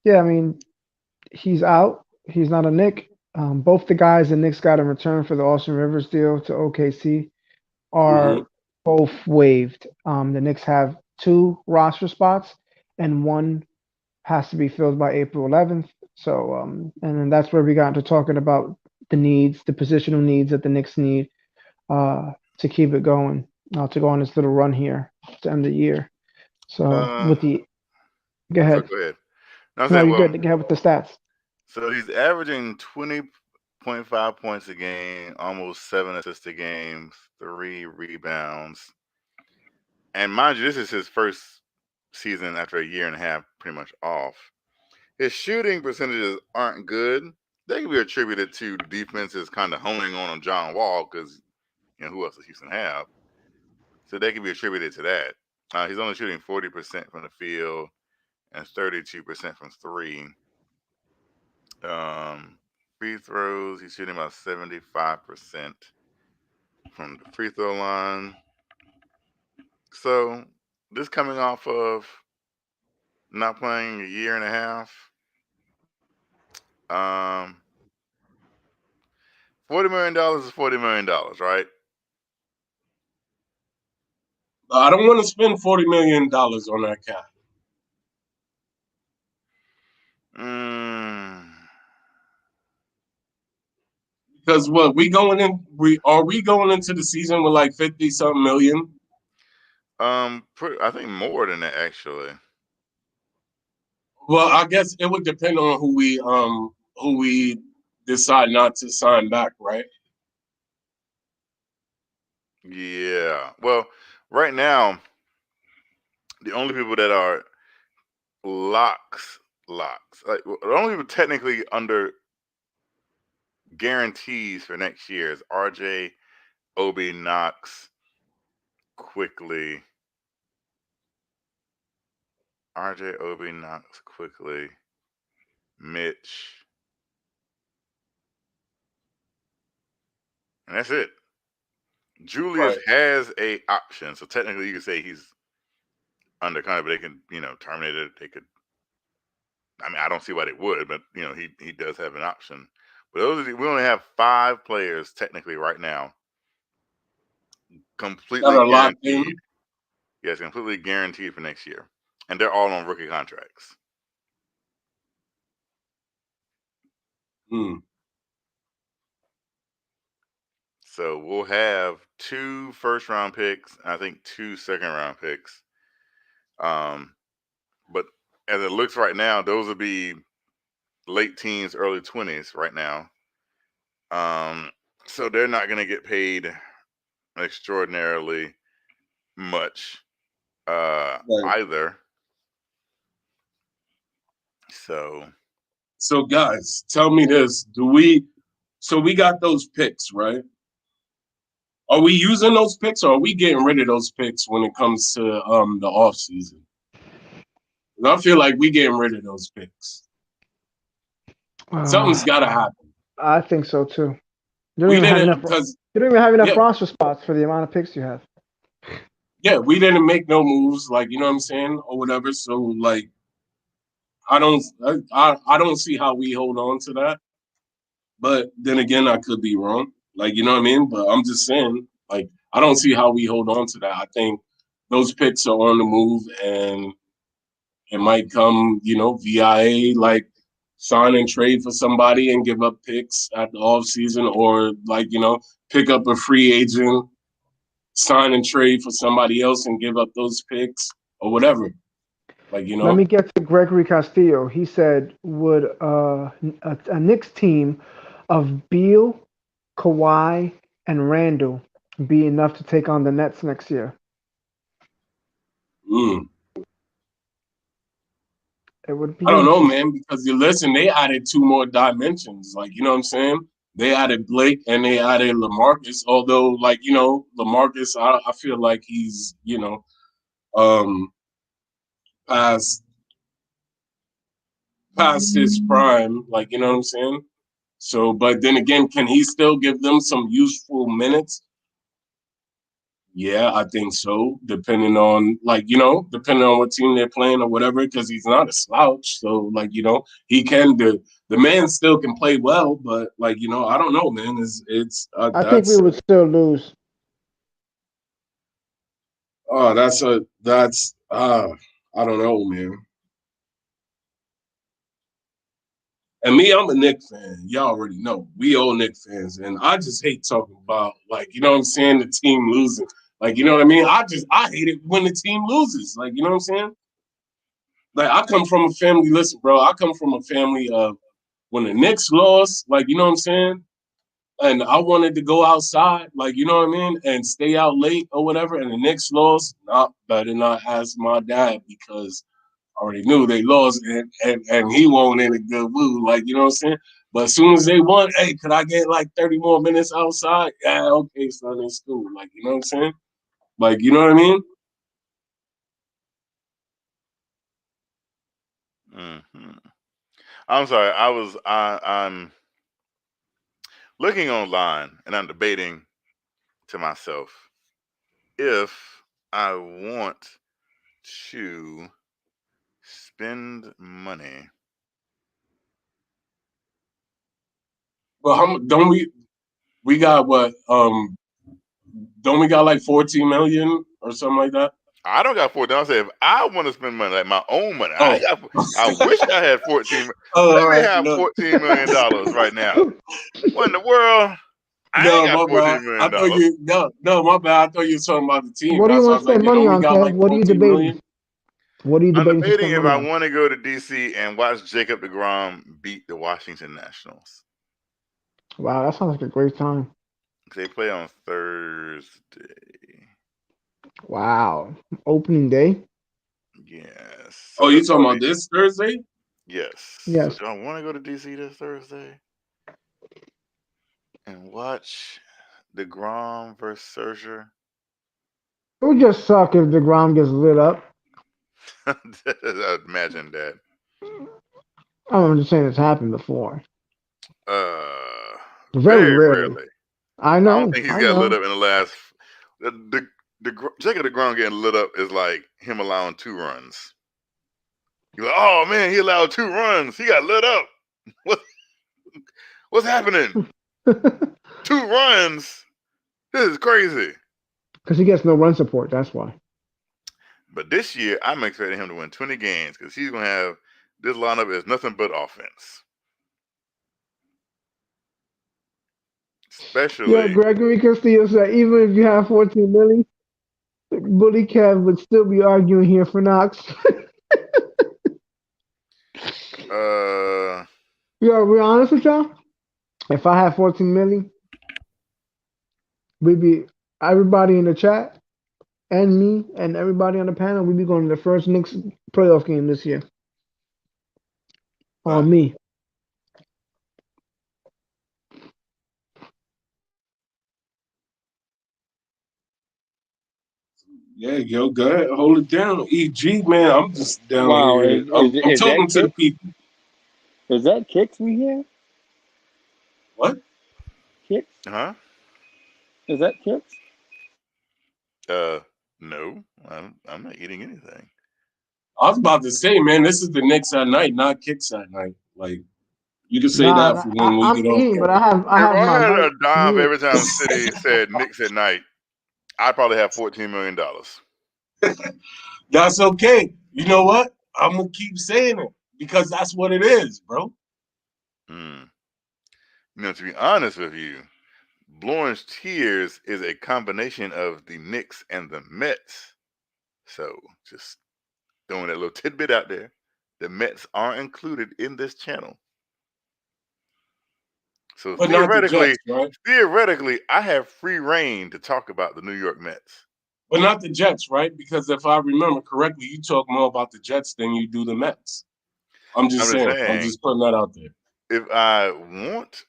yeah, I mean he's out. He's not a Knick. Both the guys the Knicks got in return for the Austin Rivers deal to OKC Mm-hmm. are both waived. The Knicks have 2 roster spots, and one has to be filled by April 11th. So, and then that's where we got into talking about the needs, the positional needs that the Knicks need to keep it going, to go on this little run here to end the year. So, with the, go So ahead. go ahead. No, I'm No, saying, you're well, good. Go ahead with the stats. so he's averaging 20.5 points a game, almost 7 assists a game, 3 rebounds. And mind you, this is his first season after a year and a half, pretty much off. His shooting percentages aren't good. They can be attributed to defenses kind of honing on John Wall because, who else does Houston have? So they can be attributed to that. He's only shooting 40% from the field and 32% from 3. Free throws, he's shooting about 75% from the free throw line. So this coming off of not playing a year and a half. $40 million is $40 million, right? I don't want to spend $40 million on that cat. Because what we going into the season with like 50-something million? I think more than that actually. Well, I guess it would depend on who we decide not to sign back, right? Yeah. Well, right now, the only people that are locks, like the only people technically under guarantees for next year is RJ, Obi, Knox, Quickly. RJ, Obi, Knox, Quickly, Mitch. And that's it. Julius has a option, so technically you could say he's under kind of, but they can, terminate it. They could. I mean, I don't see why they would, but he does have an option. But we only have 5 players technically right now, completely That are locked guaranteed. in. Yes, completely guaranteed for next year, and they're all on rookie contracts. So we'll have 2 first-round picks, and I think 2 second-round picks. But as it looks right now, those will be late teens, early 20s right now. So they're not going to get paid extraordinarily much either. So guys, tell me this: So we got those picks, right? Are we using those picks, or are we getting rid of those picks when it comes to the off season? I feel like we getting rid of those picks. Something's got to happen. I think so too. You We don't even have enough roster spots for the amount of picks you have. Yeah, we didn't make no moves, like, you know what I'm saying, or whatever. So like, I don't see how we hold on to that. But then again, I could be wrong. Like, you know what I mean? But I'm just saying, like, I don't see how we hold on to that. I think those picks are on the move, and it might come, via like sign and trade for somebody and give up picks at the offseason, or like, pick up a free agent, sign and trade for somebody else and give up those picks or whatever. Like, Let me get to Gregory Castillo. He said, would a Knicks team of Beal, Kawhi, and Randall be enough to take on the Nets next year? It would be. I don't know, man, because you listen, they added 2 more dimensions. Like, you know what I'm saying? They added Blake and they added LaMarcus. Although, like, LaMarcus, I feel like he's, past his prime. Like, you know what I'm saying? So, but then again, can he still give them some useful minutes? Yeah, I think so. Depending on what team they're playing or whatever, because he's not a slouch. So, like, he can do. The man still can play well, but like, I don't know, man. I think we would still lose. Oh, I don't know, man. And me, I'm a Knicks fan. Y'all already know. We all Knicks fans. And I just hate talking about, like, you know what I'm saying, the team losing. Like, you know what I mean? I hate it when the team loses. Like, you know what I'm saying? Like, I come from a family, listen, bro, I come from a family of when the Knicks lost, like, you know what I'm saying? And I wanted to go outside, like, you know what I mean? And stay out late or whatever. And the Knicks lost, better not ask my dad, because I already knew they lost, and he won't in a good mood, like, you know what I'm saying? But as soon as they won, hey, could I get like 30 more minutes outside? Yeah, okay, son, it's cool. Like, you know what I'm saying? Like, you know what I mean? I'm sorry. I'm looking online and I'm debating to myself if I want to spend money. Well, don't we got what? Don't we got like 14 million or something like that? I don't got 14. I say if I want to spend money, like my own money, I wish I had 14. Let me have $14 million right now. What in the world? I ain't got $14 million. No, my bad. I thought you were talking about the team. What do you want to spend money on, Kev? What are you debating? What are you debating? I'm debating if I want to go to DC and watch Jacob deGrom beat the Washington Nationals. Wow, that sounds like a great time. They play on Thursday. Wow. Opening day? Yes. Oh, you talking about this Thursday? Yes. Yes. So do I want to go to DC this Thursday and watch DeGrom versus Scherzer? It would just suck if DeGrom gets lit up. I'd imagine that. I'm just saying it's happened before. Very rarely. I know. I don't think he's got lit up in the last. Jacob deGrom getting lit up is like him allowing 2 runs. You're like, oh man, he allowed 2 runs. He got lit up. What's happening? 2 runs. This is crazy. Because he gets no run support. That's why. But this year, I'm expecting him to win 20 games because he's going to have this lineup is nothing but offense. Especially. Yeah, Gregory Castillo said even if you have 14 million, Bully Kev would still be arguing here for Knox. Yeah, we're honest with y'all. If I had 14 million, We be everybody in the chat and me and everybody on the panel. We be going to the first Knicks playoff game this year. On me. Yeah, yo, go ahead, hold it down. EG, man, I'm just down Wow, here. I'm is talking that to the kicks? people. Is that kicks we hear? What? Kicks? Huh? Is that kicks? No, I'm not eating anything. I was about to say, man, this is the Knicks at night, not Kicks at night. Like, you can say that Nah, for when we I'm get off eating, but camera. I If have I my had mic a dime muted. every time City said Knicks at night, I'd probably have $14 million. That's okay. You know what? I'm gonna keep saying it because that's what it is, bro. You know, to be honest with you, Blowing Tears is a combination of the Knicks and the Mets. So just throwing that little tidbit out there. The Mets are included in this channel. So But not the Jets, right? theoretically, I have free reign to talk about the New York Mets. But not the Jets, right? Because if I remember correctly, you talk more about the Jets than you do the Mets. I'm just saying. I'm just putting that out there. If I want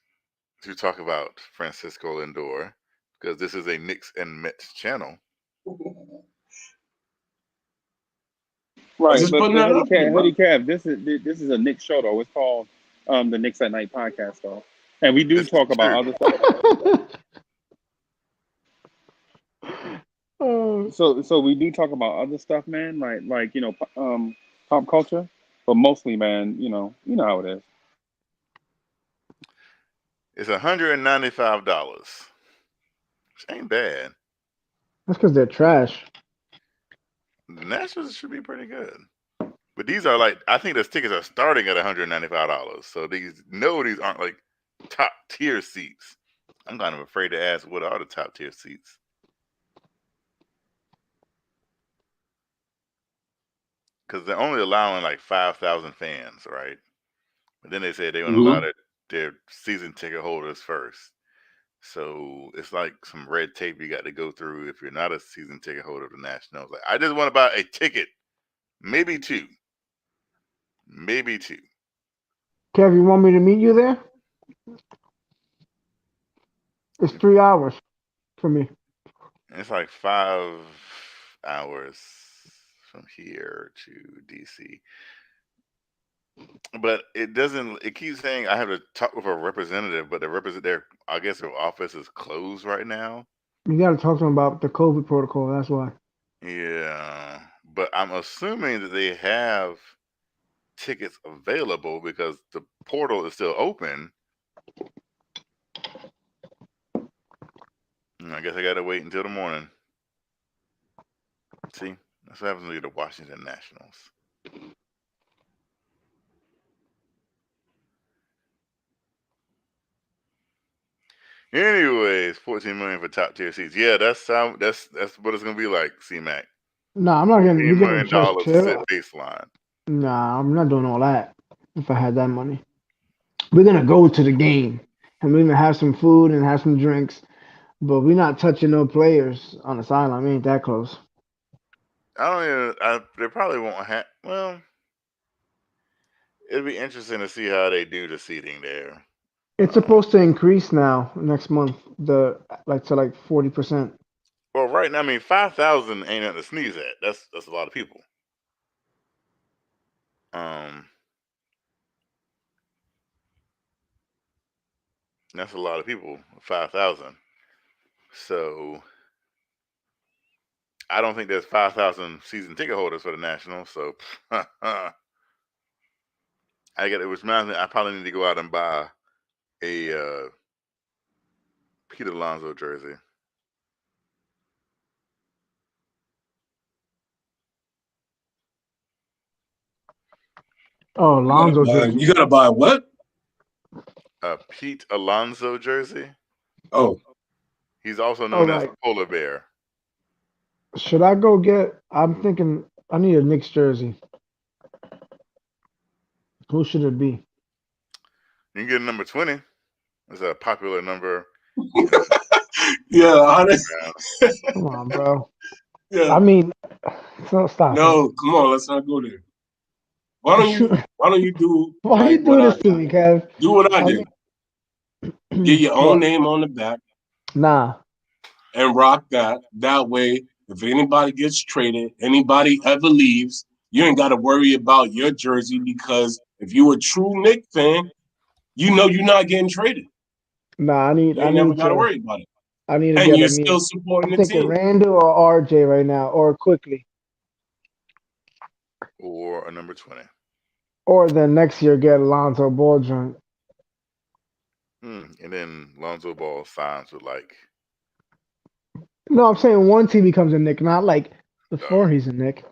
to talk about Francisco Lindor, because this is a Knicks and Mets channel. Right, just but putting that out there, Hoodie Cav, this is a Knicks show though. It's called the Knicks at Night podcast though, and we do This talk is about true. other stuff. Oh, So we do talk about other stuff, man, like you know, pop culture, but mostly, man, you know how it is. It's $195, which ain't bad. that's because they're trash. The Nationals should be pretty good. But these are like, I think those tickets are starting at $195. So these aren't like top tier seats. I'm kind of afraid to ask what are the top tier seats. Because they're only allowing like 5,000 fans, right? But then they said they want to allow their season ticket holders first. So it's like some red tape you got to go through if you're not a season ticket holder of the Nationals. Like, I just want to buy a ticket, maybe two. Kev, you want me to meet you there? It's 3 hours for me. It's like 5 hours from here to DC. But it keeps saying I have to talk with a representative, but I guess their office is closed right now. You got to talk to them about the COVID protocol. That's why. Yeah, but I'm assuming that they have tickets available because the portal is still open. I guess I got to wait until the morning. See, that's what happens to the Washington Nationals. Anyways, 14 million for top tier seats. Yeah, that's what it's gonna be like, C-Mac. Nah, I'm not getting. $14 We getting million just chill. sit baseline. Nah, I'm not doing all that. If I had that money, we're gonna go to the game and we're gonna have some food and have some drinks, but we're not touching no players on the sideline. We ain't that close. They probably won't have. Well, it'd be interesting to see how they do the seating there. It's supposed to increase now next month. To 40%. Well, right now, I mean, 5,000 ain't nothing to sneeze at. That's a lot of people. That's a lot of people. 5,000. So I don't think there's 5,000 season ticket holders for the Nationals. So which reminds me, I probably need to go out and buy a Pete Alonso jersey. Oh, Lonzo jersey. You gotta buy what? A Pete Alonso jersey. Oh, he's also known as Polar Bear. Should I go get? I'm thinking I need a Knicks jersey. Who should it be? You can get a number 20. It's a popular number. Yeah, honest. Come on, bro. Yeah. I mean, so stop it. No, come on, let's not go there. Why don't you do Why like you what do I this to did? me, Kev? Do what I I did. Get your own what? name on the back Nah, and rock that. That way, if anybody gets traded, anybody ever leaves, you ain't got to worry about your jersey because if you a true Knicks fan, you know you're not getting traded. nah. You ain't never got to worry about it. I need to And get you're a me. still supporting I'm the thinking team. Randall or RJ right now, or quickly, Or a number 20. or then next year get Alonzo Ball joint. And then Lonzo Ball signs with like, No, I'm saying once he becomes a Nick, not like oh, before he's a Nick.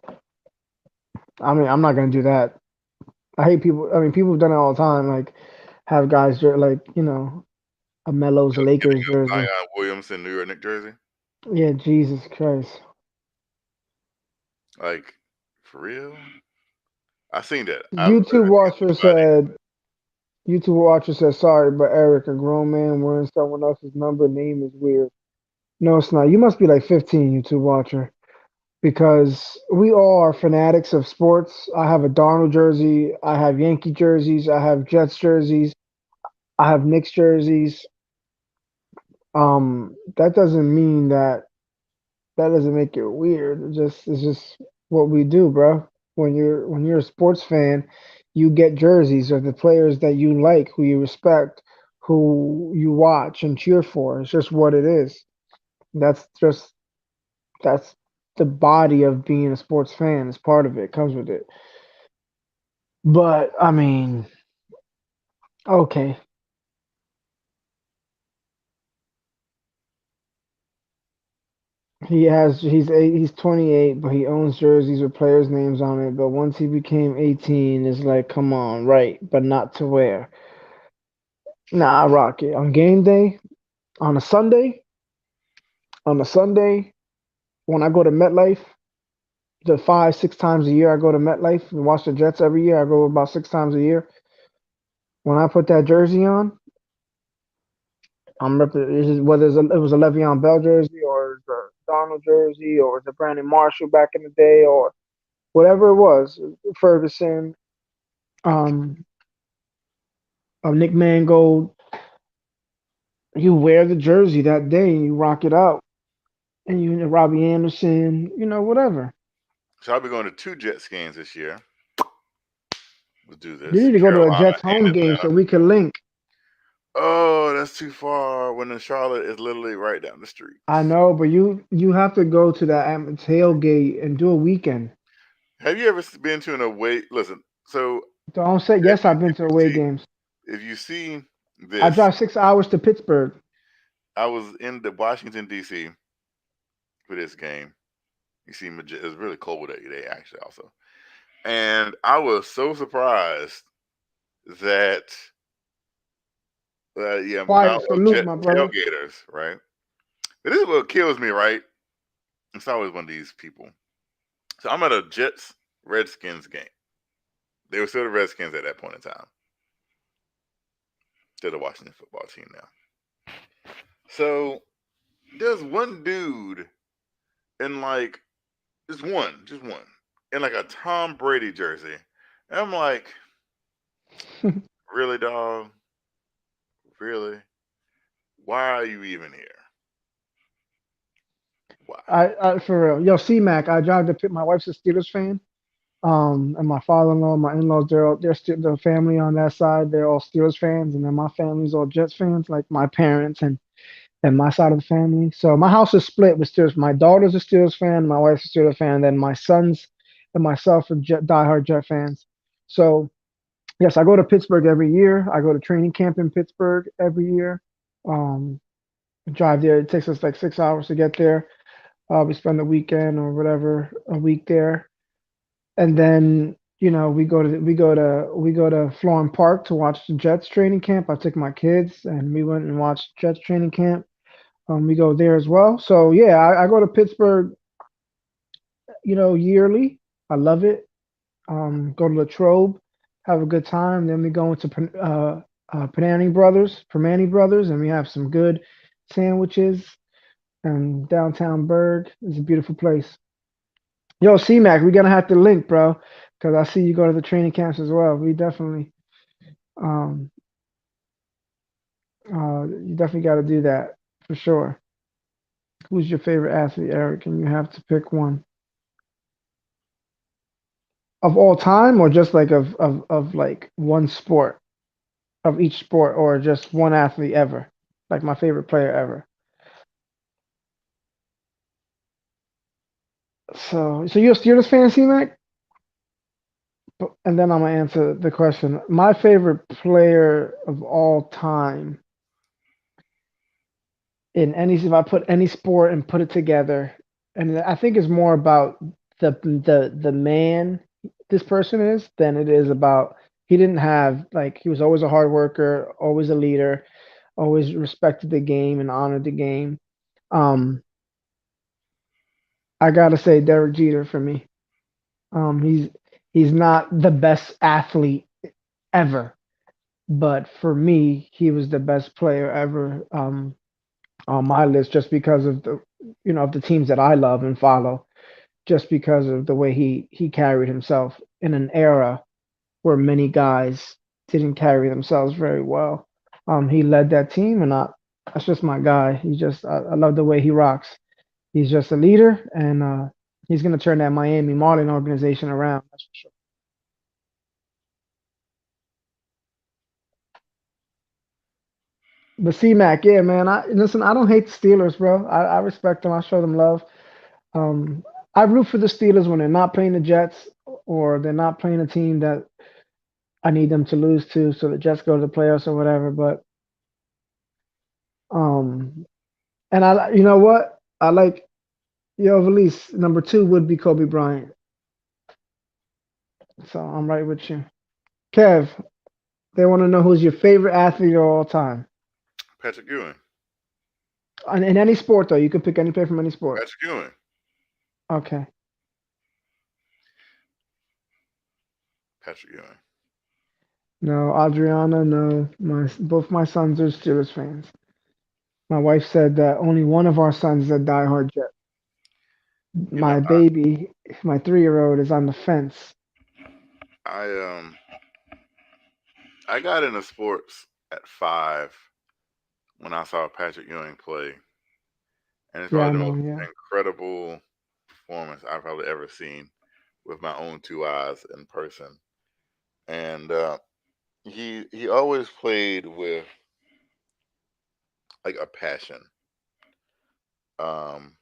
I mean, I'm not gonna do that. I hate people. I mean, people have done it all the time. Like have guys like a Melo's getting Lakers a jersey. Zion Williamson New York Knicks jersey. Yeah, Jesus Christ. Like, for real? I seen that. I YouTube watcher said. YouTube watcher said, "Sorry, but Eric, a grown man wearing someone else's number name is weird." No, it's not. You must be like 15, YouTube watcher, because we all are fanatics of sports. I have a Darnold jersey. I have Yankee jerseys. I have Jets jerseys. I have Knicks jerseys. That doesn't mean that doesn't make it weird. It's just what we do, bro. When you're a sports fan, you get jerseys of the players that you like, who you respect, who you watch and cheer for. It's just what it is. That's just that's the body of being a sports fan. It's part of it. Comes with it. But I mean, okay. He's 28, but he owns jerseys with players' names on it. But once he became 18, it's like, come on, right? But not to wear. Nah, I rock it on game day on a Sunday. On a Sunday, when I go to MetLife, the 5, 6 times a year I go to MetLife and watch the Jets every year. I go about 6 times a year. When I put that jersey on, whether it was a Le'Veon Bell jersey or it's a Donald jersey or it's a Brandon Marshall back in the day or whatever it was, Ferguson, um, Nick Mangold. You wear the jersey that day and you rock it out, and Robbie Anderson, whatever. So I'll be going to 2 Jets games this year. Let's do You this. need to go to a Carolina Jets home and game Atlanta. so we can link. Oh, that's too far. When in Charlotte is literally right down the street. I know, but you have to go to that tailgate and do a weekend. Have you ever been to an away? Listen, so Don't say if yes. I've been to away see games. if you see I this, drive 6 hours to Pittsburgh. I was in the Washington D.C. for this game. You see, it was really cold that day actually also, and I was so surprised that the amount Quiet of salute, Jet my brother. tailgaters, right? But this is what kills me, right? It's always one of these people. So I'm at a Jets Redskins game. They were still the Redskins at that point in time. They're the Washington football team now. So there's one dude in like just one, in like a Tom Brady jersey. And I'm like, really, dog? Really? Why are you even here? Why? I for real. Yo, C-Mac, I drive to Pitt. My wife's a Steelers fan. And my father-in-law, my in-laws, they're still the family on that side. They're all Steelers fans, and then my family's all Jets fans, like my parents and my side of the family. So my house is split with Steelers. My daughter's a Steelers fan, my wife's a Steelers fan, then my sons and myself are diehard Jet fans. So yes, I go to Pittsburgh every year. I go to training camp in Pittsburgh every year. Um, drive there. It takes us like 6 hours to get there. We spend the weekend or whatever, a week there, and then we go to Florham Park to watch the Jets training camp. I took my kids and we went and watched Jets training camp. We go there as well. So yeah, I go to Pittsburgh, yearly. I love it. Go to Latrobe, have a good time. Then we go into Panani Brothers, and we have some good sandwiches. And downtown Berg is a beautiful place. Yo, C-Mac, we're gonna have to link, bro, because I see you go to the training camps as well. Um, you definitely got to do that for sure. Who's your favorite athlete, Eric? And you have to pick one of all time, or just like of like one sport of each sport, or just one athlete ever, like my favorite player ever. So you're a Steelers fan, C-Mac? And then I'm gonna answer the question. My favorite player of all time in any, if I put any sport and put it together, and I think it's more about the man this person is than it is about, he didn't have, like, he was always a hard worker, always a leader, always respected the game and honored the game. Um, I gotta say Derek Jeter for me. He's not the best athlete ever, but for me, he was the best player ever. On my list, just because of the, of the teams that I love and follow, just because of the way he carried himself in an era where many guys didn't carry themselves very well. He led that team, and that's just my guy. I love the way he rocks. He's just a leader, and he's gonna turn that Miami Marlin organization around. That's for sure. But C-Mac, yeah, man. Listen. I don't hate the Steelers, bro. I respect them. I show them love. Um, I root for the Steelers when they're not playing the Jets, or they're not playing a team that I need them to lose to, so the Jets go to the playoffs or whatever. But um, and you know what? I like, Valise. Number two would be Kobe Bryant. So I'm right with you, Kev. They want to know who's your favorite athlete of all time, Patrick Ewing. and in any sport though. You can pick any player from any sport. Patrick Ewing. Okay. Patrick Ewing. No, Adriana. No, both my sons are Steelers fans. My wife said that only one of our sons is a diehard Jet. You know, My baby, my 3-year-old, is on the fence. I got into sports at 5 when I saw Patrick Ewing play, and it's probably the most incredible performance I've probably ever seen with my own 2 eyes in person. And he always played with like a passion, like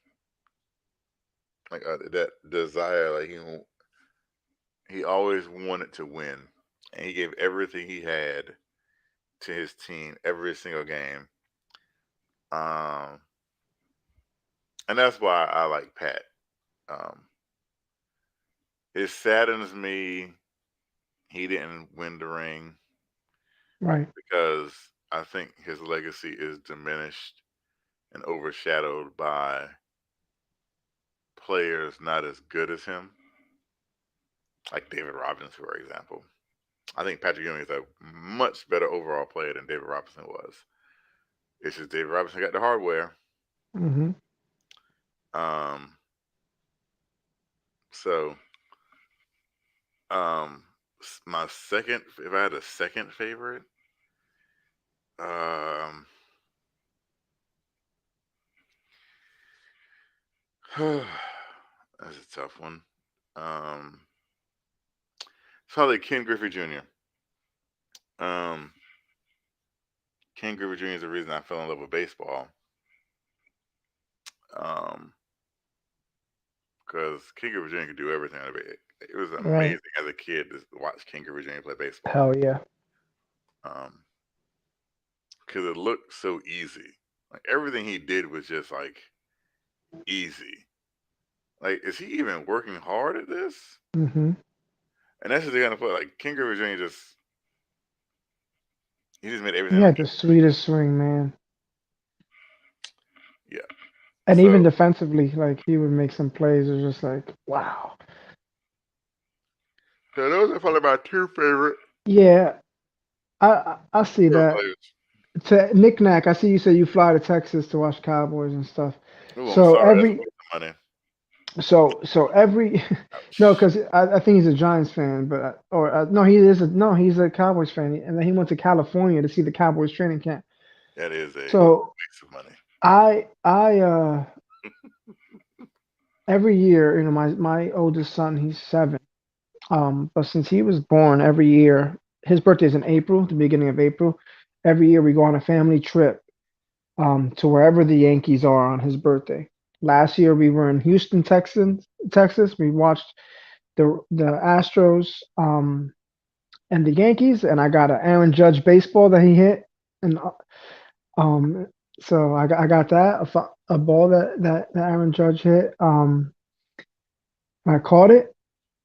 that desire. Like he always wanted to win, and he gave everything he had to his team every single game. And that's why I like Pat. It saddens me he didn't win the ring, Right. because I think his legacy is diminished and overshadowed by players not as good as him, like David Robinson, for example. I think Patrick Ewing is a much better overall player than David Robinson was. It's just David Robinson got the hardware. Mm-hmm. So, my second, if I had a second favorite, that's a tough one. Probably Ken Griffey Jr. Ken Griffey Jr. is the reason I fell in love with baseball. Because Ken Griffey Jr. could do everything. It was amazing as a kid to watch Ken Griffey Jr. play baseball. Hell yeah. Because it looked so easy. Like everything he did was just like easy. Like, is he even working hard at this? Mm-hmm. And that's just the kind of play. Like Ken Griffey Jr. He just made everything. He had the sweetest swing, man. Yeah. And even defensively, like, he would make some plays. It was just like, wow. So those are probably my 2 favorite. Yeah, I see that. Players. To Nick Nack, I see you say you fly to Texas to watch Cowboys and stuff. Oh, I'm So sorry. That's a every waste of money. so every no, Ouch. because I think he's a Giants fan, but or no, he's a Cowboys fan, and then he went to California to see the Cowboys training camp. That is a So waste of money. I every year, my oldest son, he's 7. But since he was born, every year, his birthday is in April, the beginning of April. Every year we go on a family trip to wherever the Yankees are on his birthday. Last year we were in Houston, Texas. We watched the Astros and the Yankees, and I got an Aaron Judge baseball that he hit, and um, so I got that a ball that Aaron Judge hit. I caught it,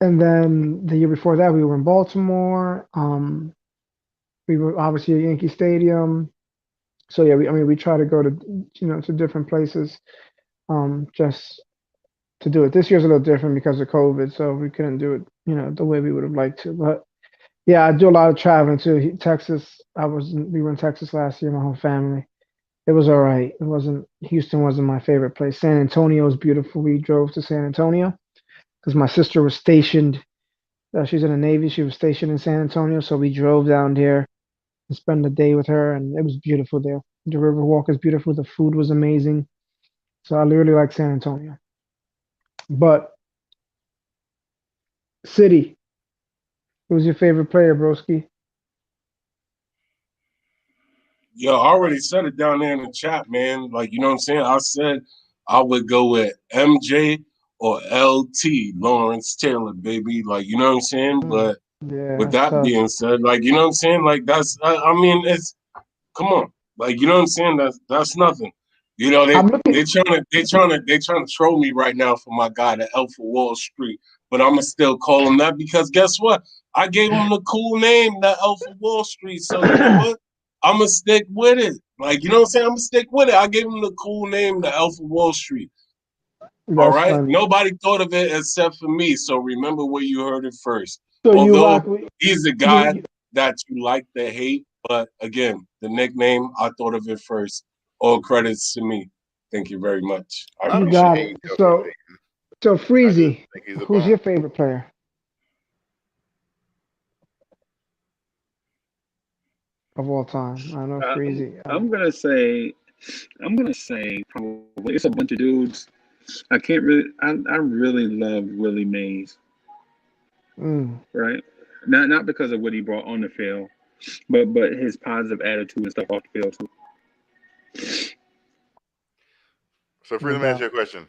and then the year before that we were in Baltimore. We were obviously at Yankee Stadium. So yeah, I mean we try to go to to different places just to do it. This year's a little different because of COVID, so we couldn't do it the way we would have liked to. But yeah, I do a lot of traveling too. Texas, we were in Texas last year, my whole family. It was all right. It wasn't Houston wasn't my favorite place. San Antonio was beautiful. We drove to San Antonio because my sister was stationed. She's in the Navy. She was stationed in San Antonio, so we drove down there and spent the day with her, and it was beautiful there. The Riverwalk is beautiful. The food was amazing. So I really like San Antonio. But City, who's your favorite player, broski? Yo, I already said it down there in the chat, man. Like, you know what I'm saying? I said I would go with MJ or LT, Lawrence Taylor, baby. Like, you know what I'm saying? Mm, But yeah, with that's that tough. being said, like, you know what I'm saying? Like, I mean, it's come on. Like, you know what I'm saying? That's nothing. You know, I'm looking. they trying to troll me right now for my guy, the Elf of Wall Street. But I'ma still call him that because guess what? I gave him the cool name, the Elf of Wall Street. So you know what? I'ma stick with it. Like, you know what I'm saying? I'ma stick with it. I gave him the cool name, the Elf of Wall Street. All That's right. funny. Nobody thought of it except for me. So remember where you heard it first. So you Although rock with he's a you. guy that you like to hate, but again, the nickname, I thought of it first. All credits to me. Thank you very much. I I You don't appreciate got it. it. hate you for hating. So I just Freezy, think he's a who's bum. your favorite player of all time? I know I'm, Freezy. I'm gonna say, probably it's a bunch of dudes. I really love Willie Mays, Mm. right? Not because of what he brought on the field, but his positive attitude and stuff off the field too. So, No Free, let me ask you doubt. a question.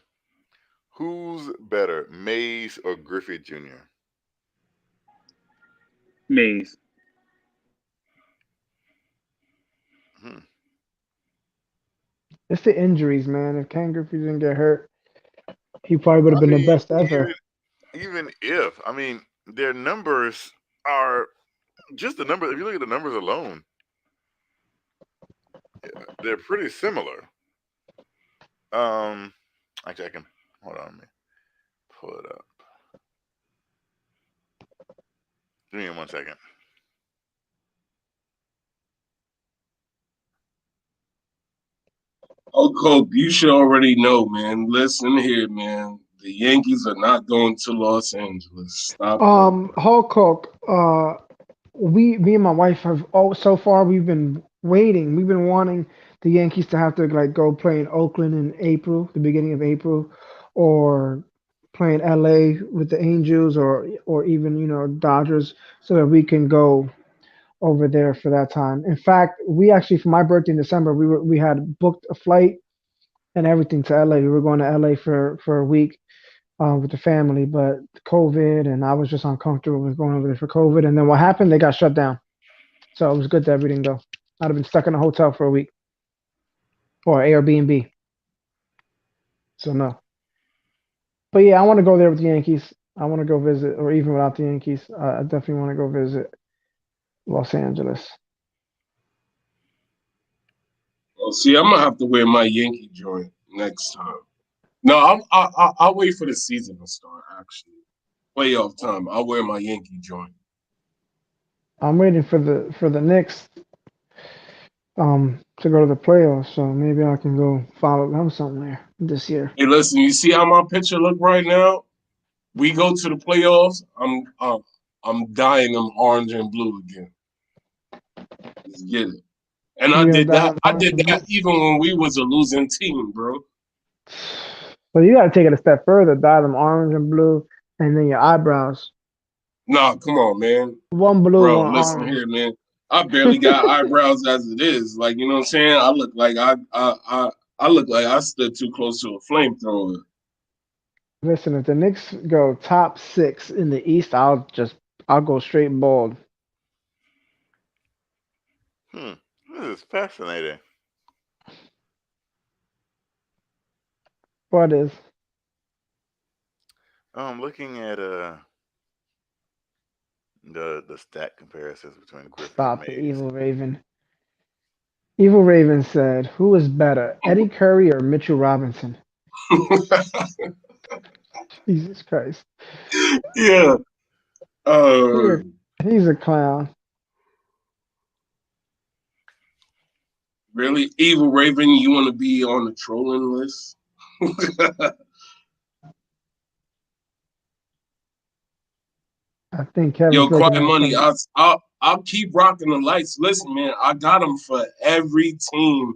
Who's better, Mays or Griffith Jr.? Mays. Hmm. It's the injuries, man. If Ken Griffey didn't get hurt, he probably would have I been the mean, best ever. even if, I mean, their numbers are just the numbers. If you look at the numbers alone, they're pretty similar. Um, actually, I can hold on. Let me pull it up. Give me 1 second. Oh, Coke, you should already know, man. Listen here, man. The Yankees are not going to Los Angeles. Stop playing. Hulk Hook, me and my wife have so far we've been waiting. We've been wanting the Yankees to have to like go play in Oakland in April, the beginning of April, or play in LA with the Angels or even, Dodgers so that we can go over there for that time. In fact, we actually for my birthday in December, we had booked a flight and everything to LA. We were going to LA for a week with the family, but COVID, and I was just uncomfortable with going over there for COVID. And then what happened? They got shut down. So it was good that we didn't go. I'd have been stuck in a hotel for a week or Airbnb. So no. But yeah, I want to go there with the Yankees. I want to go visit, or even without the Yankees, I definitely want to go visit Los Angeles. Well, see, I'm gonna have to wear my Yankee joint next time. No, I'll wait for the season to start. Actually, playoff time. I'll wear my Yankee joint. I'm waiting for the Knicks. to go to the playoffs. So maybe I can go follow them somewhere this year. Hey, listen, you see how my picture look right now? We go to the playoffs. I'm dyeing them orange and blue again. Let's get it. And I You're gonna did dye that. them I orange did and that blue. even when we was a losing team, bro. So you gotta take it a step further. Dye them orange and blue, and then your eyebrows. Nah, come on, man. One blue, Bro, one listen orange. here, man. I barely got eyebrows as it is. Like, you know what I'm saying? I look like I look like I stood too close to a flamethrower. Listen, if the Knicks go top 6 in the East, I'll go straight bald. This is fascinating. What is? I'm looking at the stat comparisons between Griffin and Stop it, Mays. Evil Raven. Evil Raven said, "Who is better, Eddie Curry or Mitchell Robinson?" Jesus Christ, Yeah. he Uh, a, he's a clown. really? Evil Raven, you want to be on the trolling list? I think Kevin's Yo, looking Quiet at Money, some. I'll keep rocking the lights. Listen, man, I got them for every team.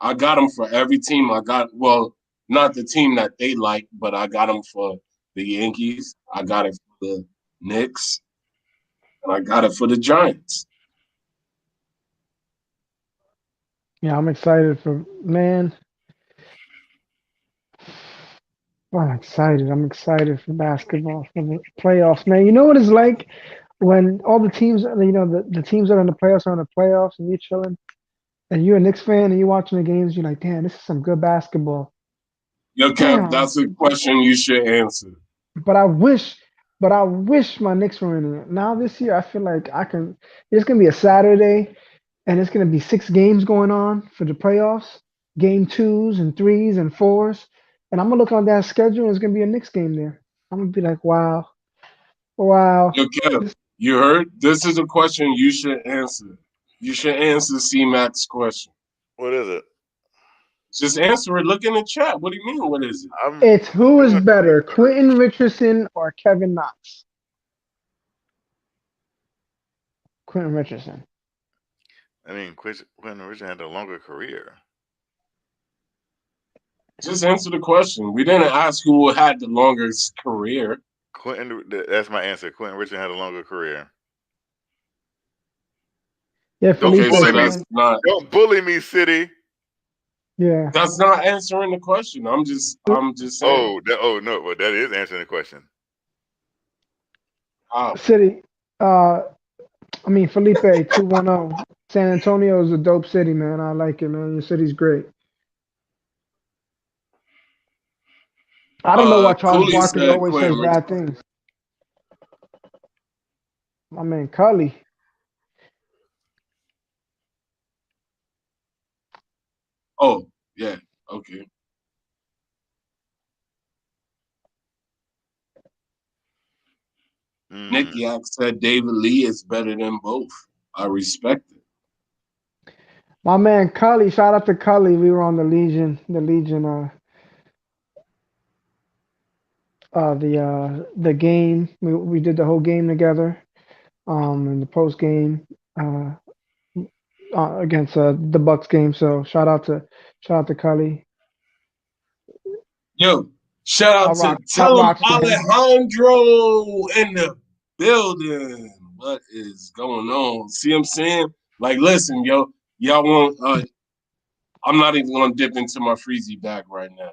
I got them for every team. Well, not the team that they like, but I got them for the Yankees. I got it for the Knicks. And I got it for the Giants. Yeah, I'm excited for man. I'm excited. I'm excited for basketball for the playoffs, man. You know what it's like when all the teams, the teams that are in the playoffs are in the playoffs, and you're chilling, and you're a Knicks fan, and you're watching the games. You're like, damn, this is some good basketball. Yo, Kev, Damn, that's a question you should answer. but I wish my Knicks were in it. Now this year, I feel like I can. It's gonna be a Saturday, and it's gonna be 6 games going on for the playoffs, game twos and threes and fours, and I'm gonna look on that schedule. And it's gonna be a Knicks game there. I'm gonna be like, wow, wow. Yo, Kev, you heard? This is a question you should answer. You should answer C-Mac's question. What is it? Just answer it. Look in the chat. What do you mean? What is it? It's who I'm is gonna better, Quentin Richardson or Kevin Knox? Quentin Richardson. I mean, Quentin Richardson had a longer career. Just answer the question. We didn't ask who had the longest career. That's my answer. Quentin Richardson had a longer career. Yeah, Okay, Felipe so said, that's not Don't bully me, City. yeah. that's not answering the question. I'm just saying. Oh no, well that is answering the question. Wow. City, Felipe 210. San Antonio is a dope city, man. I like it, man. Your city's great. I don't know why Charles Cooley Barkley said always says Quentin bad Richardson. things. My man Cully. Oh, yeah. Okay. Nick Yak said David Lee is better than both. I respect it. My man Cully, shout out to Cully. We were on the Legion, the game. We did the whole game together. In the post game, against the Bucks game. So shout out to Cully. Yo, shout out to Hot Tell him rocks to him. Alejandro in the building. What is going on? See what I'm saying? Like, listen, yo, y'all want I'm not even gonna dip into my freezy bag right now.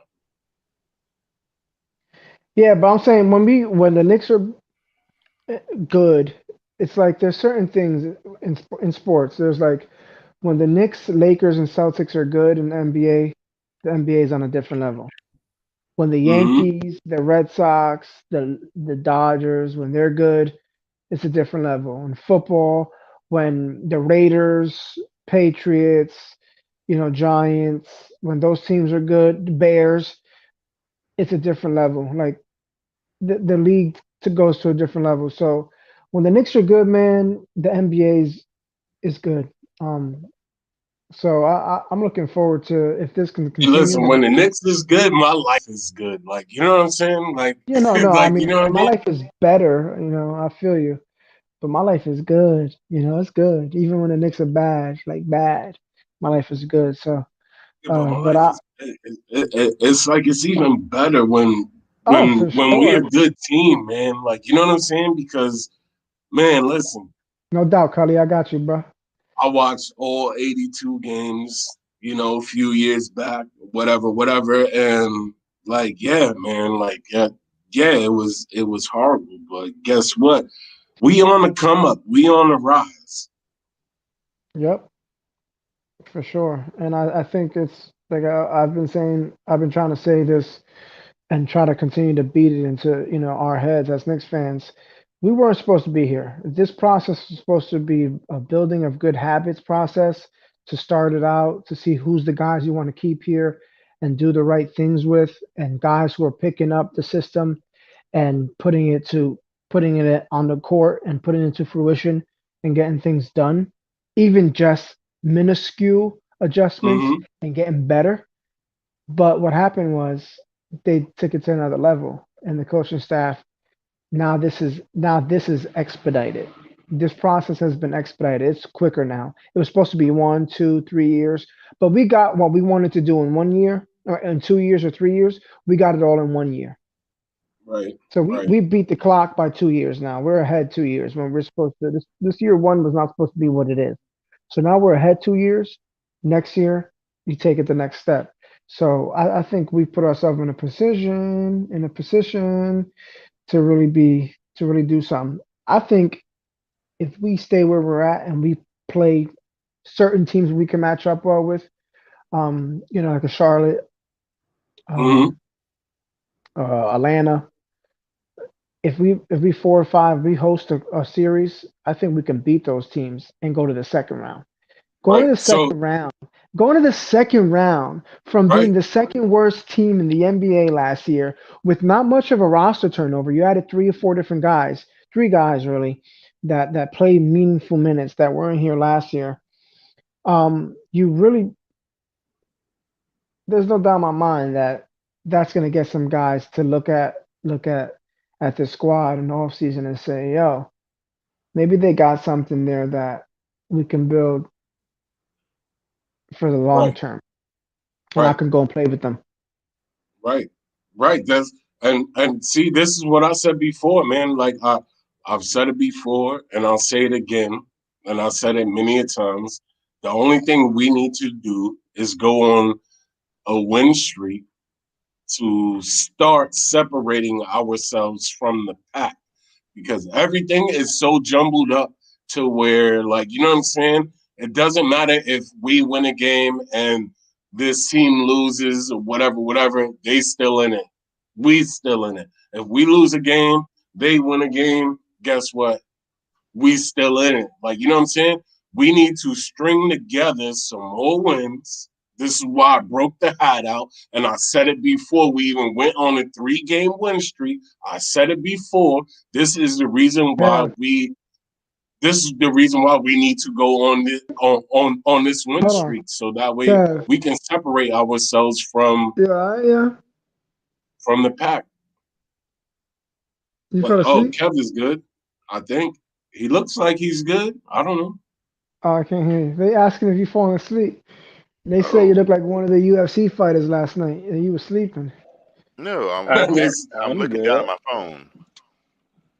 Yeah, but I'm saying when the Knicks are good, it's like there's certain things in sports. There's like when the Knicks, Lakers, and Celtics are good in the NBA is on a different level. When the Mm-hmm. Yankees, the Red Sox, the Dodgers, when they're good, it's a different level. In football, when the Raiders, Patriots, Giants, when those teams are good, the Bears, it's a different level. Like the league goes to a different level. So when the Knicks are good, man, the NBA is good. So I'm looking forward to if this can Hey, continue. listen, when the Knicks is good, my life is good. Like, you know what I'm saying? Like, You know, no, I like, you mean know what I my mean? life is better. You know, I feel you, but my life is good. You know, it's good. Even when the Knicks are bad, like bad, my life is good. So, Yeah, but my but life I is it's like it's even better when oh for we a sure, good team, man. Like, you know what I'm saying? Because man, listen, no doubt, Carly, I got you, bro. I watched all 82 games, you know, a few years back, whatever, and like, yeah, man, like, yeah, it was horrible, but guess what? We on the come up, we on the rise. Yep, for sure. And I think it's like I've been saying, I've been trying to say this and try to continue to beat it into our heads as Knicks fans. We weren't supposed to be here. This process is supposed to be a building of good habits process to start it out to see who's the guys you want to keep here and do the right things with, and guys who are picking up the system and putting it on the court and putting it into fruition and getting things done, even just minuscule adjustments Hmm. and getting better. But what happened was they took it to another level, and the coaching staff now this is expedited. This process has been expedited. It's quicker now. It was supposed to be 1, 2, 3 years, but we got what we wanted to do in 1 year, or in 2 years or 3 years. We got it all in 1 year. Right, So we, right, we beat the clock by 2 years now. We're ahead 2 years when we're supposed to. This year one was not supposed to be what it is. So now we're ahead 2 years. Next year, you take it the next step. So I think we put ourselves in a position to really do something. I think if we stay where we're at and we play certain teams we can match up well with, like a Charlotte, hmm, um, Atlanta. If we 4 or 5, we host a series. I think we can beat those teams and go to the second round. Going right. to the So, second round, going to the second round from being right, the second worst team in the NBA last year with not much of a roster turnover. You added 3 or 4 different guys, 3 guys really, that played meaningful minutes that weren't here last year. You really, there's no doubt in my mind that that's going to get some guys to look at the squad in the offseason and say, yo, maybe they got something there that we can build for the long right, term, and I right, can go and play with them. right, right. That's and see, this is what I said before, man. Like I've said it before, and I'll say it again, and I've said it many a times. The only thing we need to do is go on a win streak to start separating ourselves from the pack because everything is so jumbled up to where, like, you know what I'm saying? It doesn't matter if we win a game and this team loses or whatever, they still in it. We still in it. If we lose a game, they win a game, guess what? We still in it. Like, you know what I'm saying? We need to string together some more wins. This is why I broke the hat out. And I said it before we even went on a 3-game win streak. I said it before. This is the reason why Kev, we need to go on this on this win hold on. streak. So that way Kev, we can separate ourselves from yeah, yeah. the pack. You But fell oh, asleep? Kev is good. I think he looks like he's good. I don't know. Oh, I can't hear you. They asking if you falling asleep. They say you Oh. look like one of the UFC fighters last night, and you were sleeping. No, This- I'm I'm looking down at good. my phone.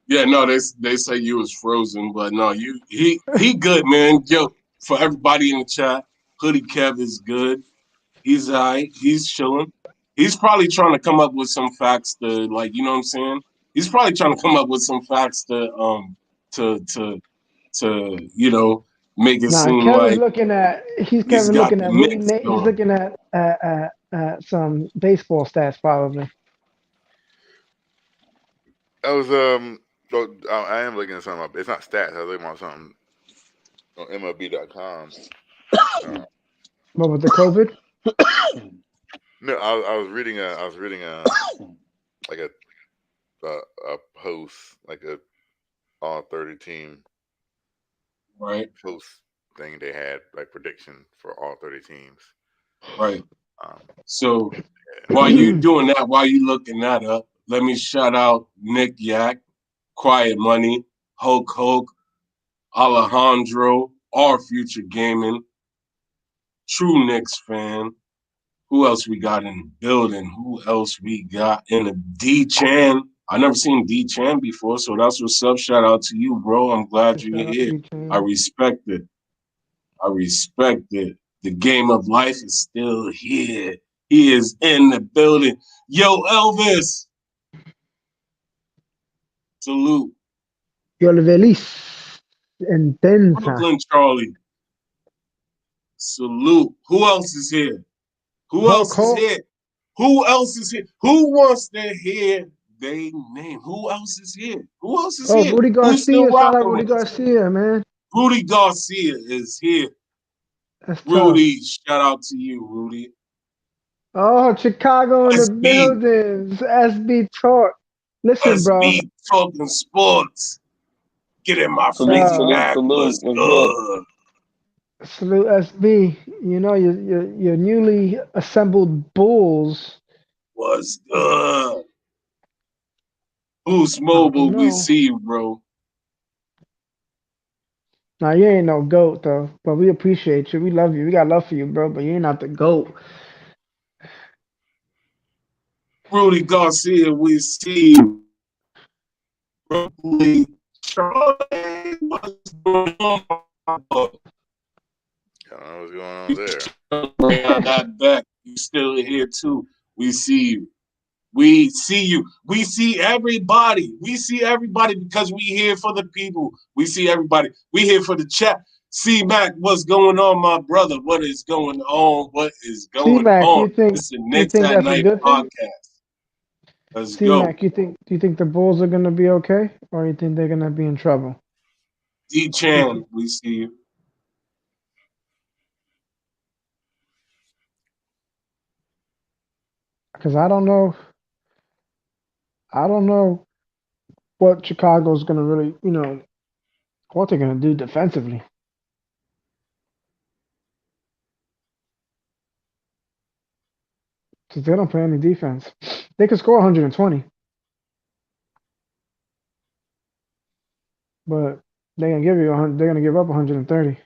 yeah, no, they say you was frozen, but no, he good, man. Yo, for everybody in the chat, Hoodie Kev is good. He's all right. He's chilling. He's probably trying to come up with some facts to, like, you know what I'm saying? He's probably trying to come up with some facts to to make it Nah, seem Kevin's like looking at he's he's Kevin got looking the at mix he's going. looking at some baseball stats probably. I was oh, I am looking at something up. It's not stats. I was looking at something on MLB.com. But with the COVID, No, I was reading like a post like a all 30 team Right. post thing they had, like prediction for all 30 teams. Right. Um, So while you doing that, while you looking that up, let me shout out Nick Yak, Quiet Money, Hulk, Alejandro, Our Future Gaming, True Knicks fan. Who else we got in the building? Who else we got in the D-Chan? I never seen D-Chan before, so that's what's up. Shout out to you, bro. I'm glad you're Shout out here. D-Chan. I respect it. The game of life is still here. He is in the building. Yo, Elvis. Salute. Yo le feliz. Intensa. Brooklyn Charlie. Salute. Who else is here? Who else is here? Who else is here? Who wants to hear their name? Who else is here? Who else is here? Rudy Who's still Garcia. Shout out rocking Rudy with us? Garcia, man. Rudy Garcia is here. That's Rudy, tough. shout out to you, Rudy. Oh, Chicago in the SB. buildings. SB Talk. Listen, bro. SB talking sports. Get in my Salute, face salute, back. salute. What's What's good? Salute SB. You know your newly assembled Bulls. What's good? Boost I Mobile, don't we know. see you, bro. Now you ain't no GOAT though, but we appreciate you. We love you. We got love for you, bro. But you ain't not the GOAT. Rudy Garcia, we see you. Brooklyn Charlie, what's going on? I don't know what's going on there. That back. You still here too. We see you. We see you. We see everybody. We see everybody because we here for the people. We see everybody. We here for the chat. C-Mac, what's going on, my brother? What is going on? What is going C-Mac, on? you think It's the Knicks at that's a Night good thing? podcast. Let's go. C-Mac, do you think the Bulls are gonna be okay, or you think they're gonna be in trouble? D-Chan, we see you. Because I don't know what Chicago's gonna really, what they're gonna do defensively. Because they don't play any defense. They could score 120, but they're gonna give you 100. They're gonna give up 130.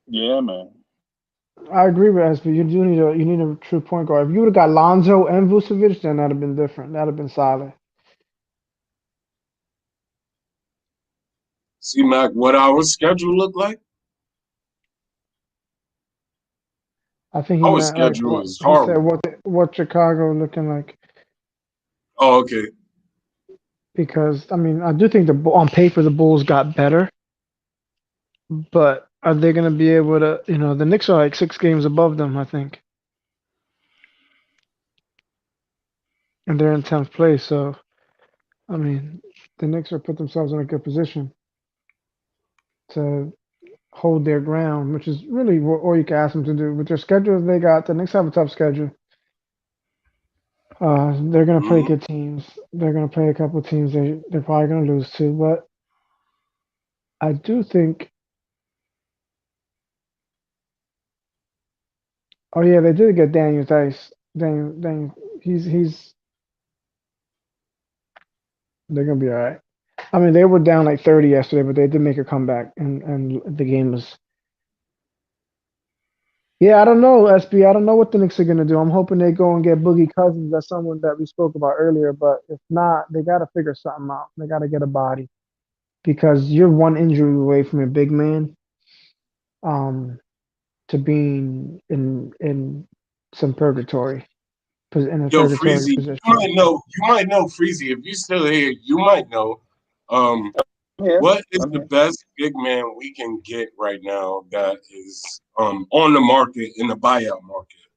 Yeah, man. I agree with SB. You need a true point guard. If you would have got Lonzo and Vucevic, then that'd have been different. That'd have been solid. C-Mac, what our schedule look like? I think he Our meant like schedule what is he said. horrible. What Chicago looking like? Oh, okay. Because I mean, I do think on paper the Bulls got better, but are they going to be able to? The Knicks are like 6 games above them, I think, and they're in 10th place. So, I mean, the Knicks are put themselves in a good position to hold their ground, which is really all you can ask them to do. With their schedules they got, the Knicks have a tough schedule. They're going to play good teams. They're going to play a couple of teams they're probably going to lose to, but I do think. Oh yeah, they did get Daniel Dice. Daniel, he's. They're gonna be all right. I mean, they were down like 30 yesterday, but they did make a comeback, and the game was. Yeah, I don't know, SB. I don't know what the Knicks are gonna do. I'm hoping they go and get Boogie Cousins. That's someone that we spoke about earlier. But if not, they got to figure something out. They got to get a body because you're one injury away from a big man. To being in some purgatory, in a Yo, purgatory Freezy, position. you might know, Freezy, if you're still here, you might know. What is the best big man we can get right now that is on the market in the buyout market?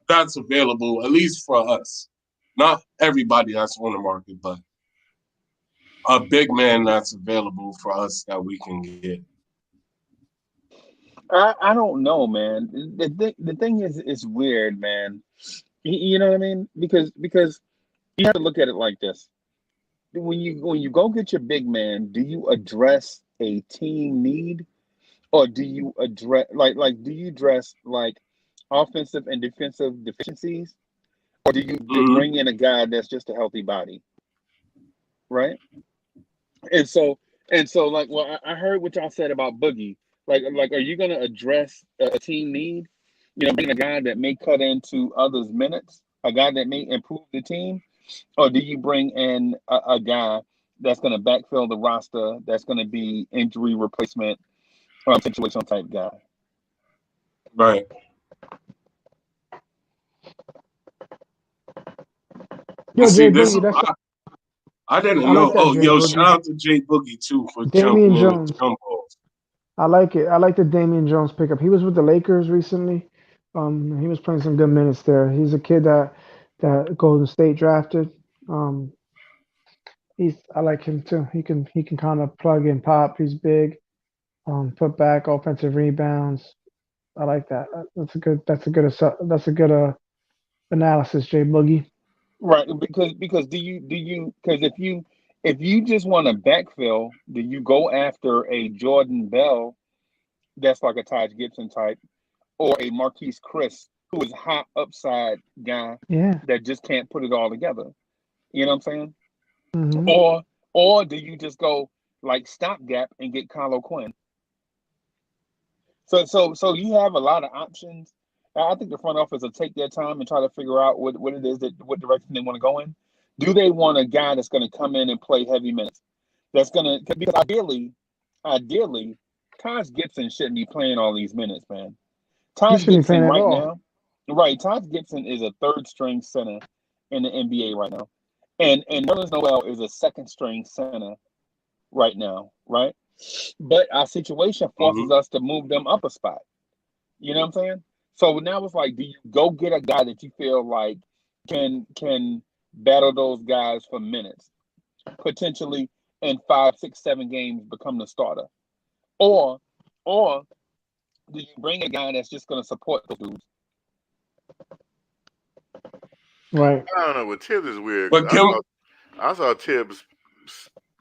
That's available, at least for us. Not everybody that's on the market, but a big man that's available for us that we can get. I don't know, man. The thing is, it's weird, man. You know what I mean? Because you have to look at it like this. When you go get your big man, do you address a team need, or do you address do you address like offensive and defensive deficiencies, or do you bring in a guy that's just a healthy body, right? And so like, well, I heard what y'all said about Boogie. Are you gonna address a team need? You know, bring a guy that may cut into others' minutes, a guy that may improve the team, or do you bring in a guy that's gonna backfill the roster, that's gonna be injury replacement, situational type guy? Right. Yo, See, Jay this Boogie, that's I didn't I like know. that, Oh, Jay yo, Boogie. shout out to Jay Boogie too for Damian jumping in with Jones. jump balls. I like it. I like the Damian Jones pickup. He was with the Lakers recently. He was playing some good minutes there. He's a kid that Golden State drafted. Um, I like him too. He can kind of plug and pop. He's big. Put back offensive rebounds. I like that. That's a good analysis, Jay Boogie. Right, because because if you just want to backfill, do you go after a Jordan Bell that's like a Taj Gibson type, or a Marquise Chris who is a hot upside guy Yeah. that just can't put it all together? You know what I'm saying? Hmm. Or do you just go like stopgap and get Kylo Quinn? So you have a lot of options. I think the front office will take their time and try to figure out what it is what direction they want to go in. Do they want a guy that's going to come in and play heavy minutes? That's going to, because ideally, Taj Gibson shouldn't be playing all these minutes, man. He Taj shouldn't be Gibson playing at right all. now, right? Taj Gibson is a third string center in the NBA right now, and Nerlens Noel is a second string center right now, right? But our situation forces us to move them up a spot. You know what I'm saying? So now it's like, do you go get a guy that you feel like can battle those guys for minutes, potentially in 5, 6, 7 games become the starter, or do you bring a guy that's just going to support those dudes? Right. I don't know. With Tibbs is weird But because Kim, I saw Tibbs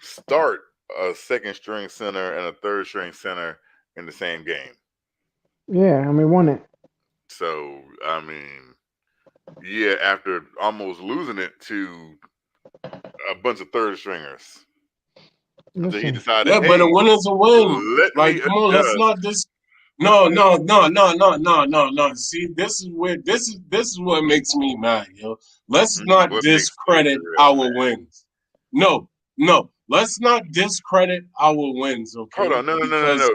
start a second string center and a third string center in the same game. Yeah. I mean, won it. So I mean, yeah, after almost losing it to a bunch of third stringers, until he Listen. decided, yeah, but a hey, win is a win. let Like, me come on, let's adjust. not just. No. See, this is where this is what makes me mad, yo. Let's not What makes you discredit real, our man? wins. No. Let's not discredit our wins, okay? Hold on, no,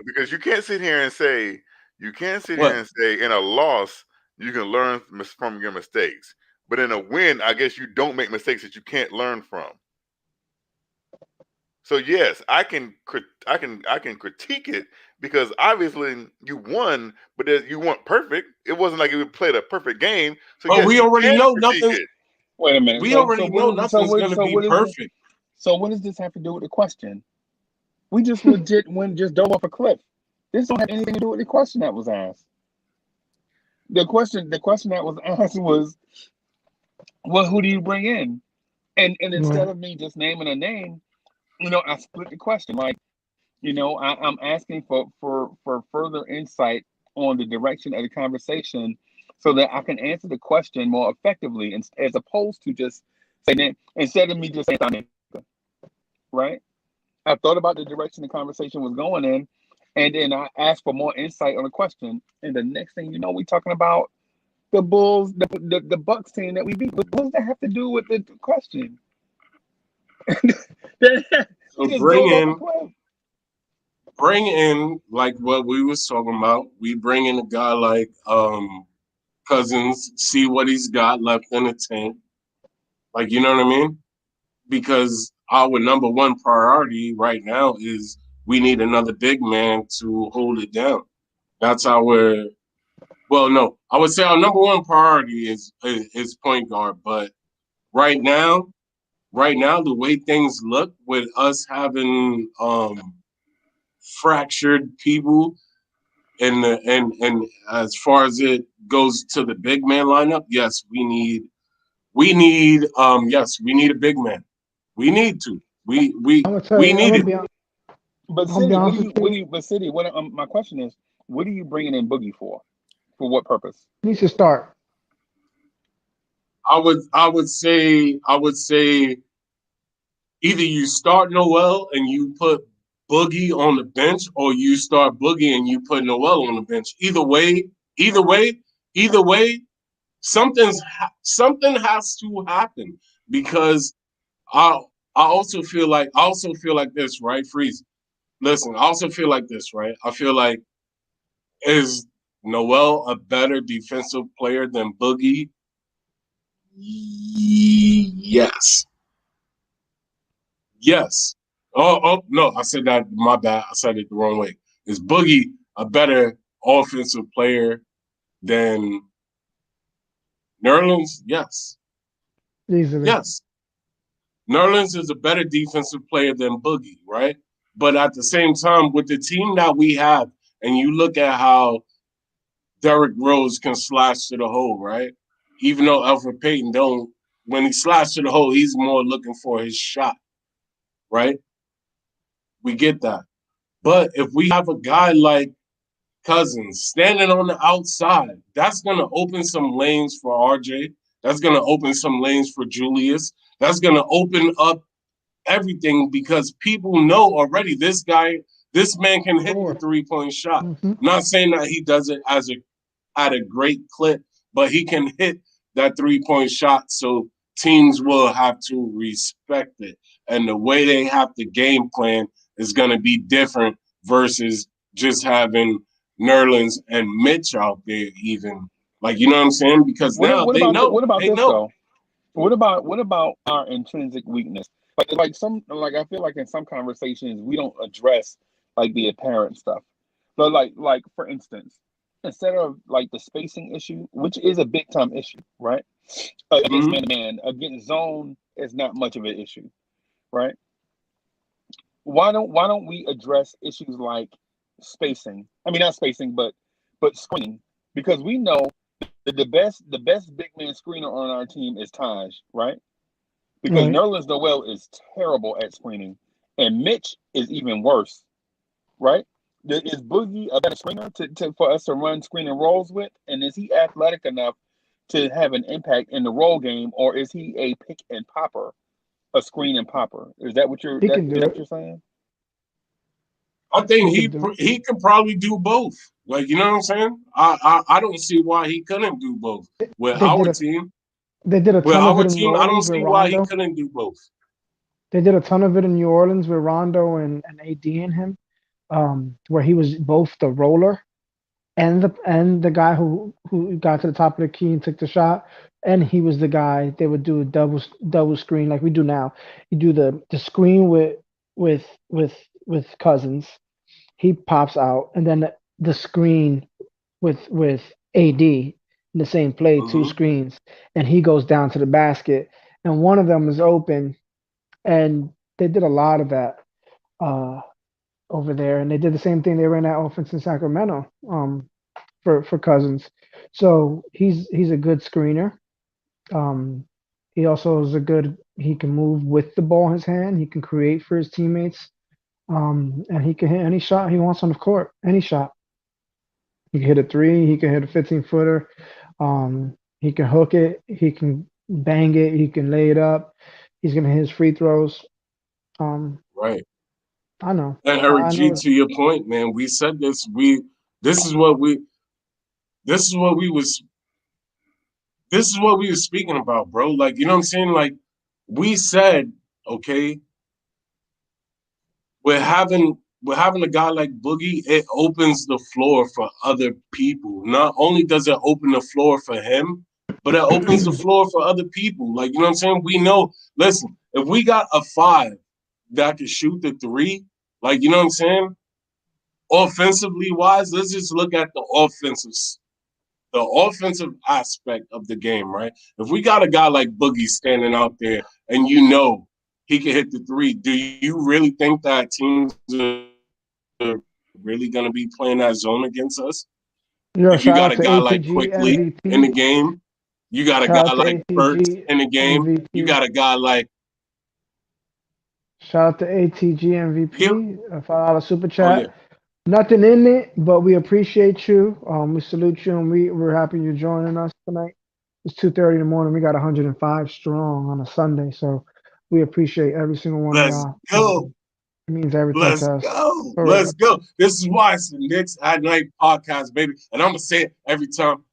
because you can't sit here and say What? in a loss you can learn from your mistakes, but in a win, I guess you don't make mistakes that you can't learn from. So yes, I can critique it because obviously you won, but you weren't perfect. It wasn't like you played a perfect game. So But yes, we you already can know critique nothing. it. Wait a minute. We So already know what? nothing's gonna be perfect. So what does this have to do with the question? We just legit just dove off a cliff. This don't have anything to do with the question that was asked. The question that was asked was, well, who do you bring in? And instead Right. of me just naming a name, I split the question. Like, I'm asking for further insight on the direction of the conversation so that I can answer the question more effectively, as opposed to just saying, instead of me just saying, right? I thought about the direction the conversation was going in, and then I asked for more insight on the question. And the next thing you know, we're talking about the Bulls, the Bucks team that we beat. What does that have to do with the question? So We just dove off a cliff. bring in like what we was talking about. We bring in a guy like Cousins, see what he's got left in the tank. Like, you know what I mean? Because our number one priority right now is we need another big man to hold it down. That's our no, I would say our number one priority is point guard. But right now, the way things look with us having fractured people and as far as it goes to the big man lineup, yes, we need a big man. We need to. I'm gonna tell We you. I'm need gonna it. be. But I'll be City, honest with you. my question is, what are you bringing in Boogie for? For what purpose? He needs to start. I would say either you start Noel and you put Boogie on the bench, or you start Boogie and you put Noel on the bench. Either way, either way, something has to happen, because I I also feel like this, right? Freeze. Listen, I also feel like this, right? I feel like, is Noel a better defensive player than Boogie? Yes. Yes. Oh no, I said that. My bad. I said it the wrong way. Is Boogie a better offensive player than Nerlens? Yes. Easily. Yes. Nerlens is a better defensive player than Boogie, right? But at the same time, with the team that we have, and you look at how Derrick Rose can slash to the hole, right? Even though Alfred Payton don't, when he slashes to the hole, he's more looking for his shot, right? We get that. But if we have a guy like Cousins standing on the outside, that's going to open some lanes for RJ. That's going to open some lanes for Julius. That's going to open up everything, because people know already this man can hit the 3-point shot. Mm-hmm. I'm not saying that he does it at a great clip, but he can hit that 3-point shot. So teams will have to respect it. And the way they have to game plan is going to be different versus just having Nerlens and Mitch out there, even. Like, you know what I'm saying? Because now they know. What about They this know. though? What about our intrinsic weakness? Like I feel like in some conversations we don't address like the apparent stuff. But like for instance, instead of like the spacing issue, which is a big time issue, right? Against man-to-man, against zone is not much of an issue, right? Why don't we address issues like spacing? I mean, not spacing, but screening, because we know that the best big man screener on our team is Taj, right? Because Right. Nerlens Noel is terrible at screening, and Mitch is even worse, right? Is Boogie a better screener for us to run screen and rolls with? And is he athletic enough to have an impact in the roll game, or is he a pick and popper, a screen and popper? Is that what you're He can do what it. you're saying? I think He can do it. he could probably do both. Like, you know what I'm saying? I don't see why he couldn't do both. With They did our a team, they did a with ton of our it in New team, I don't Orleans with see why he Rondo. couldn't do both. They did a ton of it in New Orleans with Rondo and AD and him, where he was both the roller and the guy who got to the top of the key and took the shot, and he was the guy they would do a double screen like we do now. You do the screen with with with Cousins, he pops out, and then the screen with AD in the same play, two Mm-hmm. screens, and he goes down to the basket, and one of them is open, and they did a lot of that uh, over there, and they did the same thing. They ran that offense in Sacramento for Cousins, so he's a good screener. Um, he also is a good. He can move with the ball in his hand. He can create for his teammates, and he can hit any shot he wants on the court. Any shot. He can hit a three. He can hit a 15-footer. He can hook it. He can bang it. He can lay it up. He's gonna hit his free throws. Um, Right. I know. And Eric I G, know. to your point, man, we said this. This is what we this is what we was this is what we were speaking about, bro. Like, you know what I'm saying? Like, we said, okay, we're having a guy like Boogie, it opens the floor for other people. Not only does it open the floor for him, but it opens the floor for other people. Like, you know what I'm saying? We know, listen, if we got a 5 that can shoot the 3, like, you know what I'm saying? Offensively wise, let's just look at the offensive aspect of the game, right? If we got a guy like Boogie standing out there and you know he can hit the 3, do you really think that teams are really going to be playing that zone against us? Yo, If you shout got out a to guy like APG Quickly in the MVP. game, you got a Shout guy out to like Burks APG in the game, you MVP. got a guy like Shout out to ATG Yeah. MVP, a $5 super Oh yeah. chat. Nothing in it, but we appreciate you. We salute you, and we're happy you're joining us tonight. It's 2:30 in the morning. We got 105 strong on a Sunday, so we appreciate every single one of Let's y'all. go. It means everything Let's to us. go. For real. Let's go. This is why it's the Knicks at Night podcast, baby. And I'm gonna say it every time,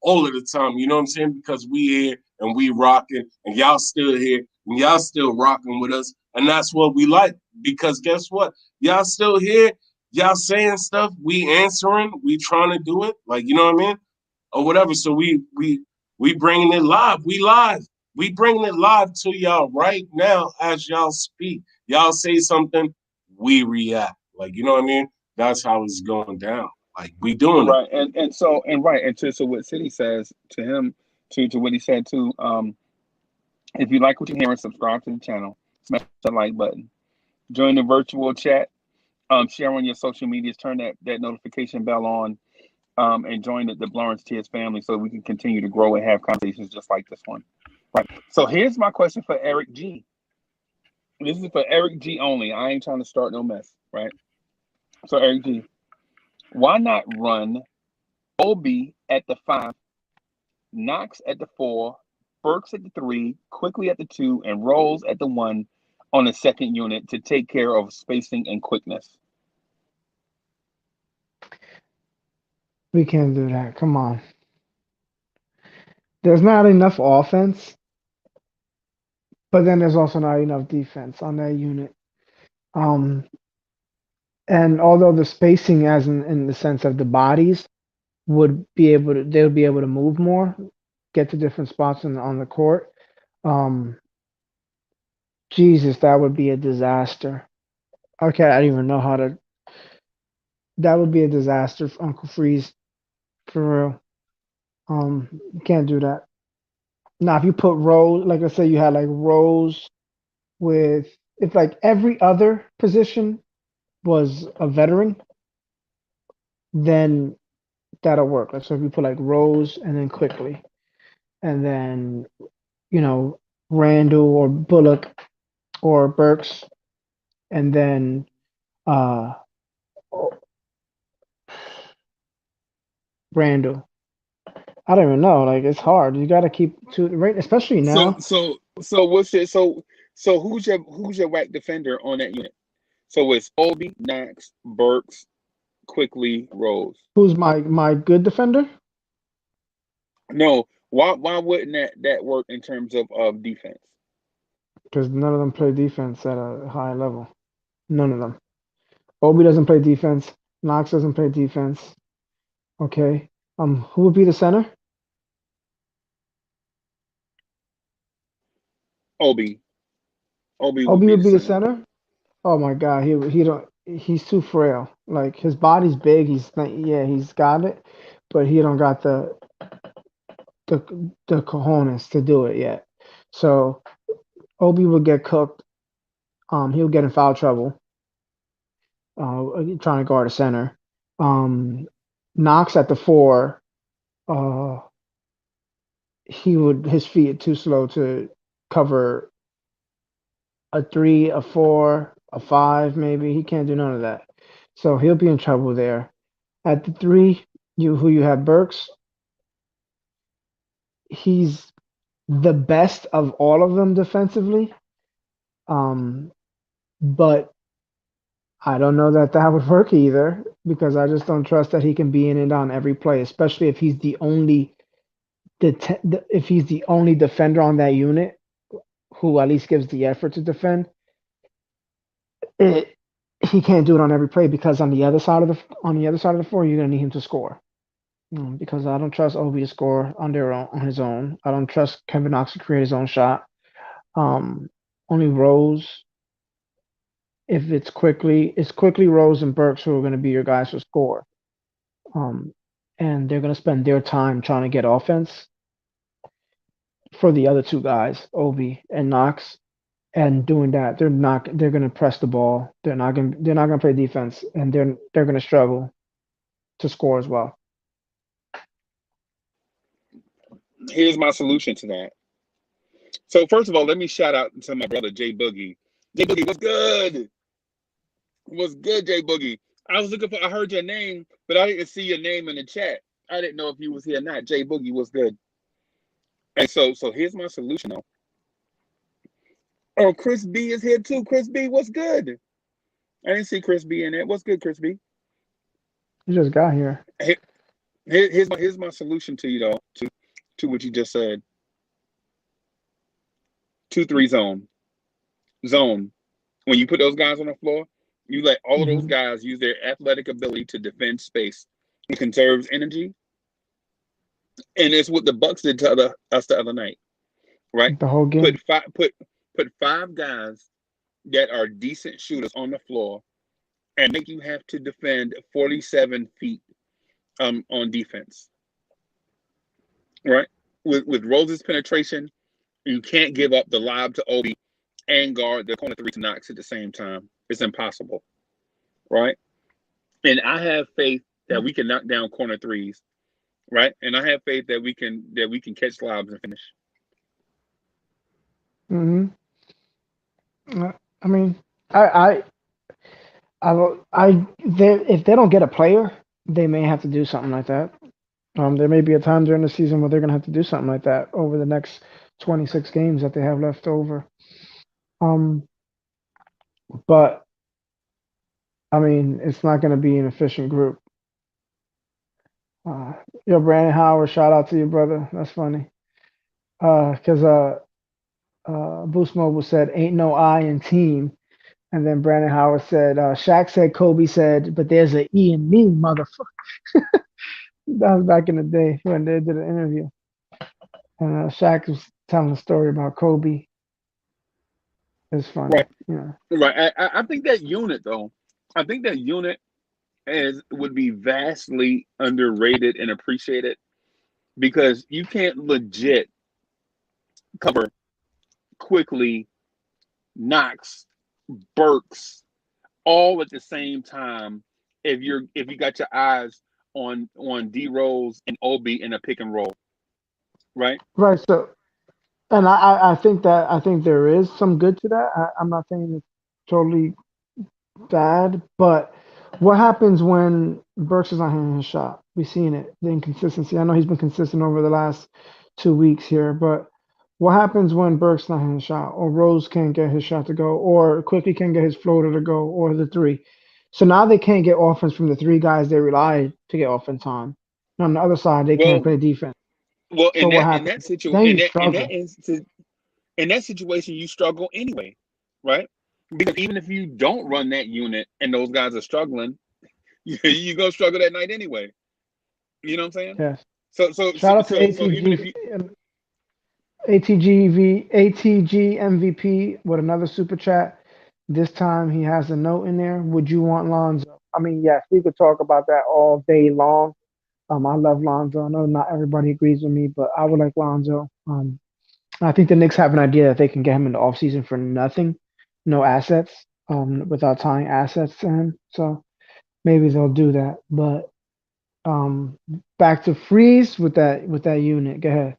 all of the time. You know what I'm saying? Because we here and we rocking, and y'all still here, and y'all still rocking with us. And that's what we like. Because guess what? Y'all still here, y'all saying stuff, we answering, we trying to do it. Like, you know what I mean? Or whatever. So we bringing it live. We live. We bringing it live to y'all right now as y'all speak. Y'all say something, we react. Like, you know what I mean? That's how it's going down. Like, we doing it. Right, and so what City says to him, to what he said too. If you like what you're hearing, subscribe to the channel, smash the like button, join the virtual chat, share on your social medias, turn that notification bell on, and join the Lawrence Tears family so we can continue to grow and have conversations just like this one. Right. So here's my question for Eric G. This is for Eric G only. I ain't trying to start no mess, right? So Eric G, why not run Obi at the 5, Knox at the 4, Burks at the 3, Quickly at the 2, and Rose at the 1 on the second unit to take care of spacing and quickness? We can't do that. Come on. There's not enough offense, but then there's also not enough defense on that unit. Um, and although the spacing, as in the sense of the bodies, they would be able to move more, get to different spots on the court. Um, Jesus, that would be a disaster. Okay, I don't even know how to. That would be a disaster for Uncle Freeze, for real. You can't do that. Now, if you put Rose, like I said, you had like Rose with, if like every other position was a veteran, then that'll work. Like, so if you put like Rose and then Quickly, and then you know Randall or Bullock or Burks, and then uh Randall. I don't even know. Like it's hard. You got to keep to right, especially So now. so so what's it? So who's your whack defender on that unit? So it's Obi, Knox, Burks, Quickly, Rose. Who's my good defender? No, why wouldn't that work in terms of defense? Because none of them play defense at a high level. None of them. Obi doesn't play defense. Knox doesn't play defense. Okay. Who would be the center? Obi. Obi would Obi be would the be the center. center. Oh my God, he don't. He's too frail. Like his body's big. He's not, yeah, he's got it, but he don't got the cojones to do it yet. So Obi would get cooked. He'll get in foul trouble. Trying to guard a center. Knox at the 4. Uh, his feet are too slow to cover a 3, a 4, a 5, maybe. He can't do none of that. So he'll be in trouble there. At the 3, you have Burks. He's the best of all of them defensively. But I don't know that would work either because I just don't trust that he can be in and on every play, especially if he's the only if he's the only defender on that unit who at least gives the effort to defend. He can't do it on every play because on the other side of the floor, you're gonna need him to score. Because I don't trust Obi to score on his own. I don't trust Kevin Knox to create his own shot. Only Rose. If it's quickly Rose and Burks who are going to be your guys to score. And they're going to spend their time trying to get offense for the other two guys, Obi and Knox. And doing that, they're going to press the ball. They're not going to play defense, and they're going to struggle to score as well. Here's my solution to that. So first of all, let me shout out to my brother Jay Boogie. J Boogie, what's good? What's good, J Boogie? I heard your name, but I didn't see your name in the chat. I didn't know if you was here or not. J Boogie, what's good? And so here's my solution though. Oh, Chris B is here too. Chris B, what's good? I didn't see Chris B in there. What's good, Chris B? You just got here. Here's my solution to you though, to what you just said. 2-3 zone. When you put those guys on the floor, you let all of those guys use their athletic ability to defend space. It conserves energy, and it's what the Bucks did to us the other night, right? The whole game. Put 5 guys that are decent shooters on the floor, and make you have to defend 47 feet on defense, right? With Rose's penetration, you can't give up the lob to Obi and guard the corner 3 to Knox at the same time. It's impossible, right? And I have faith that we can knock down corner 3s, right? And I have faith that we can catch lobs and finish. I mean, if they don't get a player, they may have to do something like that. There may be a time during the season where they're going to have to do something like that over the next 26 games that they have left over. But I mean, it's not going to be an efficient group. Yo, Brandon Howard, shout out to you, brother. That's funny. Because Boost Mobile said, "Ain't no I in team," and then Brandon Howard said, "Shaq said, Kobe said, but there's an E in me, motherfucker." That was back in the day when they did an interview, and Shaq was telling a story about Kobe. It's funny, right? Yeah. Right. I think that unit though. I think that unit would be vastly underrated and appreciated because you can't legit cover quickly Knox, Burks, all at the same time if you got your eyes on D Rose and Obi in a pick and roll, right? Right. So, and I think there is some good to that. I'm not saying it's totally bad, but what happens when Burks is not hitting his shot? We've seen it, the inconsistency. I know he's been consistent over the last 2 weeks here, but what happens when Burks not hitting his shot, or Rose can't get his shot to go, or Quickly can't get his floater to go, or the 3? So now they can't get offense from the 3 guys they rely to get offense on. And on the other side, they can't play defense. Well, So what happens? In that situation, you struggle anyway, right? Because even if you don't run that unit and those guys are struggling, you're gonna struggle that night anyway. You know what I'm saying? Yes. So Shout out to ATG. ATG MVP with another super chat. This time he has a note in there. Would you want Lonzo? I mean, yes, we could talk about that all day long. I love Lonzo. I know not everybody agrees with me, but I would like Lonzo. I think the Knicks have an idea that they can get him in the offseason for nothing, no assets, without tying assets to him. So maybe they'll do that. But back to Freeze with that unit. Go ahead.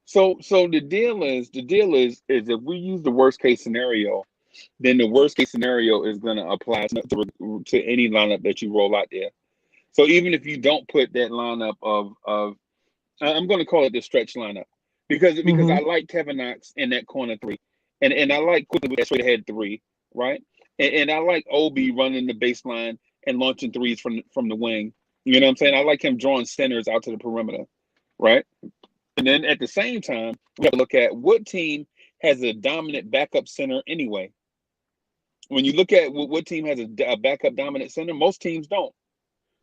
So the deal is if we use the worst case scenario, then the worst case scenario is going to apply to any lineup that you roll out there. So even if you don't put that lineup of I'm going to call it the stretch lineup because I like Kevin Knox in that corner 3, and I like Quickly with that straight ahead 3, right? And I like Obi running the baseline and launching 3s from the wing. You know what I'm saying? I like him drawing centers out to the perimeter, right? And then at the same time, we have to look at what team has a dominant backup center anyway. When you look at what team has a backup dominant center, most teams don't.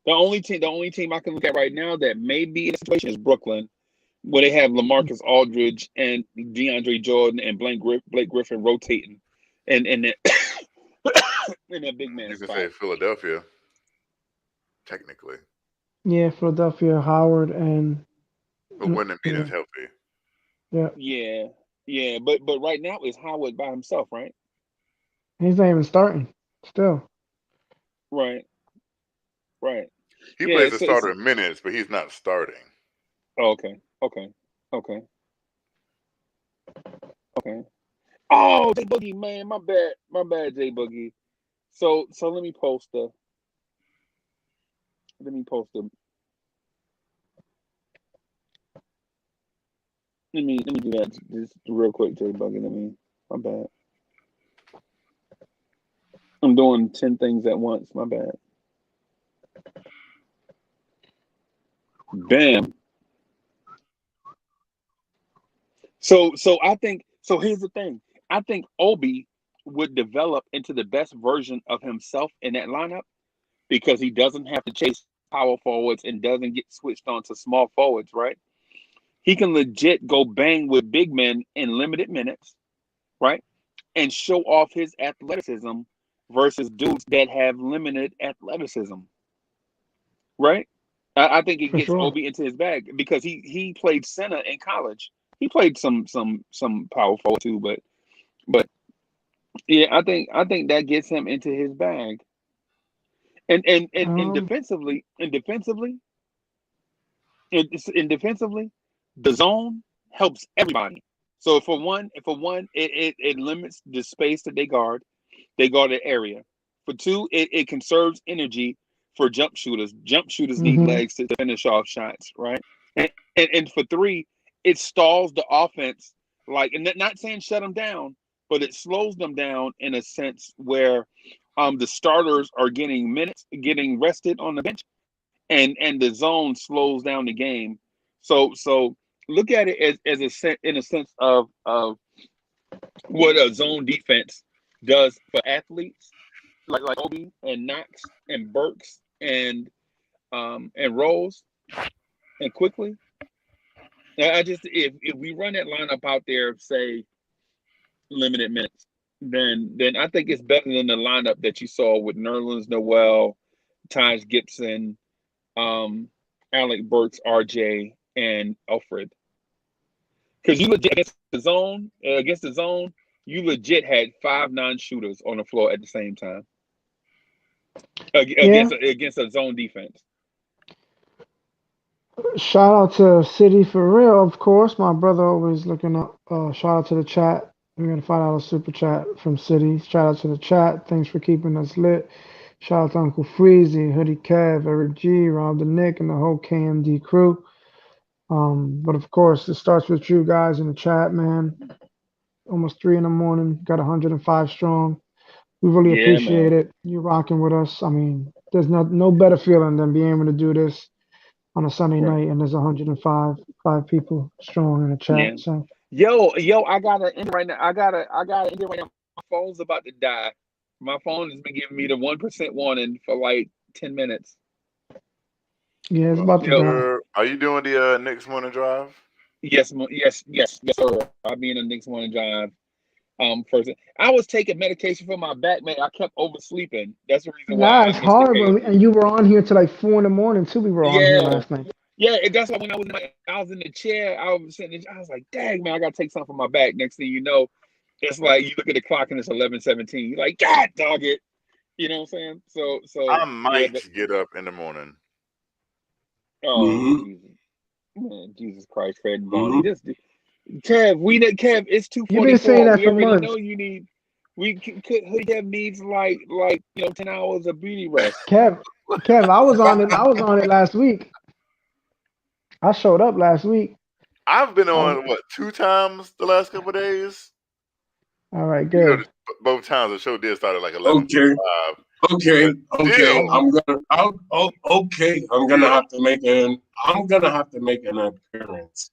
The only team I can look at right now that may be in a situation is Brooklyn, where they have LaMarcus Aldridge and DeAndre Jordan and Blake Griffin rotating, and in that big man You can spot. say Philadelphia, technically. Yeah, Philadelphia, Howard, and. But when Embiid is healthy. Yeah. But right now it's Howard by himself, right? He's not even starting still. Right. He plays the starter in minutes, but he's not starting. Oh, okay. Oh, J Boogie, man, my bad, J Boogie. So let me post the. Let me post the. Let me do that just real quick, J Boogie. My bad. I'm doing 10 things at once. My bad. Bam. So I think so. Here's the thing. I think Obi would develop into the best version of himself in that lineup because he doesn't have to chase power forwards and doesn't get switched on to small forwards, right? He can legit go bang with big men in limited minutes, right? And show off his athleticism versus dudes that have limited athleticism, right? I think it For gets sure. Obi into his bag because he played center in college. He played some power forward too, but yeah, I think that gets him into his bag. And Um, defensively, the zone helps everybody. So for one, it limits the space that they guard. They guard the area. For two, it conserves energy for jump shooters. Jump shooters need mhm. legs to finish off shots, right? And for three, it stalls the offense. Like, and not saying shut them down, but it slows them down in a sense where the starters are getting minutes, getting rested on the bench, and the zone slows down the game. So look at it as in a sense of what a zone defense does for athletes like Obi and Knox and Burks and Rose and Quickly. I just if we run that lineup out there, say limited minutes, then I think it's better than the lineup that you saw with Nerlens Noel, Taj Gibson, Alec Burks, RJ, and Alfred. Because you legit against the zone, you legit had 5 non-shooters on the floor at the same time Yeah. against a zone defense. Shout out to City for real, of course. My brother always looking up. Shout out to the chat. We're gonna find out a super chat from City. Shout out to the chat. Thanks for keeping us lit. Shout out to Uncle Freezy, Hoodie Kev, Eric G, Rob the Nick, and the whole KMD crew. But of course, it starts with you guys in the chat, man. Almost 3 in the morning. Got 105 strong. We really Yeah, appreciate man. it. You rocking with us. I mean, there's no better feeling than being able to do this on a Sunday Right. night, and there's 105 people strong in the Yeah. chat. So Yo, I gotta end it right now. I gotta end it right now. My phone's about to die. My phone has been giving me the 1% warning for like 10 minutes. yeah, it's about to die. Are you doing the next morning drive? Yes, sir. I'll be in the next morning drive. First, I was taking medication for my back, man. I kept oversleeping. That's the reason why Nah, I it's missed the hard, game. and you were on here till like 4 in the morning too. We were on here Yeah, last night. yeah. That's why when I was in the chair, I was sitting. I was like, "Dang, man, I gotta take something for my back." Next thing you know, it's like you look at the clock and it's 11:17. You're like, "God, dog it," you know what I'm saying? I Yeah. might get up in the morning. Oh, Jesus, man, Jesus Christ, Fred and Bonnie, Mm-hmm. just Kev, it's You've been saying 2:44. that We for already know months. you need. Kev needs like 10 hours of beauty rest. Kev, I was on it. I was on it last week. I showed up last week. I've been I was, on 2 times the last couple of days. all right, You know, good. both times the show did start at like 11:45. Okay. Still, I'm gonna have to make an appearance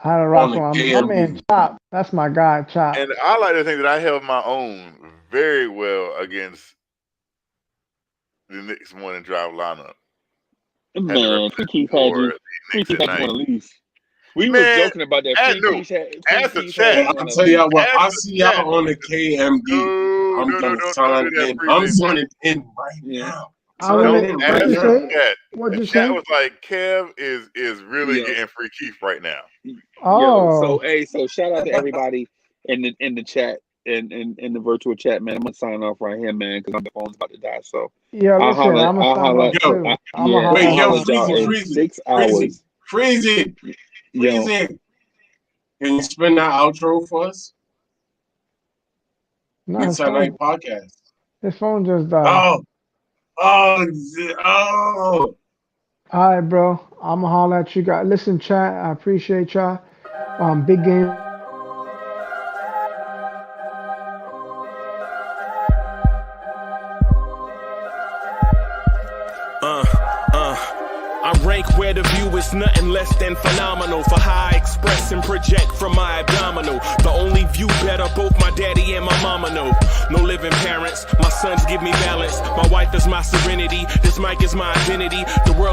I had to on rock the on my man KMB. Chop. That's my guy, Chop. and I like to think that I held my own very well against the next morning drive lineup. Had to Man, represent Free Keith had for you. the Free Knicks Keith at had you night. on the lease. We was Man, joking about that. Free no, Keith had ask the you Hey, chat. I'll on the tell y'all lease. what. Ask I the see chat. y'all on the KMB. I'm No, gonna don't sign do that, in. I'm Freezy. signing in right Yeah. now. I want Don't to. Signing in What right ask you the now. say? chat. What'd The you chat say? was like, Kev is really Yo, getting Free Keith right now. Oh, so shout out to everybody in the chat and in the virtual chat, man. I'm gonna sign off right here, man, because my phone's about to die. So yeah. Listen, I'm gonna I'll sign holler. off Yo, too. I'm gonna holler wait, I'll yo, holler at at y'all in Freezy, 6 hours. Yo, Freezy. Can you spin that outro for us? No, It's our night podcast. His phone just died. Oh. All right, bro. I'ma holler at you guys. Listen, chat. I appreciate y'all. Big game. I rank where the view is nothing less than phenomenal. For how I express and project from my abdominal. The only view better, both my daddy and my mama know. No living parents, my sons give me balance. My wife is my serenity, this mic is my identity. The world